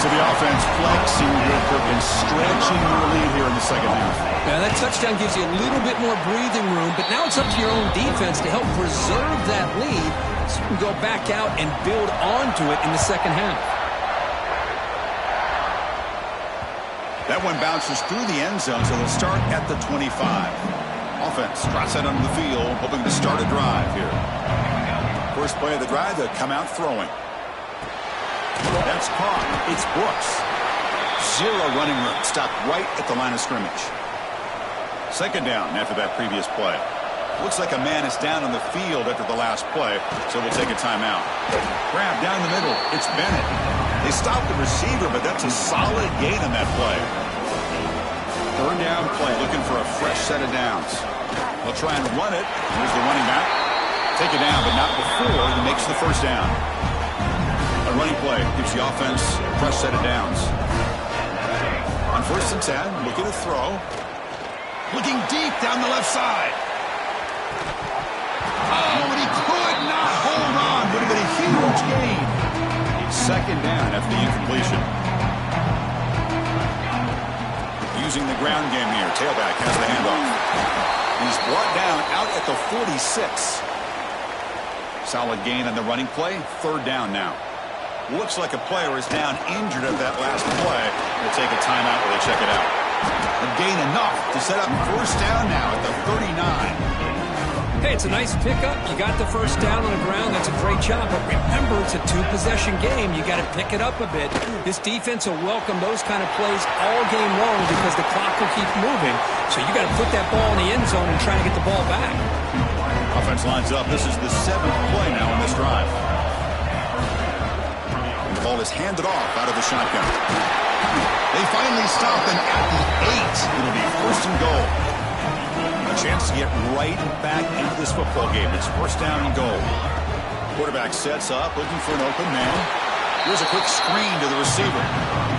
So the offense flexing real quick and stretching their lead here in the 2nd half. Now that touchdown gives you a little bit more breathing room, but now it's up to your own defense to help preserve that lead so you can go back out and build onto it in the 2nd half. That one bounces through the end zone, so they'll start at the 25. Offense drops that onto the field, hoping to start a drive here. First play of the drive, they'll come out throwing. That's caught. It's Brooks. Zero running room. Stopped right at the line of scrimmage. Second down after that previous play. Looks like a man is down on the field after the last play, so we'll take a timeout. Grab down the middle. It's Bennett. They stopped the receiver, but that's a solid gain on that play. Third down play, looking for a fresh set of downs. They'll try and run it. Here's the running back. Take it down, but not before he makes the first down. A running play gives the offense a fresh set of downs. On 1st and 10, looking to throw. Looking deep down the left side. Oh, and he could not hold on. Would have been a huge gain. Second down after the incompletion. Using the ground game here. Tailback has the handoff. He's brought down out at the 46. Solid gain on the running play. Third down now. Looks like a player is down injured at that last play. We'll take a timeout while they check it out. A gain enough to set up first down now at the 39. Hey, it's a nice pickup. You got the first down on the ground. That's a great job. But remember, it's a two-possession game. You got to pick it up a bit. This defense will welcome those kind of plays all game long because the clock will keep moving. So you got to put that ball in the end zone and try to get the ball back. Offense lines up. This is the 7th play now on this drive. And the ball is handed off out of the shotgun. They finally stop him at the 8. It'll be first and goal. A chance to get right back into this football game. It's first down and goal. Quarterback sets up, looking for an open man. Here's a quick screen to the receiver.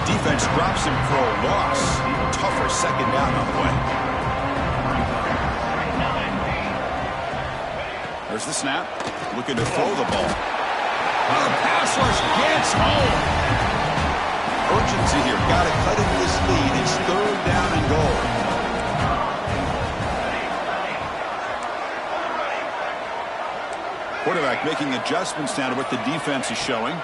Defense drops him for a loss. Tougher second down on the way. There's the snap. Looking to throw the ball. Oh, pass rush gets home. Urgency here. Got to cut into this lead. It's third down and goal. Quarterback making adjustments now to what the defense is showing.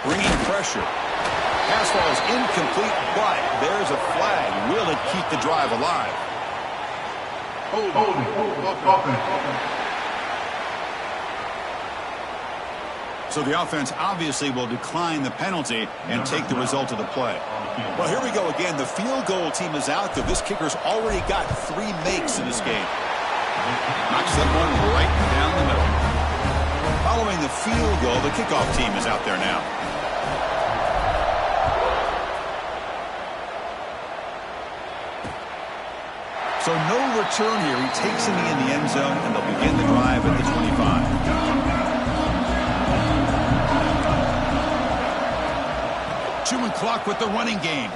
Bringing pressure. Pass ball is incomplete, but there's a flag. Will it keep the drive alive? So the offense obviously will decline the penalty and take the result of the play. Well, here we go again. The field goal team is out there. This kicker's already got 3 makes in this game. Knocks that one right down the middle. Following the field goal, the kickoff team is out there now. So no return here. He takes him in the end zone, and they'll begin the drive at the 25. Chewing clock with the running game.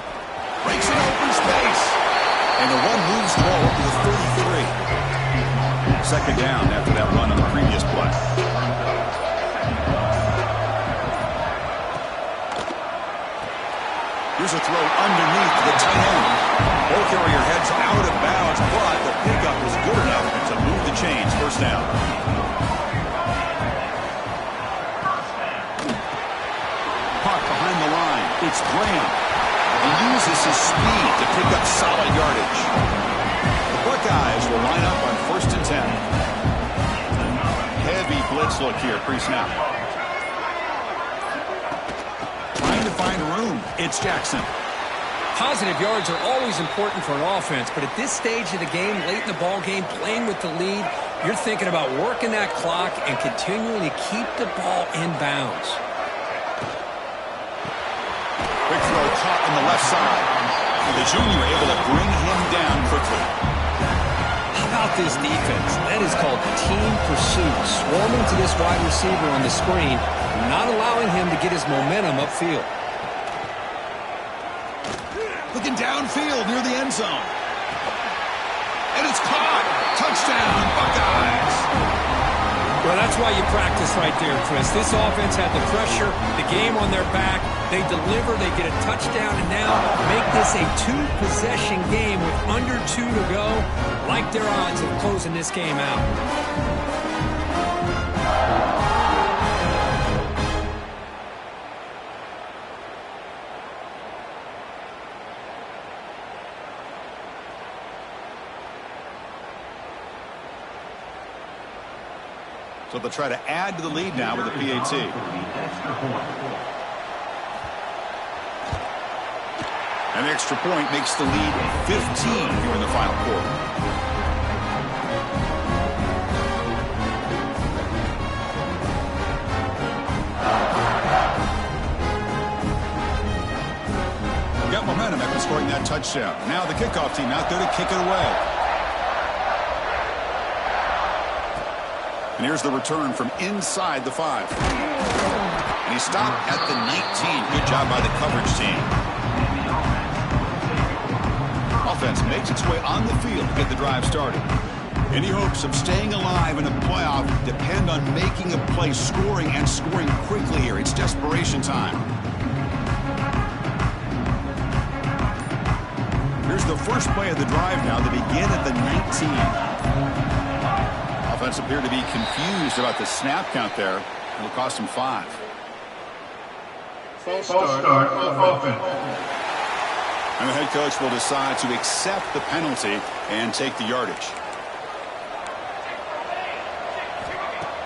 Breaks an open space. And the one moves the ball up to the 33. Second down after that run on the previous play. Here's a throw underneath the tight end. Ball carrier heads out of bounds, but the pickup is good enough to move the chains. First down. Caught behind the line. It's Graham. He uses his speed to pick up solid yardage. The Buckeyes will line up on 1st and 10. Heavy blitz look here, pre-snap. Trying to find room. It's Jackson. Positive yards are always important for an offense, but at this stage of the game, late in the ball game, playing with the lead, you're thinking about working that clock and continuing to keep the ball in bounds. Quick throw caught on the left side. And the junior able to bring him down quickly. How about this defense? That is called team pursuit. Swarming to this wide receiver on the screen, not allowing him to get his momentum upfield. Looking downfield near the end zone. And it's caught. Touchdown, Buckeyes. Well, that's why you practice right there, Chris. This offense had the pressure, the game on their back. They deliver, they get a touchdown, and now make this a 2-possession game with under 2 to go. Like their odds of closing this game out. So they'll try to add to the lead now with a PAT. An extra point makes the lead 15 here in the final quarter. Got momentum after scoring that touchdown. Now the kickoff team out there to kick it away. And here's the return from inside the 5. And he stopped at the 19. Good job by the coverage team. Offense makes its way on the field to get the drive started. Any hopes of staying alive in a playoff depend on making a play, scoring, and scoring quickly here. It's desperation time. Here's the first play of the drive now. They begin at the 19. Offense appeared to be confused about the snap count there. It'll cost him 5. False start offense. And the head coach will decide to accept the penalty and take the yardage.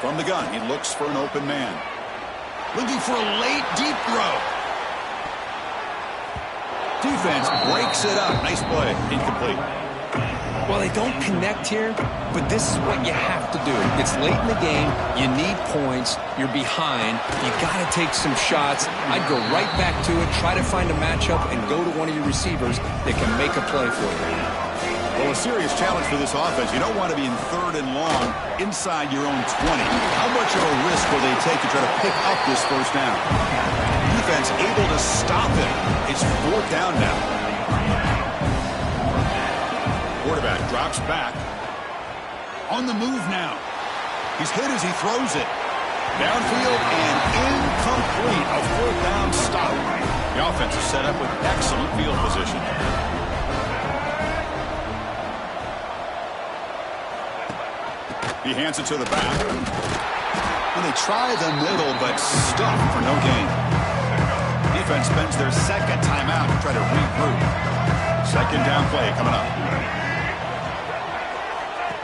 From the gun, he looks for an open man. Looking for a late deep throw. Defense breaks it up. Nice play. Incomplete. Well, they don't connect here, but this is what you have to do. It's late in the game. You need points. You're behind. You got to take some shots. I'd go right back to it, try to find a matchup, and go to one of your receivers that can make a play for you. Well, a serious challenge for this offense. You don't want to be in 3rd and long inside your own 20. How much of a risk will they take to try to pick up this first down? Defense able to stop it. It's 4th down now. Quarterback drops back. On the move now. He's hit as he throws it. Downfield and incomplete. A 4th down stop. The offense is set up with excellent field position. He hands it to the back. And they try the middle, but stuffed for no gain. Defense spends their second timeout to try to regroup. 2nd down play coming up.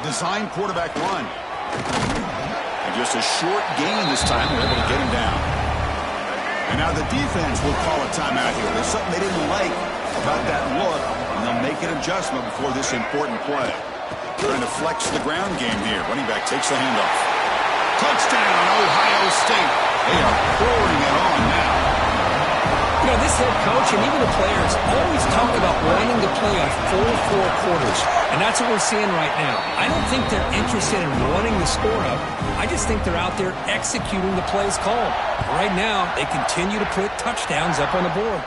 Design quarterback run. And just a short gain this time. They're able to get him down. And now the defense will call a timeout here. There's something they didn't like about that look, and they'll make an adjustment before this important play. Trying to flex the ground game here. Running back takes the handoff. Touchdown, Ohio State. They are pouring it on now. You know, this head coach and even the players always talk about wanting to play a full 4 quarters. And that's what we're seeing right now. I don't think they're interested in running the score up. I just think they're out there executing the plays called. Right now, they continue to put touchdowns up on the board.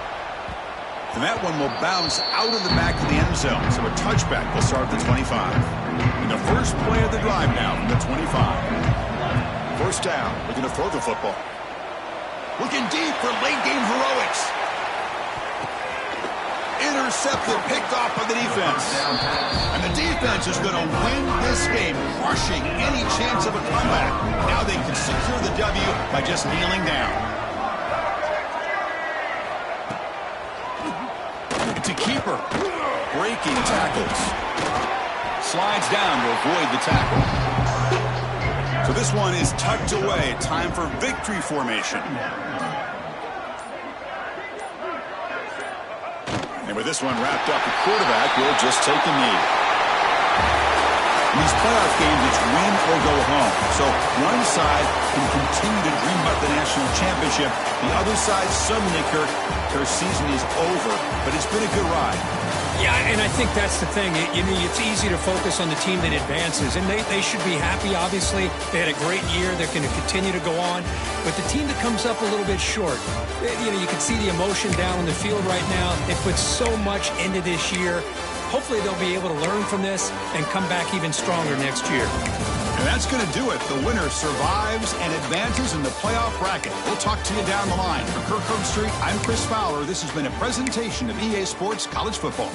And that one will bounce out of the back of the end zone. So a touchback will start at the 25. And the first play of the drive now from the 25. 1st down, looking to throw the football. Looking deep for late game heroics. Intercepted, picked off by the defense. And the defense is going to win this game, crushing any chance of a comeback. Now they can secure the W by just kneeling down. It's a keeper. Breaking tackles. Slides down to avoid the tackle. So this one is tucked away. Time for victory formation. And with this one wrapped up, the quarterback will just take a knee. In these playoff games, it's win or go home. So one side can continue to dream about the national championship. The other side, suddenly, Kirk, their season is over. But it's been a good ride. Yeah, and I think that's the thing. You know, it's easy to focus on the team that advances, and they should be happy, obviously. They had a great year. They're going to continue to go on. But the team that comes up a little bit short, you know, you can see the emotion down on the field right now. They put so much into this year. Hopefully they'll be able to learn from this and come back even stronger next year. And that's going to do it. The winner survives and advances in the playoff bracket. We'll talk to you down the line. For Kirk Herbstreit, I'm Chris Fowler. This has been a presentation of EA Sports College Football.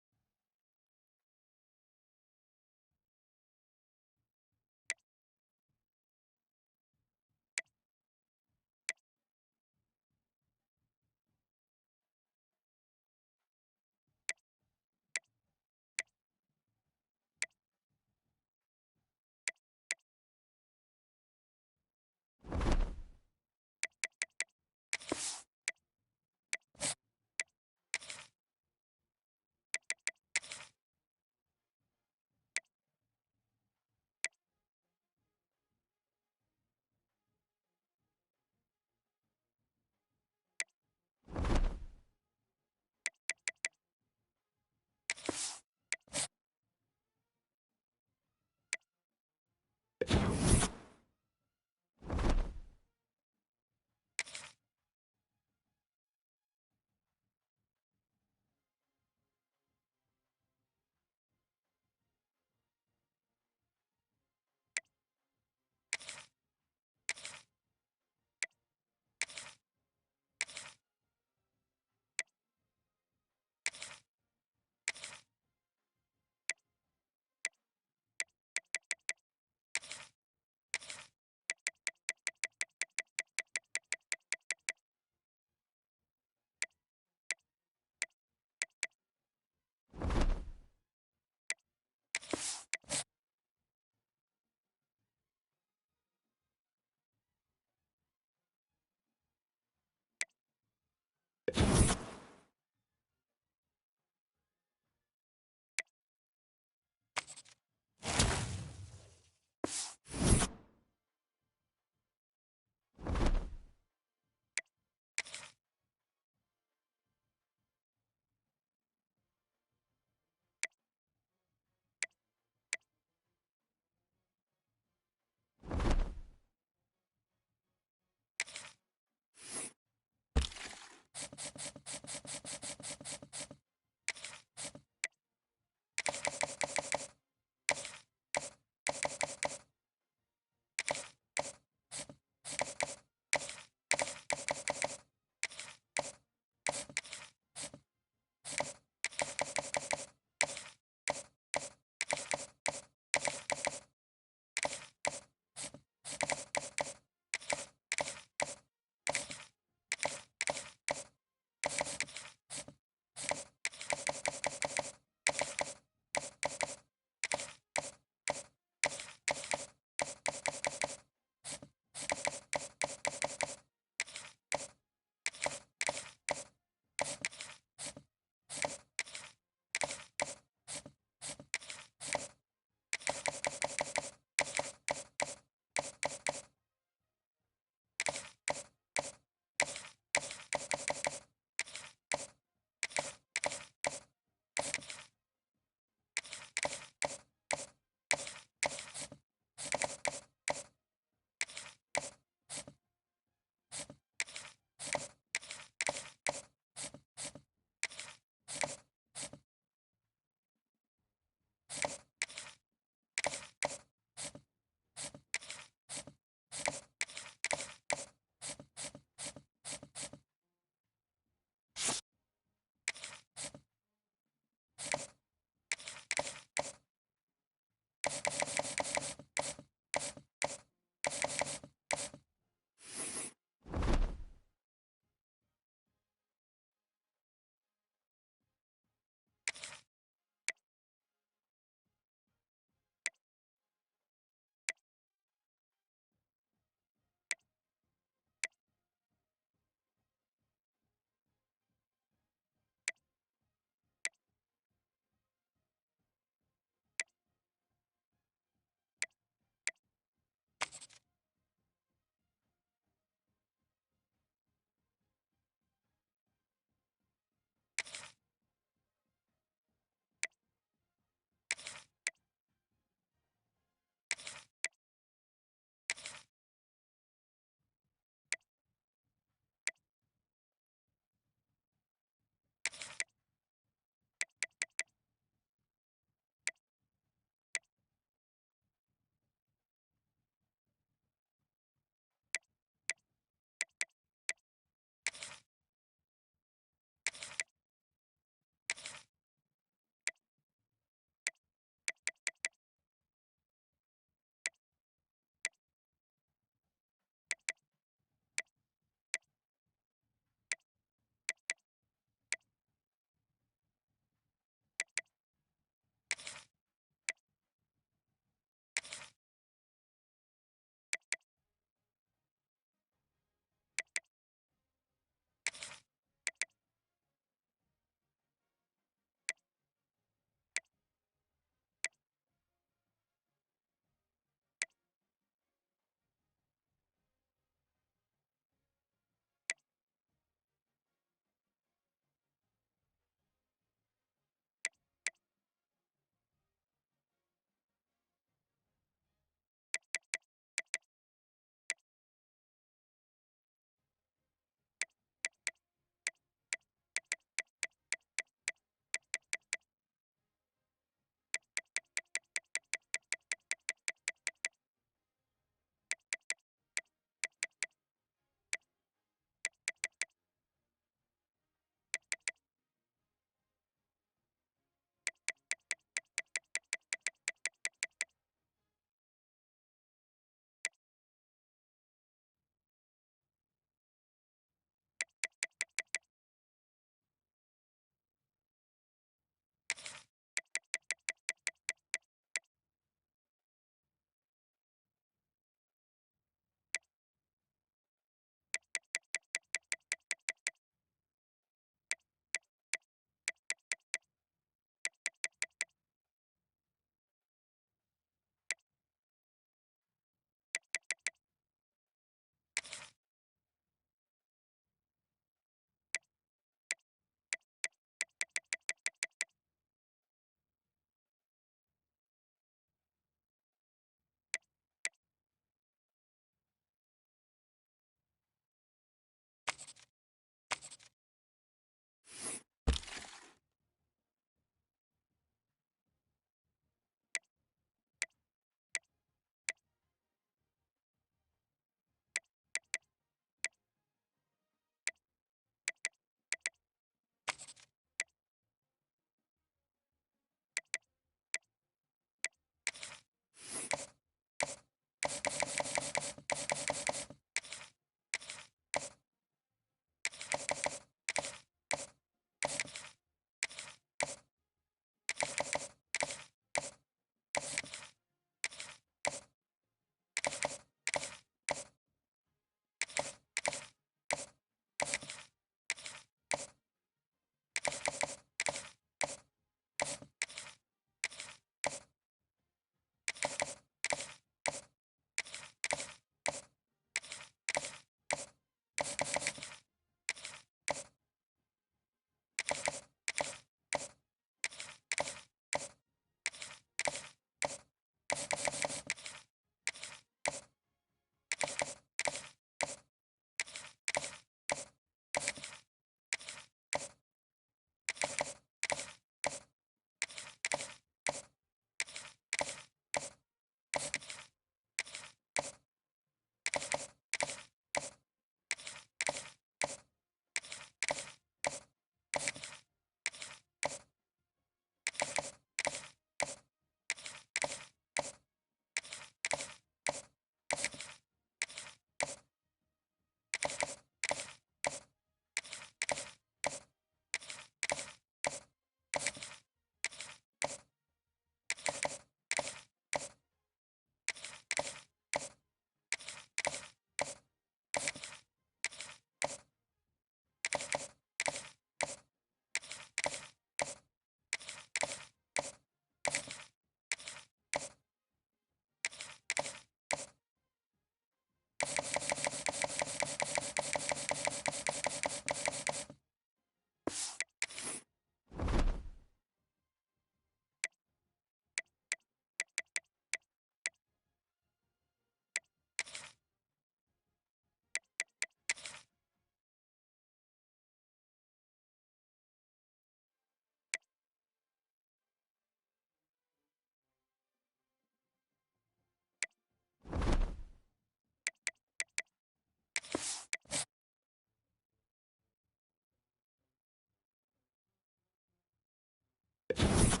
it.